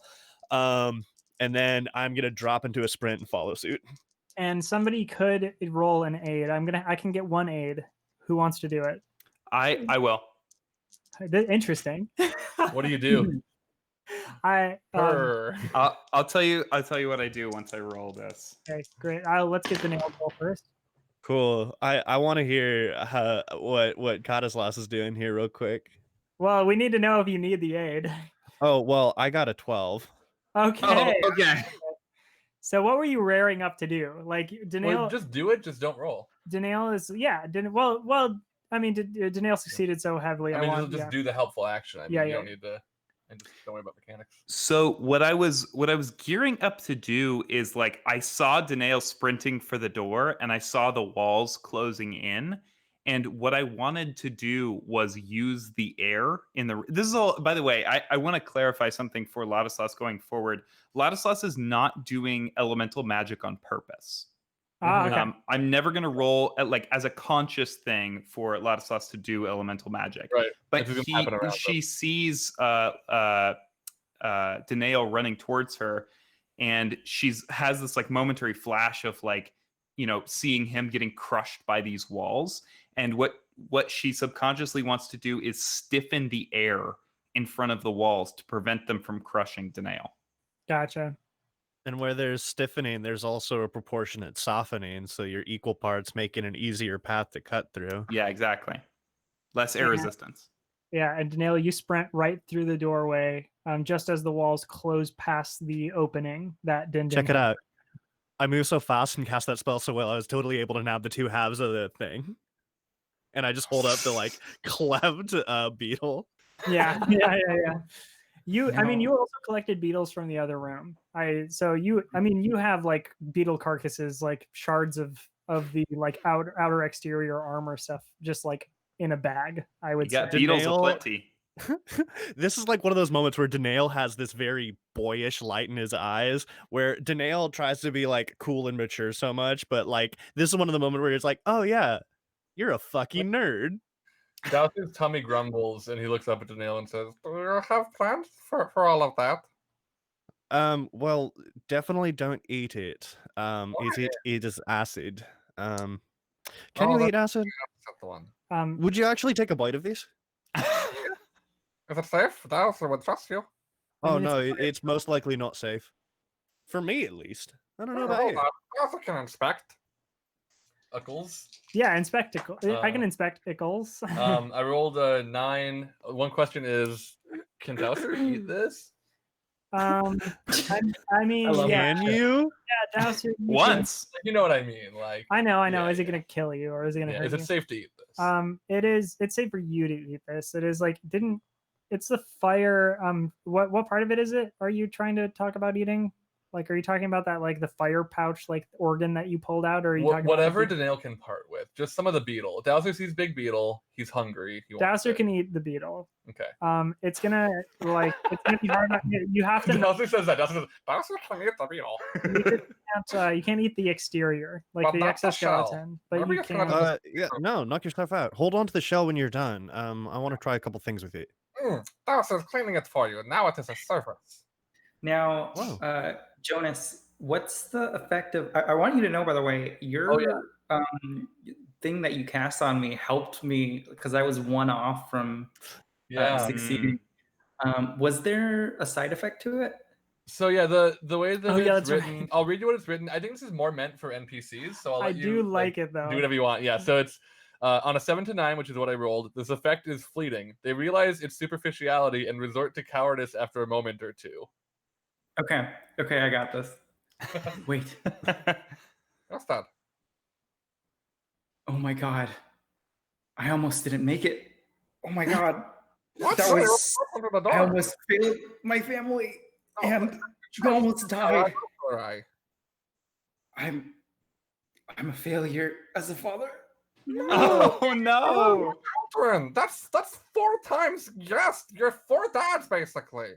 S8: And then I'm gonna drop into a sprint and follow suit.
S1: And somebody could roll an aid. I can get one aid. Who wants to do it?
S9: I will.
S1: Interesting.
S2: What do you do?
S9: I'll tell you what I do once I roll this.
S1: Okay, great. Let's get the nail roll first.
S8: Cool. I want to hear what Kadislas is doing here real quick.
S1: Well, we need to know if you need the aid.
S8: Oh, well, I got a 12.
S1: Okay.
S9: Oh, okay.
S1: So what were you raring up to do? Danail,
S2: just do it. Just don't roll.
S1: Danail is I mean, Danail succeeded so heavily.
S2: I mean, just do the helpful action. You don't need to. And just don't worry about mechanics.
S9: So what I was gearing up to do is I saw Danail sprinting for the door and I saw the walls closing in, And what I wanted to do was use the air in the. This is all, by the way, I want to clarify something for Ladislas going forward. Ladislas is not doing elemental magic on purpose.
S1: Okay.
S9: I'm never going to roll as a conscious thing for Ladislas to do elemental magic.
S2: Right.
S9: But
S2: It's just gonna happen around
S9: she sees Danae running towards her, and has this like momentary flash of like, seeing him getting crushed by these walls. And what she subconsciously wants to do is stiffen the air in front of the walls to prevent them from crushing Danae.
S1: Gotcha.
S8: And where there's stiffening, there's also a proportionate softening, so you're equal parts making an easier path to cut through.
S9: Yeah, exactly. Less air resistance.
S1: Yeah, and Danae, you sprint right through the doorway, just as the walls close past the opening that Din.
S8: Check it out. I move so fast and cast that spell so well, I was totally able to nab the two halves of the thing. And I just hold up the like cleft beetle.
S1: Yeah. You also collected beetles from the other room. You have like beetle carcasses, like shards of the like outer exterior armor stuff, just like in a bag. I would say.
S9: Beetles aplenty.
S8: This is like one of those moments where Danae has this very boyish light in his eyes, where Danae tries to be like cool and mature so much, but like this is one of the moments where it's like, oh yeah, you're a fucking nerd.
S2: Dalth's tummy grumbles and he looks up at Danae and says, "Do you have plans for all of that?"
S8: Well, definitely don't eat it. It is acid. Can you eat acid? Would you actually take a bite of these?
S2: Is it safe? Dalth would trust you.
S8: Oh no, it's most likely not safe. For me, at least. I don't know about you.
S2: Dalth can inspect. Ickles.
S1: Yeah, inspect Ickles. I can inspect Ickles.
S2: I rolled a 9. One question is, can Dowser eat this?
S1: I mean,
S8: Can you?
S1: Yeah, Dowser.
S9: Once.
S2: You know what I mean? Like.
S1: I know.
S2: Yeah,
S1: is it gonna kill you or is it gonna hurt
S2: is
S1: you?
S2: it safe to eat this?
S1: It's safe for you to eat this. It is like it's the fire. What part of it is it? Are you trying to talk about eating? Like, are you talking about that, like the fire pouch, like organ that you pulled out, or are you talking
S2: whatever
S1: about
S2: Danae can part with? Just some of the beetle. Dowser sees big beetle. He's hungry.
S1: Dowser can eat the beetle.
S2: Okay.
S1: It's gonna be hard. You have to.
S2: Dowser says that. Dowser can eat the beetle.
S1: You can't eat the exterior, like
S2: but
S1: the exoskeleton, but you can.
S8: No, knock yourself out. Hold on to the shell when you're done. I want to try a couple things with it.
S2: Dowser's cleaning it for you. Now it is a surface.
S6: Now, Jonas, what's the effect of? I want you to know, by the way, your thing that you cast on me helped me because I was one off from succeeding. Was there a side effect to it?
S2: So yeah, the way that it's written,
S1: right.
S2: I'll read you what it's written. I think this is more meant for NPCs, so I'll let you
S1: like it though.
S2: Do whatever you want. Yeah, so it's on a 7 to 9, which is what I rolled. This effect is fleeting. They realize its superficiality and resort to cowardice after a moment or two.
S6: Okay, I got this. Wait.
S2: What's that?
S6: Oh my god. I almost didn't make it. Oh my god.
S2: What?
S6: That was, I almost failed my family and you almost died. I'm a failure as a father.
S9: No. Oh no.
S2: Children. That's 4 times yes. You're 4 dads basically.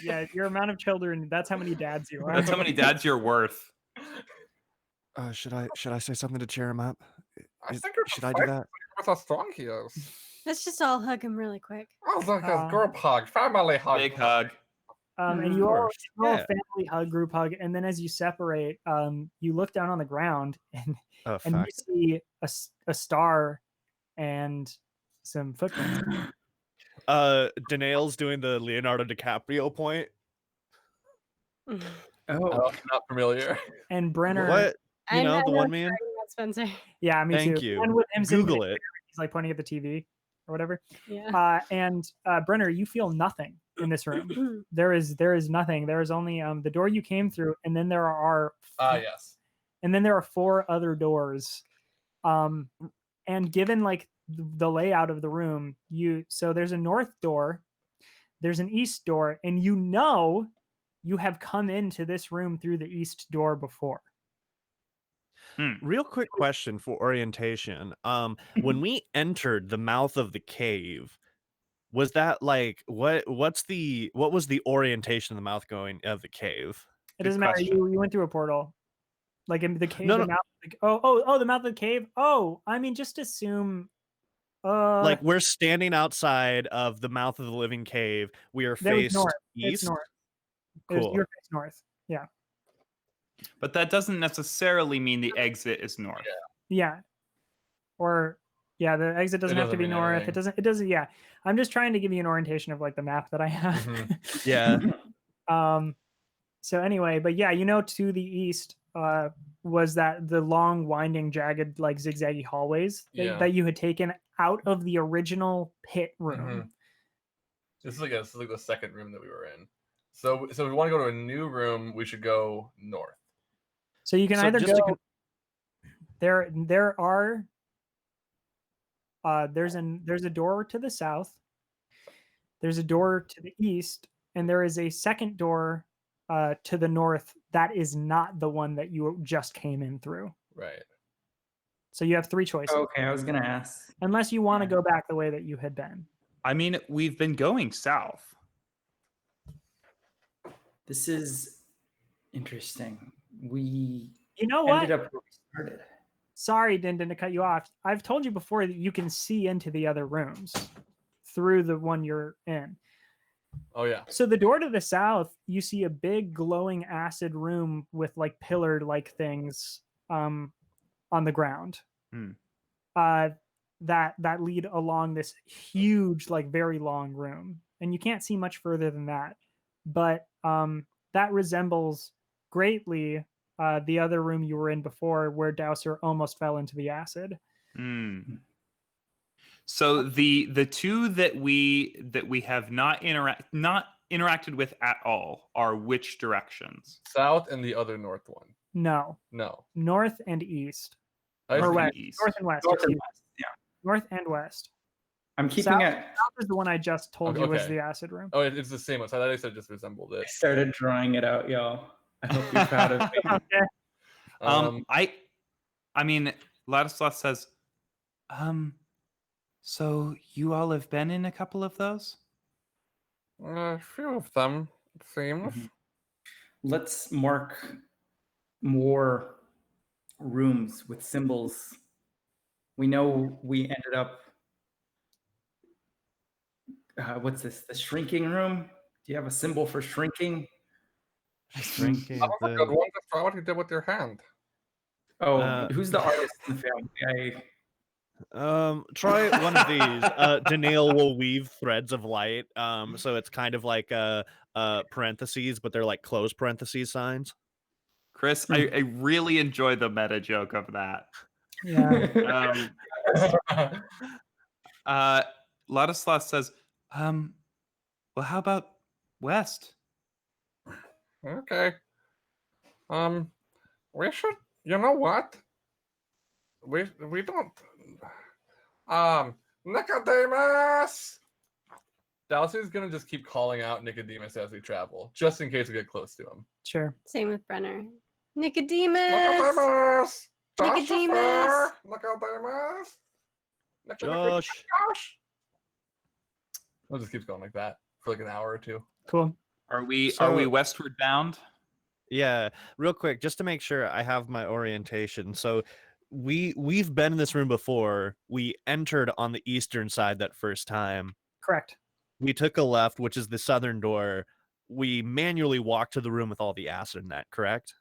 S1: Yeah, your amount of children, that's how many dads you are.
S9: That's how many dads you're worth.
S8: Should I say something to cheer him up?
S2: Should I do that? With how strong he is.
S5: Let's just all hug him really quick.
S2: Oh, look, a group hug, family hug.
S9: Big hug.
S1: And you all a family hug, group hug, and then as you separate, you look down on the ground and you see a star and some footprints.
S8: Danae's doing the Leonardo DiCaprio point.
S6: Oh,
S2: not familiar.
S1: And Brenner,
S8: what? The one man.
S5: Spencer.
S1: Yeah, me
S8: Thank
S1: too.
S8: you.
S1: And with him
S8: Google it.
S1: He's like pointing at the TV or whatever.
S5: Yeah.
S1: And Brenner, you feel nothing in this room. there is nothing. There is only the door you came through, and then there are
S2: yes.
S1: And then there are 4 other doors. And given like the layout of the room, so there's a north door, there's an east door, and you have come into this room through the east door before.
S8: Real quick question for orientation. When we entered the mouth of the cave, was that like what was the orientation of the mouth going of the cave?
S1: It
S9: Good
S1: doesn't matter.
S9: question.
S1: You went through a portal. Like in the cave,
S8: No,
S1: the
S8: no.
S1: mouth. Like, oh, the mouth of the cave. Oh, I mean, just assume.
S8: Like we're standing outside of the mouth of the living cave. We are
S1: that was
S8: faced
S1: north.
S8: east.
S1: It's north.
S8: Cool.
S1: You're faced north. Yeah.
S9: But that doesn't necessarily mean the exit is north.
S1: Yeah. Or yeah, the exit doesn't have to
S2: doesn't
S1: be
S2: mean
S1: north.
S2: anything.
S1: It doesn't. Yeah. I'm just trying to give you an orientation of like the map that I have.
S2: Mhm.
S8: Yeah.
S1: So anyway, but yeah, to the east was that the long, winding, jagged, like zigzaggy hallways
S2: Yeah.
S1: that you had taken out of the original pit room.
S2: This is like the second room that we were in. So if we want to go to a new room, we should go north.
S1: So you can
S8: So
S1: either
S8: just to
S1: go. There are. There's a door to the south. There's a door to the east, and there is a second door to the north that is not the one that you just came in through.
S2: Right.
S1: So you have three choices,
S6: Okay, I was gonna ask.
S1: unless you want to
S6: Yeah.
S1: go back the way that you had been.
S9: I mean, we've been going south.
S6: This is interesting. We
S1: You know what?
S6: ended up where we started.
S1: Sorry, Dindin, to cut you off. I've told you before that you can see into the other rooms through the one you're in.
S2: Oh yeah.
S1: So the door to the south, you see a big glowing acid room with like pillared like things on the ground. That lead along this huge, like very long room. And you can't see much further than that. But that resembles greatly the other room you were in before, where Dowser almost fell into the acid.
S9: So the two that we have not interacted with at all are which directions?
S2: South and the other north one.
S1: No,
S2: No.
S1: north and east.
S2: I
S1: Or
S2: think
S1: west.
S9: east.
S1: North and west.
S6: North and
S1: excuse me.
S6: west, yeah.
S1: North and west.
S6: I'm keeping
S1: South,
S6: it.
S1: south is the one I just told you was
S2: Okay.
S1: the acid room.
S2: Oh, it's the same one. So I thought I said it just resembled
S6: I
S2: it.
S6: started drawing it out, y'all. I hope you're proud of me.
S1: Okay.
S9: I mean, Ladislas says, so you all have been in a couple of those?
S7: A few of them, it seems.
S6: Mhm. Let's mark more rooms with symbols. We know we ended up. What's this? The shrinking room? Do you have a symbol for shrinking?
S8: Shrinking.
S7: That was a good one. Just try what you did with your hand.
S6: Oh, who's the artist in the family?
S8: Try one of these. Danielle will weave threads of light. So it's kind of like parentheses, but they're like closed parentheses signs.
S9: Chris, I really enjoy the meta joke of that.
S1: Yeah.
S9: Ladislas says, well, how about west?
S7: Okay. We should. You know what? We don't. Nicodemus.
S2: Dowser's gonna just keep calling out Nicodemus as we travel, just in case we get close to him.
S1: Sure.
S5: Same with Brenner. Nicodemus.
S7: Nicodemus. Josh is
S5: Nicodemus.
S7: there. Nicodemus.
S8: Josh.
S7: Josh.
S2: We'll just keep going like that for like an hour or two.
S1: Cool.
S9: Are we
S8: So-
S9: westward bound?
S8: Yeah, real quick, just to make sure I have my orientation. So we've been in this room before. We entered on the eastern side that first time.
S1: Correct.
S8: We took a left, which is the southern door. We manually walked to the room with all the acid in that, correct?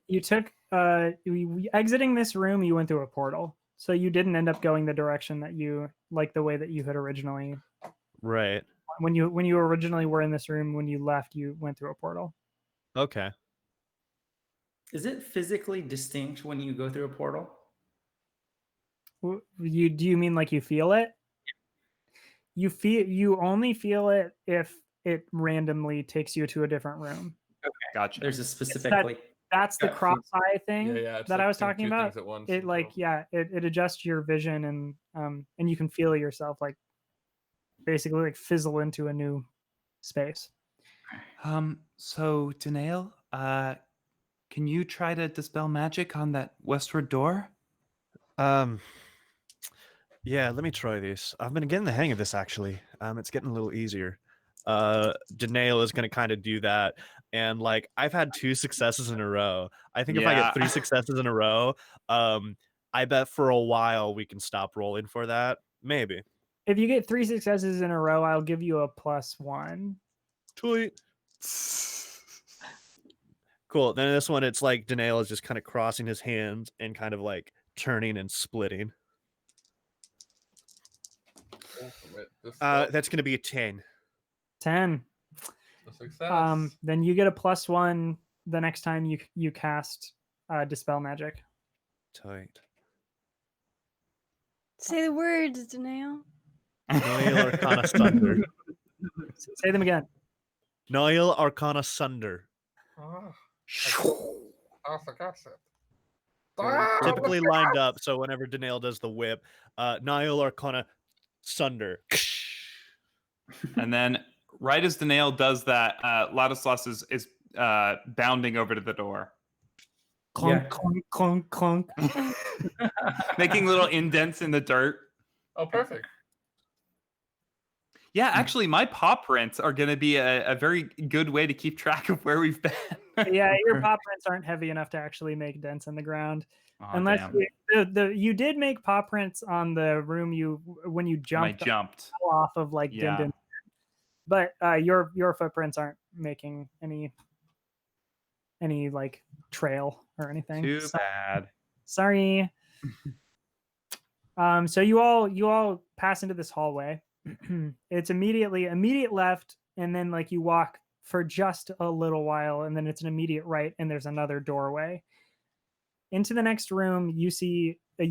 S1: You took exiting this room, you went through a portal. So you didn't end up going the direction that you like the way that you had originally.
S8: Right.
S1: When you originally were in this room, when you left, you went through a portal.
S8: Okay.
S6: Is it physically distinct when you go through a portal?
S1: Do you mean like you feel it? You only feel it if it randomly takes you to a different room.
S9: Gotcha.
S6: There's a specifically.
S1: That's the
S6: Yeah.
S1: cross eye thing
S2: It's
S1: that
S2: like
S1: I was
S2: doing
S1: talking
S2: two
S1: about.
S2: things at once.
S1: It like it adjusts your vision and you can feel yourself like basically like fizzle into a new space.
S9: So Danail, can you try to dispel magic on that westward door?
S8: Yeah, let me try this. I've been getting the hang of this actually. It's getting a little easier. Danail is gonna kind of do that, and like I've had 2 successes in a row. I think if I
S9: Yeah.
S8: get 3 successes in a row, I bet for a while we can stop rolling for that. Maybe.
S1: If you get 3 successes in a row, I'll give you a +1.
S8: Tweet. Cool. Then this one, it's like Danail is just kind of crossing his hands and kind of like turning and splitting. That's going to be a 10.
S1: 10.
S2: A success.
S1: Then you get a +1 the next time you cast Dispel Magic.
S8: Tight.
S5: Say the words, Danail.
S8: Noil Arcana Sunder.
S1: Say them again.
S8: Noil Arcana Sunder.
S7: I forgot it.
S8: Typically lined up, so whenever Danail does the whip, Noil Arcana Sunder.
S9: And then right as Danail does that, Ladislas is bounding over to the door.
S1: Clunk,
S6: Yeah.
S1: clunk, clunk, clunk.
S9: Making little indents in the dirt.
S2: Oh, perfect.
S9: Yeah, actually, my paw prints are going to be a very good way to keep track of where we've been.
S1: Yeah, your paw prints aren't heavy enough to actually make dents in the ground.
S9: Aw,
S1: Unless
S9: damn.
S1: you did make paw prints on the room when you
S9: I
S1: jumped
S9: jumped.
S1: off of like
S9: Yeah.
S1: Dindin. But your footprints aren't making any like trail or anything.
S9: Too
S1: So-
S9: bad.
S1: Sorry. So you all pass into this hallway. It's immediate left, and then like you walk for just a little while, and then it's an immediate right, and there's another doorway. Into the next room, you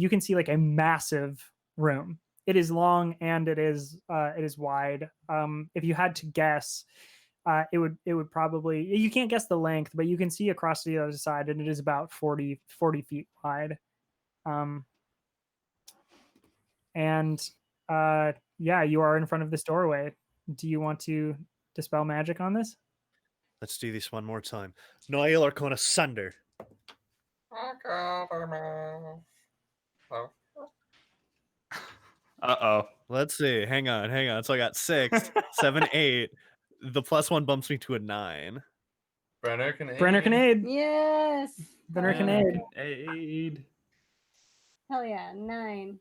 S1: can see like a massive room. It is long and it is wide. If you had to guess, it would probably, you can't guess the length, but you can see across the other side, and it is about 40 feet wide. Yeah, you are in front of this doorway. Do you want to dispel magic on this?
S8: Let's do this one more time. Noil Arcana Sunder.
S9: Uh-oh.
S8: Let's see. Hang on. So I got 6, 7, 8. The +1 bumps me to a 9.
S2: Brenner can
S1: aid.
S5: Yes.
S1: Brenner can aid.
S9: Aid.
S5: Hell yeah. 9.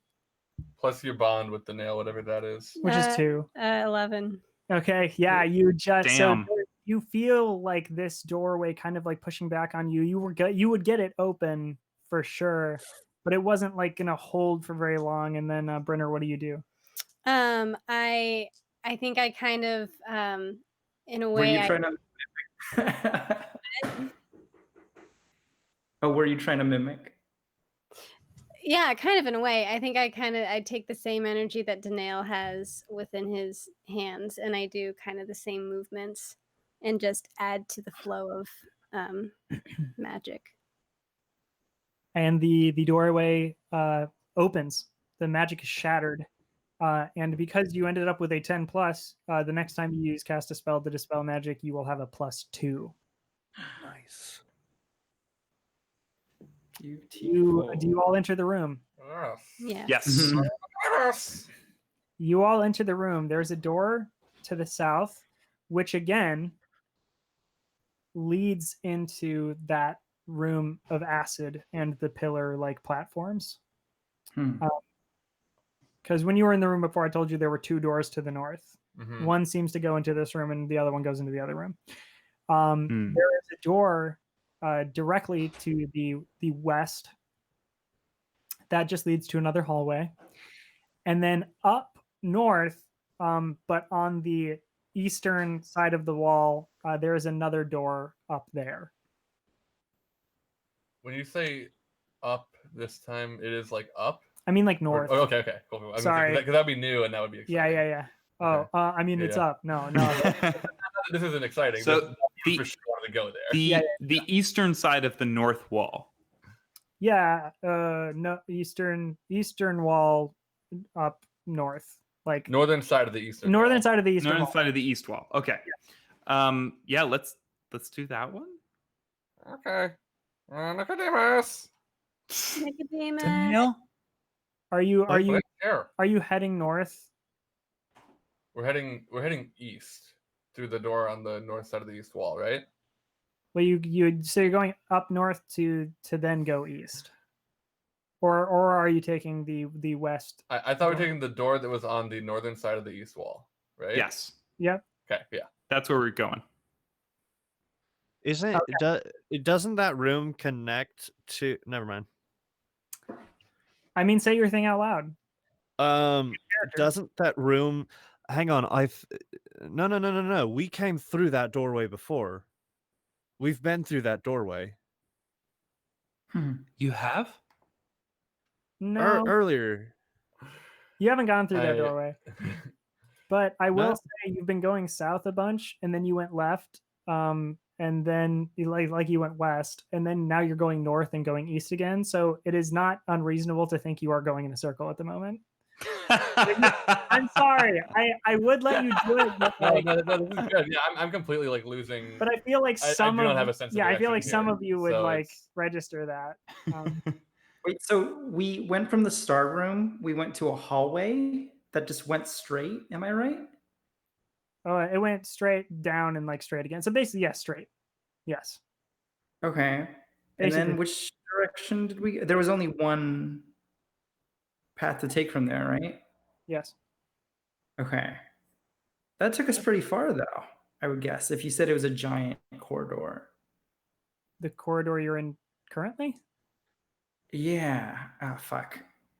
S2: Plus your bond with the nail, whatever that is.
S1: Which is 2.
S5: 11.
S1: Okay, yeah, you just
S9: Damn.
S1: so you feel like this doorway kind of like pushing back on you. You would get it open for sure, but it wasn't like gonna hold for very long. And then Brenner, what do you do?
S5: I think I kind of in a
S6: Were
S5: way
S6: you trying to? Oh, were you trying to mimic?
S5: yeah, kind of in a way. I think I take the same energy that Danail has within his hands, and I do kind of the same movements and just add to the flow of magic.
S1: And the doorway opens. The magic is shattered. And because you ended up with a 10 plus, the next time you cast a spell to dispel magic, you will have a +2.
S8: Nice.
S1: Do you all enter the room?
S5: Yeah.
S9: Yes.
S2: Yes.
S1: You all enter the room. There's a door to the south, which again leads into that room of acid and the pillar-like platforms. Because when you were in the room before, I told you there were 2 doors to the north.
S2: Mhm.
S1: One seems to go into this room, and the other one goes into the other room. There is a door directly to the west that just leads to another hallway, and then up north, but on the eastern side of the wall, there is another door up there.
S2: When you say up this time, it is like up?
S1: I mean, like
S2: Or-
S1: north.
S2: oh, okay, cool.
S1: Sorry.
S2: Because that'd be new and that would be exciting.
S1: Yeah. Oh,
S2: Okay.
S1: I mean,
S2: Yeah,
S1: it's
S2: yeah.
S1: up. No.
S2: This isn't exciting.
S9: So
S2: but
S9: the-
S2: for sure wanted to go there.
S9: The eastern side of the north wall.
S1: Yeah. No, eastern wall up north, like
S2: Northern side of the eastern.
S1: northern
S2: wall.
S1: side of the eastern
S9: Northern
S1: wall.
S9: side of the east wall. Okay. Yeah, let's do that one.
S7: Okay. Nicodemus.
S5: Nicodemus.
S9: Danielle?
S1: Are you
S7: Here.
S1: heading north?
S7: We're heading east through the door on the north side of the east wall, right?
S1: Well, so you're going up north to then go east, or are you taking the west?
S7: I thought we were taking the door that was on the northern side of the east wall, right?
S9: Yes.
S1: Yep.
S7: Okay, yeah.
S9: That's where we're going.
S8: Isn't it? Doesn't that room connect to? Never mind.
S1: I mean, say your thing out loud.
S8: Doesn't that room? Hang on. No. We came through that doorway before. We've been through that doorway
S9: You have?
S1: No,
S8: earlier.
S1: you haven't gone through that doorway. But I will
S8: No.
S1: say you've been going south a bunch, and then you went left, and then you went west, and then now you're going north and going east again. So it is not unreasonable to think you are going in a circle at the moment. I'm sorry. I would let you do it, but
S7: No, this is good. Yeah, I'm completely like losing.
S1: but I feel like
S7: I
S1: some
S7: do
S1: of
S7: not have a sense of
S1: I feel
S7: direction
S1: like some
S7: here,
S1: of you would
S7: so
S1: like
S7: it's-
S1: register that.
S6: Wait, so we went from the star room, we went to a hallway that just went straight. Am I right?
S1: Oh, it went straight down and like straight again. So basically, yes, straight. Yes.
S6: Okay. And
S1: Basically.
S6: then which direction did we? There was only one path to take from there, right?
S1: Yes.
S6: Okay. That took us pretty far, though, I would guess, if you said it was a giant corridor.
S1: The corridor you're in currently?
S6: Yeah. Ah, fuck.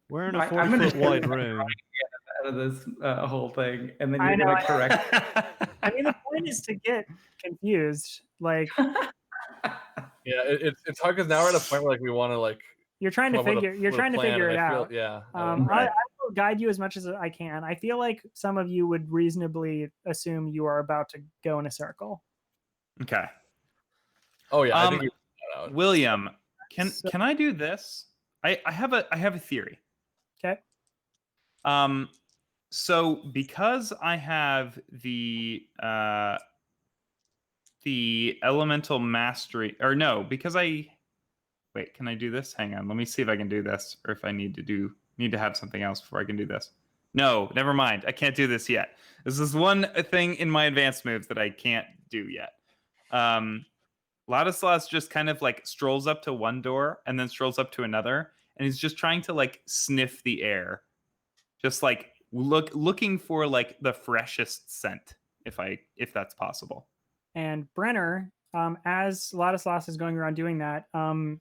S8: We're in
S6: I-
S8: a
S6: I'm gonna
S8: 40-foot wide
S6: get
S8: room.
S6: Out of this whole thing, and then
S1: I
S6: you're
S1: know,
S6: gonna
S1: I
S6: correct.
S1: I mean, the point is to get confused. Like
S7: Yeah, it's hard because now we're at a point where like we want to like
S1: you're trying to
S7: come up with a-
S1: figure. You're
S7: with a
S1: trying to
S7: plan,
S1: figure
S7: and
S1: it
S7: I feel-
S1: out.
S7: Yeah.
S1: I will guide you as much as I can. I feel like some of you would reasonably assume you are about to go in a circle.
S9: Okay.
S7: Oh yeah, I think we figured that out.
S9: William, can
S1: So-
S9: I do this? I have a theory.
S1: Okay.
S9: So because I have the elemental mastery, or no, because wait, can I do this? Hang on, let me see if I can do this, or if I need to have something else before I can do this. No, never mind. I can't do this yet. This is one thing in my advanced moves that I can't do yet. Ladislas just kind of like strolls up to one door and then strolls up to another, and he's just trying to like sniff the air, just like looking for like the freshest scent, if that's possible.
S1: And Brenner, as Ladislas is going around doing that,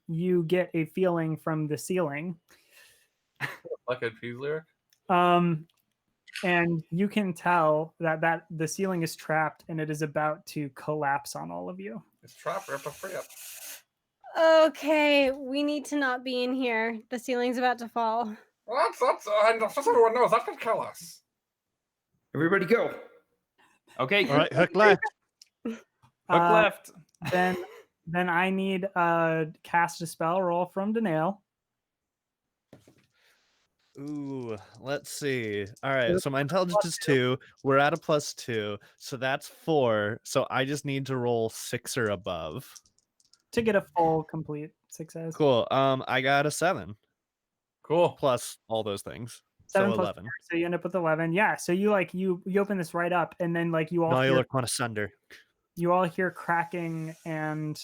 S1: you get a feeling from the ceiling.
S7: Like a Peas lyric.
S1: And you can tell that the ceiling is trapped and it is about to collapse on all of you.
S7: It's trap, rip up, free up.
S5: Okay, we need to not be in here. The ceiling's about to fall.
S7: Well, that's and just so everyone knows that could kill us.
S6: Everybody go.
S9: Okay.
S8: All right, hook left.
S9: Hook left.
S1: Then I need cast a spell roll from Danail.
S8: Ooh, let's see. All right, so my intelligence is 2. We're at a +2, so that's 4. So I just need to roll 6 or above.
S1: To get a full complete success.
S8: Cool. I got a 7
S7: Cool.
S8: plus all those things.
S1: 7
S8: So
S1: plus
S8: 11.
S1: 4, so you end up with 11. Yeah. So you open this right up, and then like you all
S8: Now you
S1: hear,
S8: look on asunder.
S1: you all hear cracking and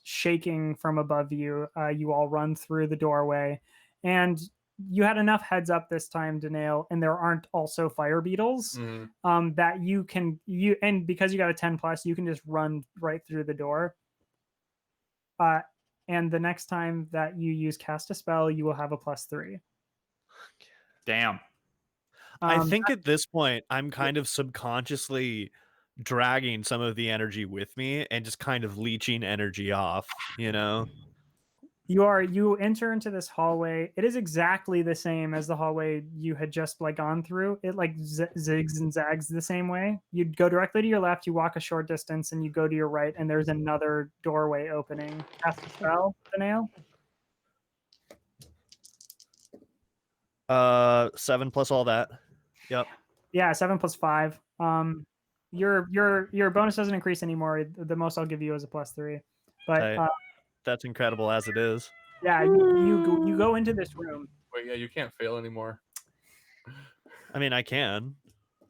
S1: shaking from above you. You all run through the doorway, and you had enough heads up this time, Danail, and there aren't also fire beetles that and because you got a 10 plus, you can just run right through the door. And the next time that you use cast a spell, you will have a +3.
S9: Damn.
S8: I think at this point, I'm kind of subconsciously dragging some of the energy with me and just kind of leeching energy off, you know?
S1: You enter into this hallway. It is exactly the same as the hallway you had just like gone through. It like zigs and zags the same way. You'd go directly to your left, you walk a short distance, and you go to your right, and there's another doorway opening. Cast a spell, Danail.
S8: 7 plus all that. Yep.
S1: Yeah, 7 plus 5. Your bonus doesn't increase anymore. The most I'll give you is a +3. But
S8: Tight. that's incredible as it is.
S1: Yeah, you go into this room,
S2: Wait, yeah, you can't fail anymore.
S8: I mean, I can.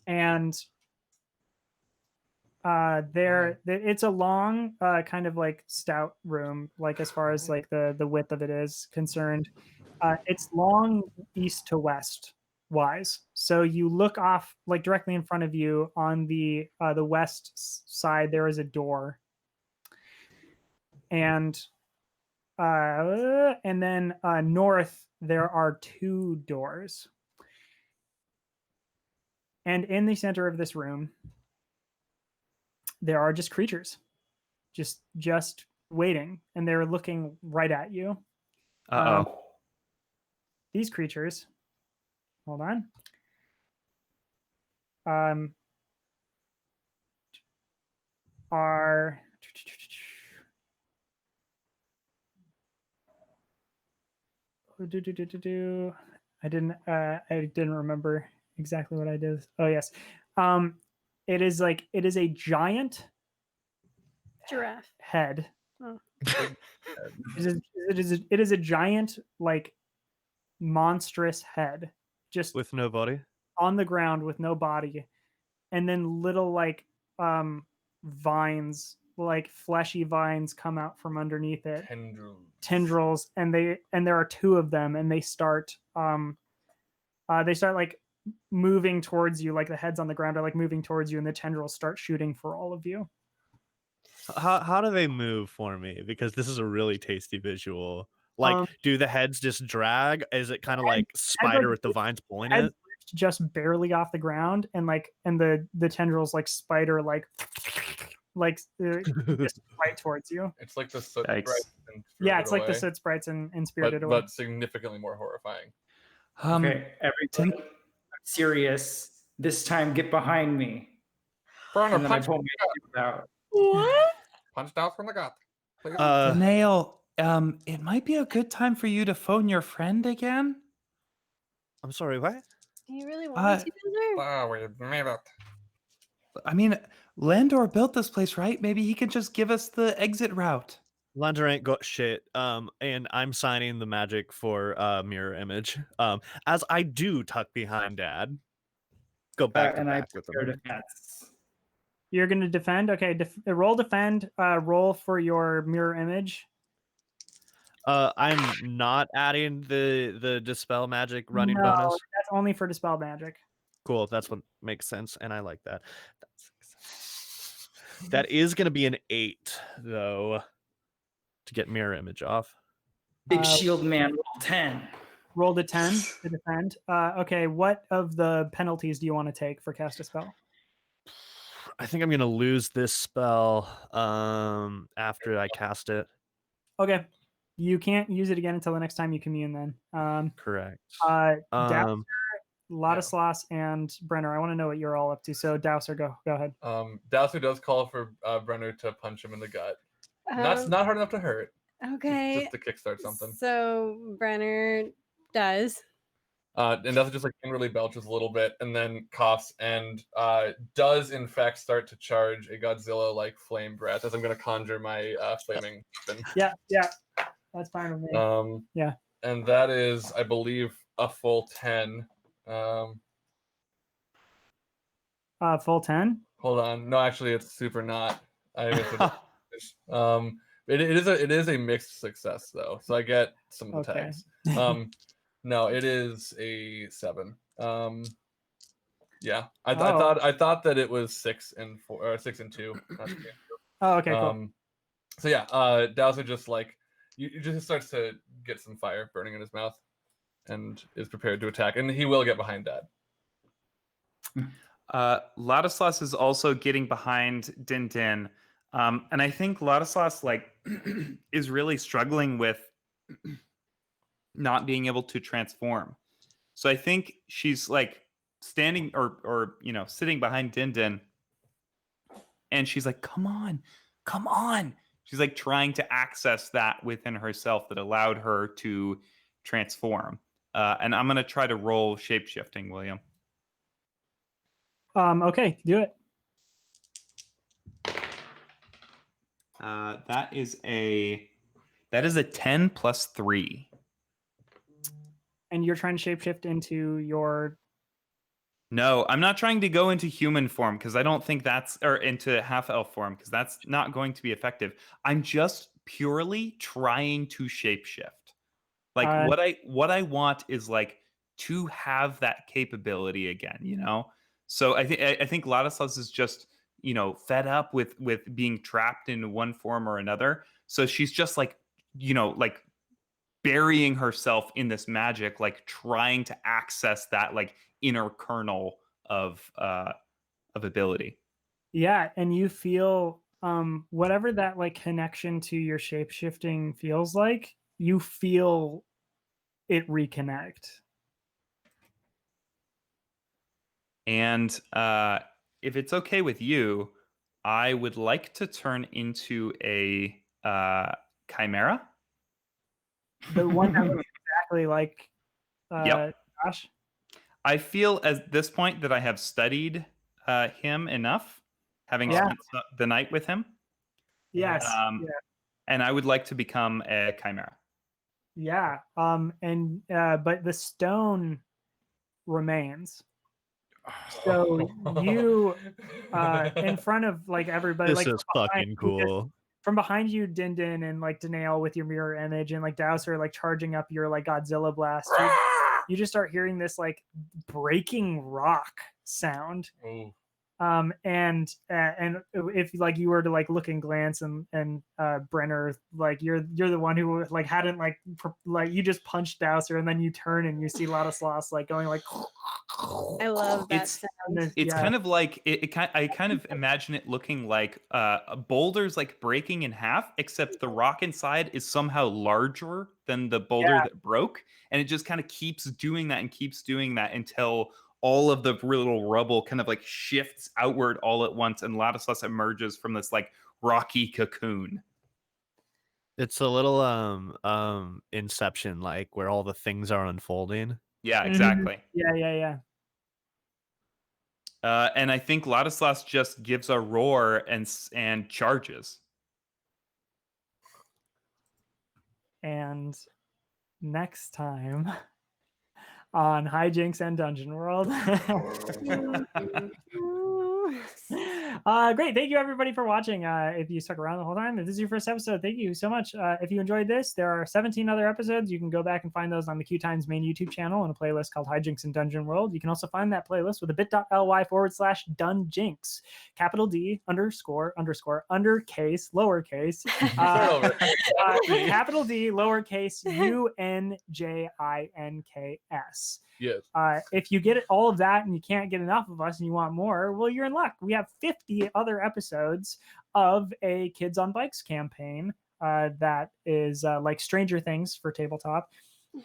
S1: and it's a long, kind of like stout room, like as far as like the width of it is concerned. It's long east to west wise. So you look off like directly in front of you on the west side. There is a door, and then north there are 2 doors. And in the center of this room, there are just creatures, just waiting, and they're looking right at you.
S9: Uh-oh.
S1: These creatures, hold on. Are I didn't remember exactly what I did. Oh yes. It is a giant
S5: Giraffe.
S1: head.
S5: Oh.
S1: It is a giant, like, monstrous head, just
S8: With no body.
S1: on the ground with no body, and then little like vines, like fleshy vines, come out from underneath it. Tendrils, and there are 2 of them, and they start like moving towards you, like the heads on the ground are like moving towards you, and the tendrils start shooting for all of you.
S8: How do they move for me? Because this is a really tasty visual. Like, do the heads just drag? Is it kind of like spider with the vines pulling it?
S1: Just barely off the ground, and the tendrils like spider just right towards you.
S2: It's like the soot
S9: Yikes.
S2: sprites in
S1: Yeah, it's
S2: Spirited
S1: like the
S2: Away,
S1: soot sprites and Spirited Away.
S2: but significantly more horrifying.
S6: Okay, everybody, I'm serious. This time, get behind me.
S7: Bronner,
S6: And then I
S7: punch,
S6: pull my shield out.
S5: What?
S7: punch down from the gut. Please.
S9: Nail, it might be a good time for you to phone your friend again.
S8: I'm sorry, what?
S5: Do you really want me to, Builder?
S7: Ah, we made it.
S9: I mean, Landor built this place, right? Maybe he could just give us the exit route.
S8: Lander ain't got shit. And I'm signing the magic for mirror image. As I do tuck behind Dad. Go back to
S6: And I
S8: back with
S6: prepare
S8: him.
S6: defense.
S1: You're going to defend? Okay, roll defend. Roll for your mirror image.
S8: I'm not adding the dispel magic running
S1: No,
S8: bonus.
S1: that's only for dispel magic.
S8: Cool, that's what makes sense, and I like that. That is going to be an 8, though, to get mirror image off.
S6: Big shield man, roll 10.
S1: Rolled a 10 to defend. Okay, what of the penalties do you want to take for cast a spell?
S8: I think I'm going to lose this spell after I cast it.
S1: Okay, you can't use it again until the next time you commune. Then,
S8: correct.
S1: Dowser, Ladislas, and Brenner. I want to know what you're all up to. So, Dowser, go ahead.
S2: Dowser does call for Brenner to punch him in the gut. That's not hard enough to hurt.
S5: Okay.
S2: Just to kickstart something.
S5: So Brenner does.
S2: And Dowser just like inwardly belches a little bit and then coughs and does in fact start to charge a Godzilla like flame breath as I'm going to conjure my flaming weapon.
S1: Yeah, that's fine with me. Yeah.
S2: And that is, I believe, a full 10.
S1: Full 10?
S2: Hold on. No, actually, it's super not. It is a mixed success though, so I get some of the tags. No, it is a 7. Yeah, I thought that it was 6 and 4 or 6 and 2.
S1: Oh, okay, cool.
S2: So yeah, Dowser just like you just starts to get some fire burning in his mouth, and is prepared to attack, and he will get behind Dad.
S9: Ladislas is also getting behind Din Din. And I think Ladislas like is really struggling with not being able to transform. So I think she's like standing or sitting behind Din Din, and she's like, come on. She's like trying to access that within herself that allowed her to transform. And I'm gonna try to roll shape-shifting, William.
S1: Okay, do it.
S9: That is a That is a 10 plus 3.
S1: And you're trying to shapeshift into your.
S9: No, I'm not trying to go into human form because I don't think that's, or into half elf form because that's not going to be effective. I'm just purely trying to shapeshift. Like what I want is like to have that capability again, you know? So I think Ladislaus is just, you know, fed up with being trapped in one form or another. So she's just like, you know, like burying herself in this magic, like trying to access that like inner kernel of ability.
S1: Yeah, and you feel whatever that like connection to your shapeshifting feels like, you feel it reconnect.
S9: And if it's okay with you, I would like to turn into a chimera.
S1: The one that looks exactly like
S9: Yep.
S1: Josh.
S9: I feel at this point that I have studied him enough, having
S1: Yeah.
S9: spent the night with him.
S1: Yes.
S9: And I would like to become a chimera.
S1: Yeah. And but the stone remains. So you in front of like everybody,
S8: This
S1: like
S8: is fucking cool.
S1: From behind you, Din and like Danail with your mirror image, and like Dowser like charging up your like Godzilla blast. You just start hearing this like breaking rock sound.
S2: Ooh.
S1: And if like you were to like look and glance and Brenner, like you're the one who like hadn't like you just punched Dowser and then you turn and you see Ladislaus like going like.
S5: I love that sound.
S9: It's kind of like I kind of imagine it looking like boulders like breaking in half, except the rock inside is somehow larger than the boulder that broke, and it just kind of keeps doing that until all of the little rubble kind of like shifts outward all at once, and Ladislaus emerges from this like rocky cocoon.
S8: It's a little Inception, like where all the things are unfolding.
S9: Yeah, exactly.
S1: Yeah.
S9: And I think Ladislaus just gives a roar and charges.
S1: And next time on Hijinks and Dungeon World. Great. Thank you everybody for watching. If you stuck around the whole time, if this is your first episode, thank you so much. If you enjoyed this, there are 17 other episodes. You can go back and find those on the QueueTimes main YouTube channel in a playlist called Hijinks and Dungeon World. You can also find that playlist with a bit.ly/dunjinks, capital D _ undercase, lowercase, capital D, lowercase, UNJINKS.
S2: Yes.
S1: If you get all of that and you can't get enough of us and you want more, well, you're in luck. We have 50 other episodes of a Kids on Bikes campaign that is like Stranger Things for tabletop.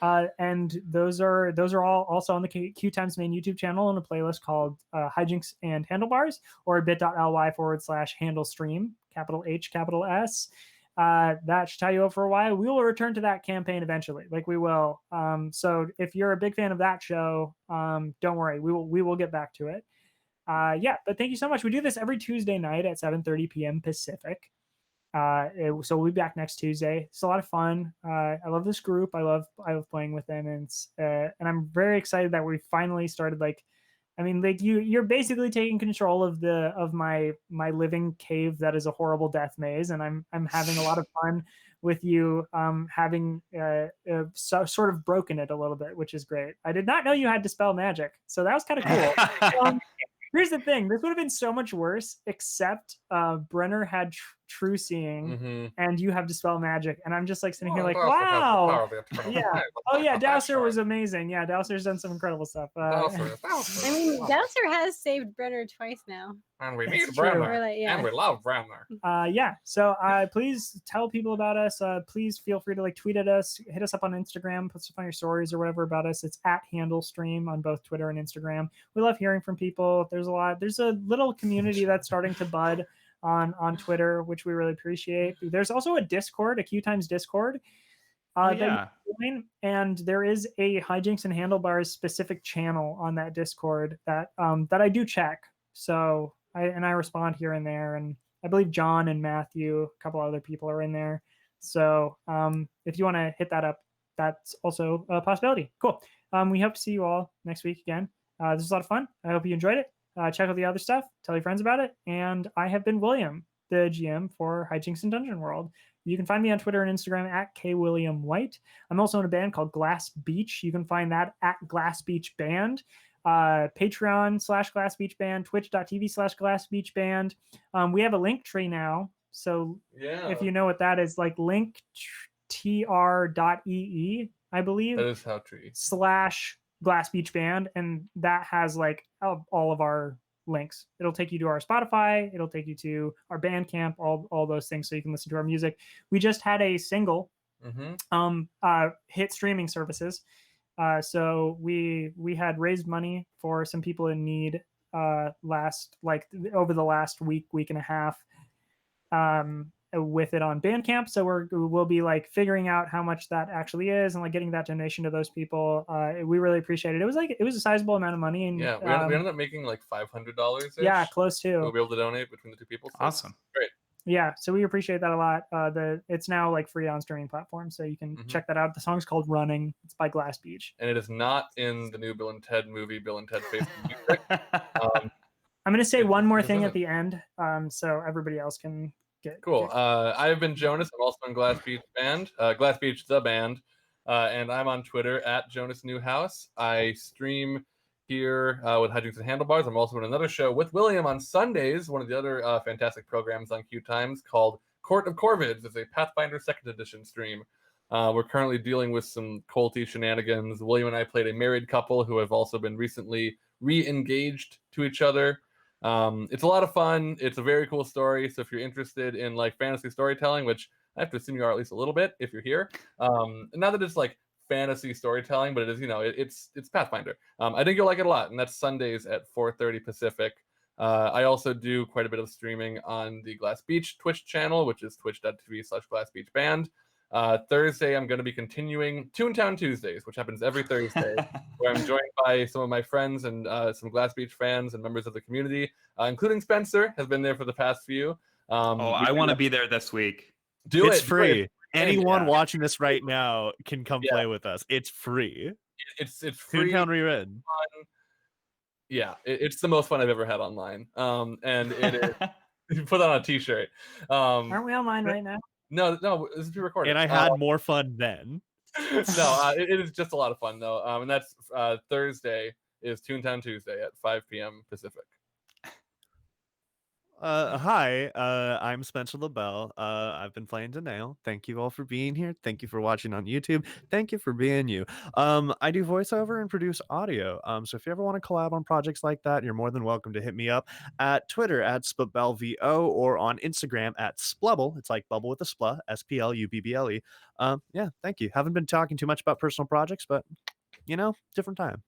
S1: And those are all also on the QueueTimes main YouTube channel in a playlist called Hijinks and Handlebars, or bit.ly/handlestream, capital H, capital S. That should tie you over for a while. We will return to that campaign eventually. Like we will. So if you're a big fan of that show, don't worry. We will get back to it. But thank you so much. We do this every Tuesday night at 7:30 p.m. Pacific. So we'll be back next Tuesday. It's a lot of fun. I love this group. I love playing with them, and I'm very excited that we finally started you're basically taking control of my living cave that is a horrible death maze, and I'm having a lot of fun with you having sort of broken it a little bit, which is great. I did not know you had dispel magic, so that was kind of cool. Here's the thing: this would have been so much worse, except Brenner had true seeing, and you have dispel magic, and I'm just like sitting here like, wow, yeah. Oh yeah, Dowser was amazing. Yeah, Dowser's done some incredible stuff.
S5: I mean, Dowser has saved Brenner twice now.
S2: And we need Brenner. And we love Brenner.
S1: So please tell people about us. Please feel free to tweet at us, hit us up on Instagram, put stuff on your stories or whatever about us. It's @handlestream on both Twitter and Instagram. We love hearing from people. There's a little community that's starting to bud on Twitter, which we really appreciate. There's also a Discord, a QueueTimes Discord. And there is a Hijinks and Handlebars specific channel on that Discord that I do check. So I respond here and there, and I believe John and Matthew, a couple other people are in there. So if you want to hit that up, that's also a possibility. Cool. We hope to see you all next week again. This was a lot of fun. I hope you enjoyed it. Check out the other stuff. Tell your friends about it. And I have been William, the GM for Hijinks and Dungeon World. You can find me on Twitter and Instagram at kwilliamwhite. I'm also in a band called Glass Beach. You can find that at Glass Beach Band. Patreon/Glass Beach Band, twitch.tv/Glass Beach Band. We have a link tree now. So if you know what that is, like linktr.ee, I believe.
S2: That is how tree.
S1: /Glass Beach Band. And that has like all of our links. It'll take you to our Spotify. It'll take you to our Bandcamp, all those things so you can listen to our music. We just had a single hit streaming services. So we had raised money for some people in need over the last week and a half with it on Bandcamp. So we'll be like figuring out how much that actually is and like getting that donation to those people. We really appreciate it. It was a sizable amount of money. And
S2: yeah, we ended up making like $500.
S1: Yeah, close to.
S2: We'll be able to donate between the two people. So
S9: Awesome.
S2: Great.
S1: Yeah, so we appreciate that a lot. It's now like free on streaming platforms, so you can check that out. The song's called "Running." It's by Glass Beach,
S2: and it is not in the new Bill and Ted movie, Bill and Ted Face the Music.
S1: I'm going to say one more thing at the end, so everybody else can get
S2: cool. I've been Jonas. I'm also in Glass Beach Band, Glass Beach the band, and I'm on Twitter at Jonas Newhouse. I stream here with Hijinks and Handlebars. I'm also in another show with William on Sundays, one of the other fantastic programs on QueueTimes called Court of Corvids. It's a Pathfinder 2nd Edition stream. We're currently dealing with some culty shenanigans. William and I played a married couple who have also been recently re-engaged to each other. It's a lot of fun. It's a very cool story. So if you're interested in like fantasy storytelling, which I have to assume you are at least a little bit if you're here, not that it's like fantasy storytelling, but it is, it's Pathfinder. I think you'll like it a lot, and that's Sundays at 4:30 Pacific. I also do quite a bit of streaming on the Glass Beach Twitch channel, which is twitch.tv/GlassBeachBand. Thursday, I'm going to be continuing Toontown Tuesdays, which happens every Thursday, where I'm joined by some of my friends and some Glass Beach fans and members of the community, including Spencer, has been there for the past few.
S9: I want to be there this week.
S8: It's free. Anyone watching this right now can come play with us. It's free.
S2: It's free.
S8: Toontown Reread.
S2: Yeah, it's the most fun I've ever had online. And it is. You put that on a T-shirt.
S1: Aren't we online right now?
S2: No, this is pre-recorded.
S8: And I had more fun then.
S2: No, it is just a lot of fun though. And that's Thursday is Toontown Tuesday at 5 p.m. Pacific.
S8: Hi, I'm Spencer LaBelle. I've been playing Danail. Thank you all for being here. Thank you for watching on YouTube. Thank you for being you. I do voiceover and produce audio. So if you ever want to collab on projects like that, you're more than welcome to hit me up at Twitter at SplubelleVO or on Instagram at Splubble. It's like bubble with a spluh, SPLUBBLE. Yeah, thank you. Haven't been talking too much about personal projects, but different time.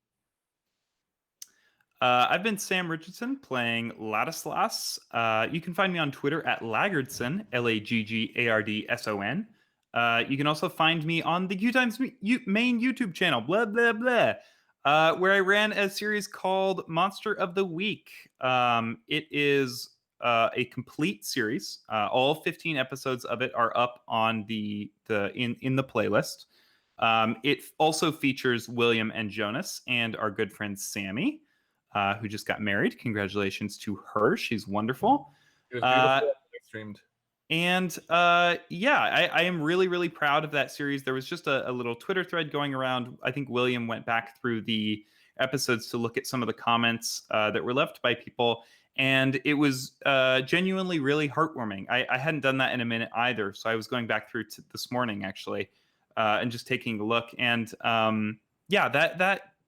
S9: I've been Sam Richardson playing Ladislas. You can find me on Twitter at Laggardson, LAGGARDSON. You can also find me on the QueueTimes main YouTube channel, blah, blah, blah, where I ran a series called Monster of the Week. It is a complete series. All 15 episodes of it are up on in the playlist. It also features William and Jonas and our good friend Sammy, who just got married. Congratulations to her. She's wonderful.
S2: It was beautiful. Streamed.
S9: And I am really, really proud of that series. There was just a little Twitter thread going around. I think William went back through the episodes to look at some of the comments that were left by people. And it was genuinely really heartwarming. I hadn't done that in a minute either. So I was going back through this morning, actually, and just taking a look. And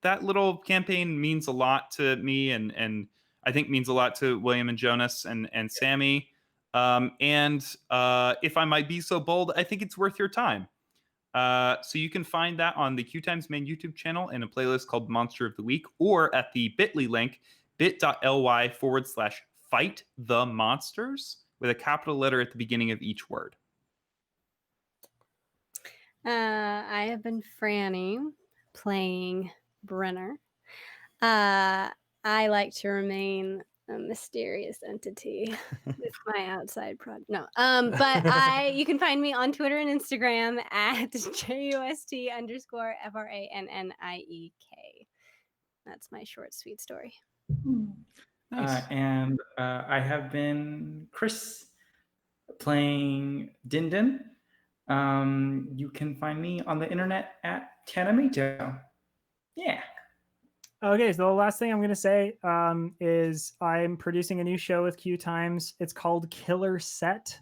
S9: that little campaign means a lot to me, and I think means a lot to William and Jonas and Sammy. If I might be so bold, I think it's worth your time. So you can find that on the QueueTimes main YouTube channel in a playlist called Monster of the Week, or at the bit.ly link, bit.ly/FightTheMonsters with a capital letter at the beginning of each word.
S5: I have been Franny playing Brenner. I like to remain a mysterious entity with my outside project. No, but you can find me on Twitter and Instagram at JUST_FRANNIEK. That's my short, sweet story.
S9: Nice.
S6: And I have been Chris playing Dindin. You can find me on the internet at Tanamito. Yeah.
S1: Okay, so the last thing I'm going to say is I'm producing a new show with QueueTimes. It's called Killer Set.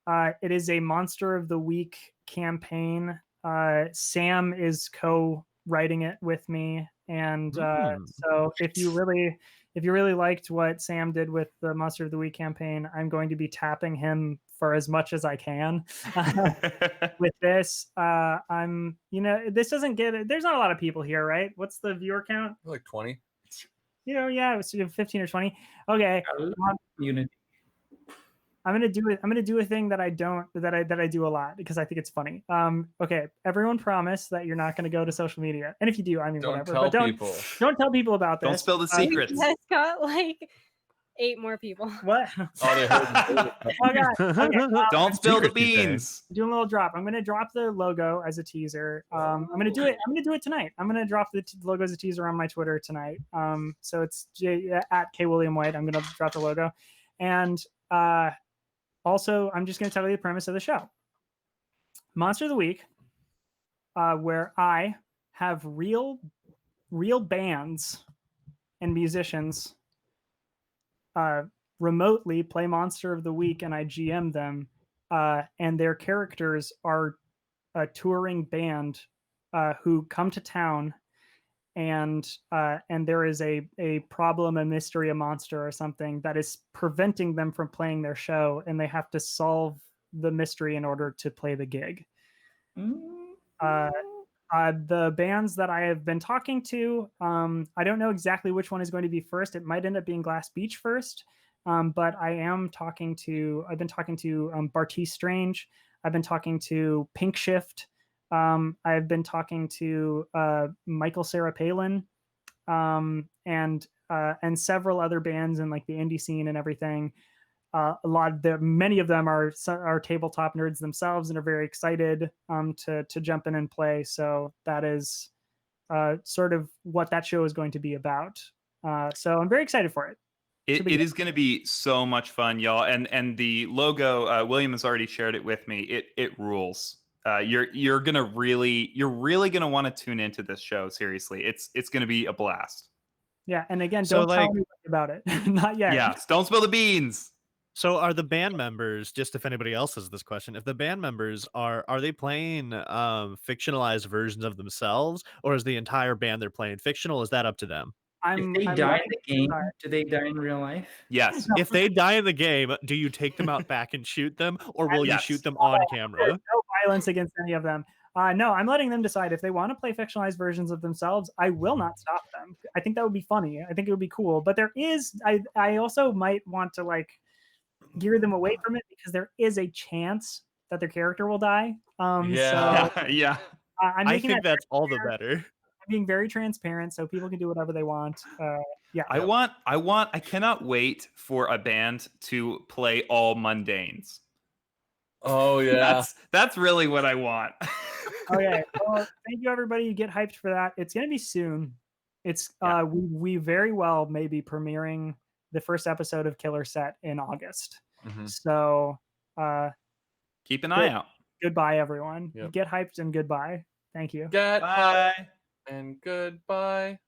S1: It is a Monster of the Week campaign. Sam is co-writing it with me, and so if you really liked what Sam did with the Monster of the Week campaign, I'm going to be tapping him for as much as I can with this. This doesn't there's not a lot of people here, right? What's the viewer count?
S2: Like 20.
S1: Yeah, it was 15 or 20. Okay.
S6: Unity.
S1: I'm gonna do a thing that I do a lot because I think it's funny. Okay, everyone promise that you're not gonna go to social media, and if you do, I mean
S2: Don't
S1: whatever.
S2: tell
S1: But don't
S2: people.
S1: don't tell people about this.
S9: Don't spill the secrets.
S5: That's got like 8 more people.
S1: What?
S2: Oh, they heard.
S1: Oh god. Okay,
S9: Don't spill the
S3: Secrets, you say.
S9: beans.
S1: doing a little drop. I'm gonna drop the logo as a teaser. I'm gonna do it tonight. I'm gonna drop the logo as a teaser on my Twitter tonight. So it's at K William White. I'm gonna drop the logo, and also I'm just gonna tell you the premise of the show. Monster of the Week, where I have real bands and musicians remotely play Monster of the Week, and I GM them, and their characters are a touring band who come to town, and there is a problem, a mystery, a monster or something that is preventing them from playing their show, and they have to solve the mystery in order to play the gig. The bands that I have been talking to, I don't know exactly which one is going to be first. It might end up being Glass Beach first, but I've been talking to Bartiz Strange. I've been talking to Pink Shift. I've been talking to Michael Sarah Palin, and several other bands in like the indie scene and everything. Many of them are tabletop nerds themselves and are very excited to jump in and play. So that is sort of what that show is going to be about. So I'm very excited for it.
S9: It is going to be so much fun, y'all. And the logo, William has already shared it with me. It rules. You're really gonna want to tune into this show. Seriously, it's gonna be a blast.
S1: Yeah, and again,
S8: So,
S1: don't tell me about it. Not yet.
S9: Yeah, don't spill the beans.
S8: So are the band members, just if anybody else has this question, if the band members are they playing fictionalized versions of themselves, or is the entire band they're playing fictional? Is that up to them?
S6: If they die in the game, do they die in real life?
S9: Yes.
S8: If they die in the game, do you take them out back and shoot them, or will you
S9: Yes.
S8: shoot them on camera?
S1: No violence against any of them. No, I'm letting them decide if they want to play fictionalized versions of themselves. I will not stop them. I think that would be funny. I think it would be cool. But there is, I also might want to like gear them away from it because there is a chance that their character will die.
S2: Yeah.
S1: So
S9: Yeah.
S1: I
S8: think that's all the better.
S1: I'm being very transparent so people can do whatever they want. Yeah.
S9: I cannot wait for a band to play all mundanes.
S2: Oh yeah.
S9: That's really what I want.
S1: Okay. Well, thank you, everybody. Get hyped for that. It's going to be soon. It's we very well may be premiering the first episode of Killer Set in August.
S2: Mhm.
S1: So
S9: Keep an eye out.
S1: goodbye, everyone.
S2: Yep.
S1: Get hyped and goodbye. Thank you.
S2: Get
S9: Bye.
S2: and goodbye.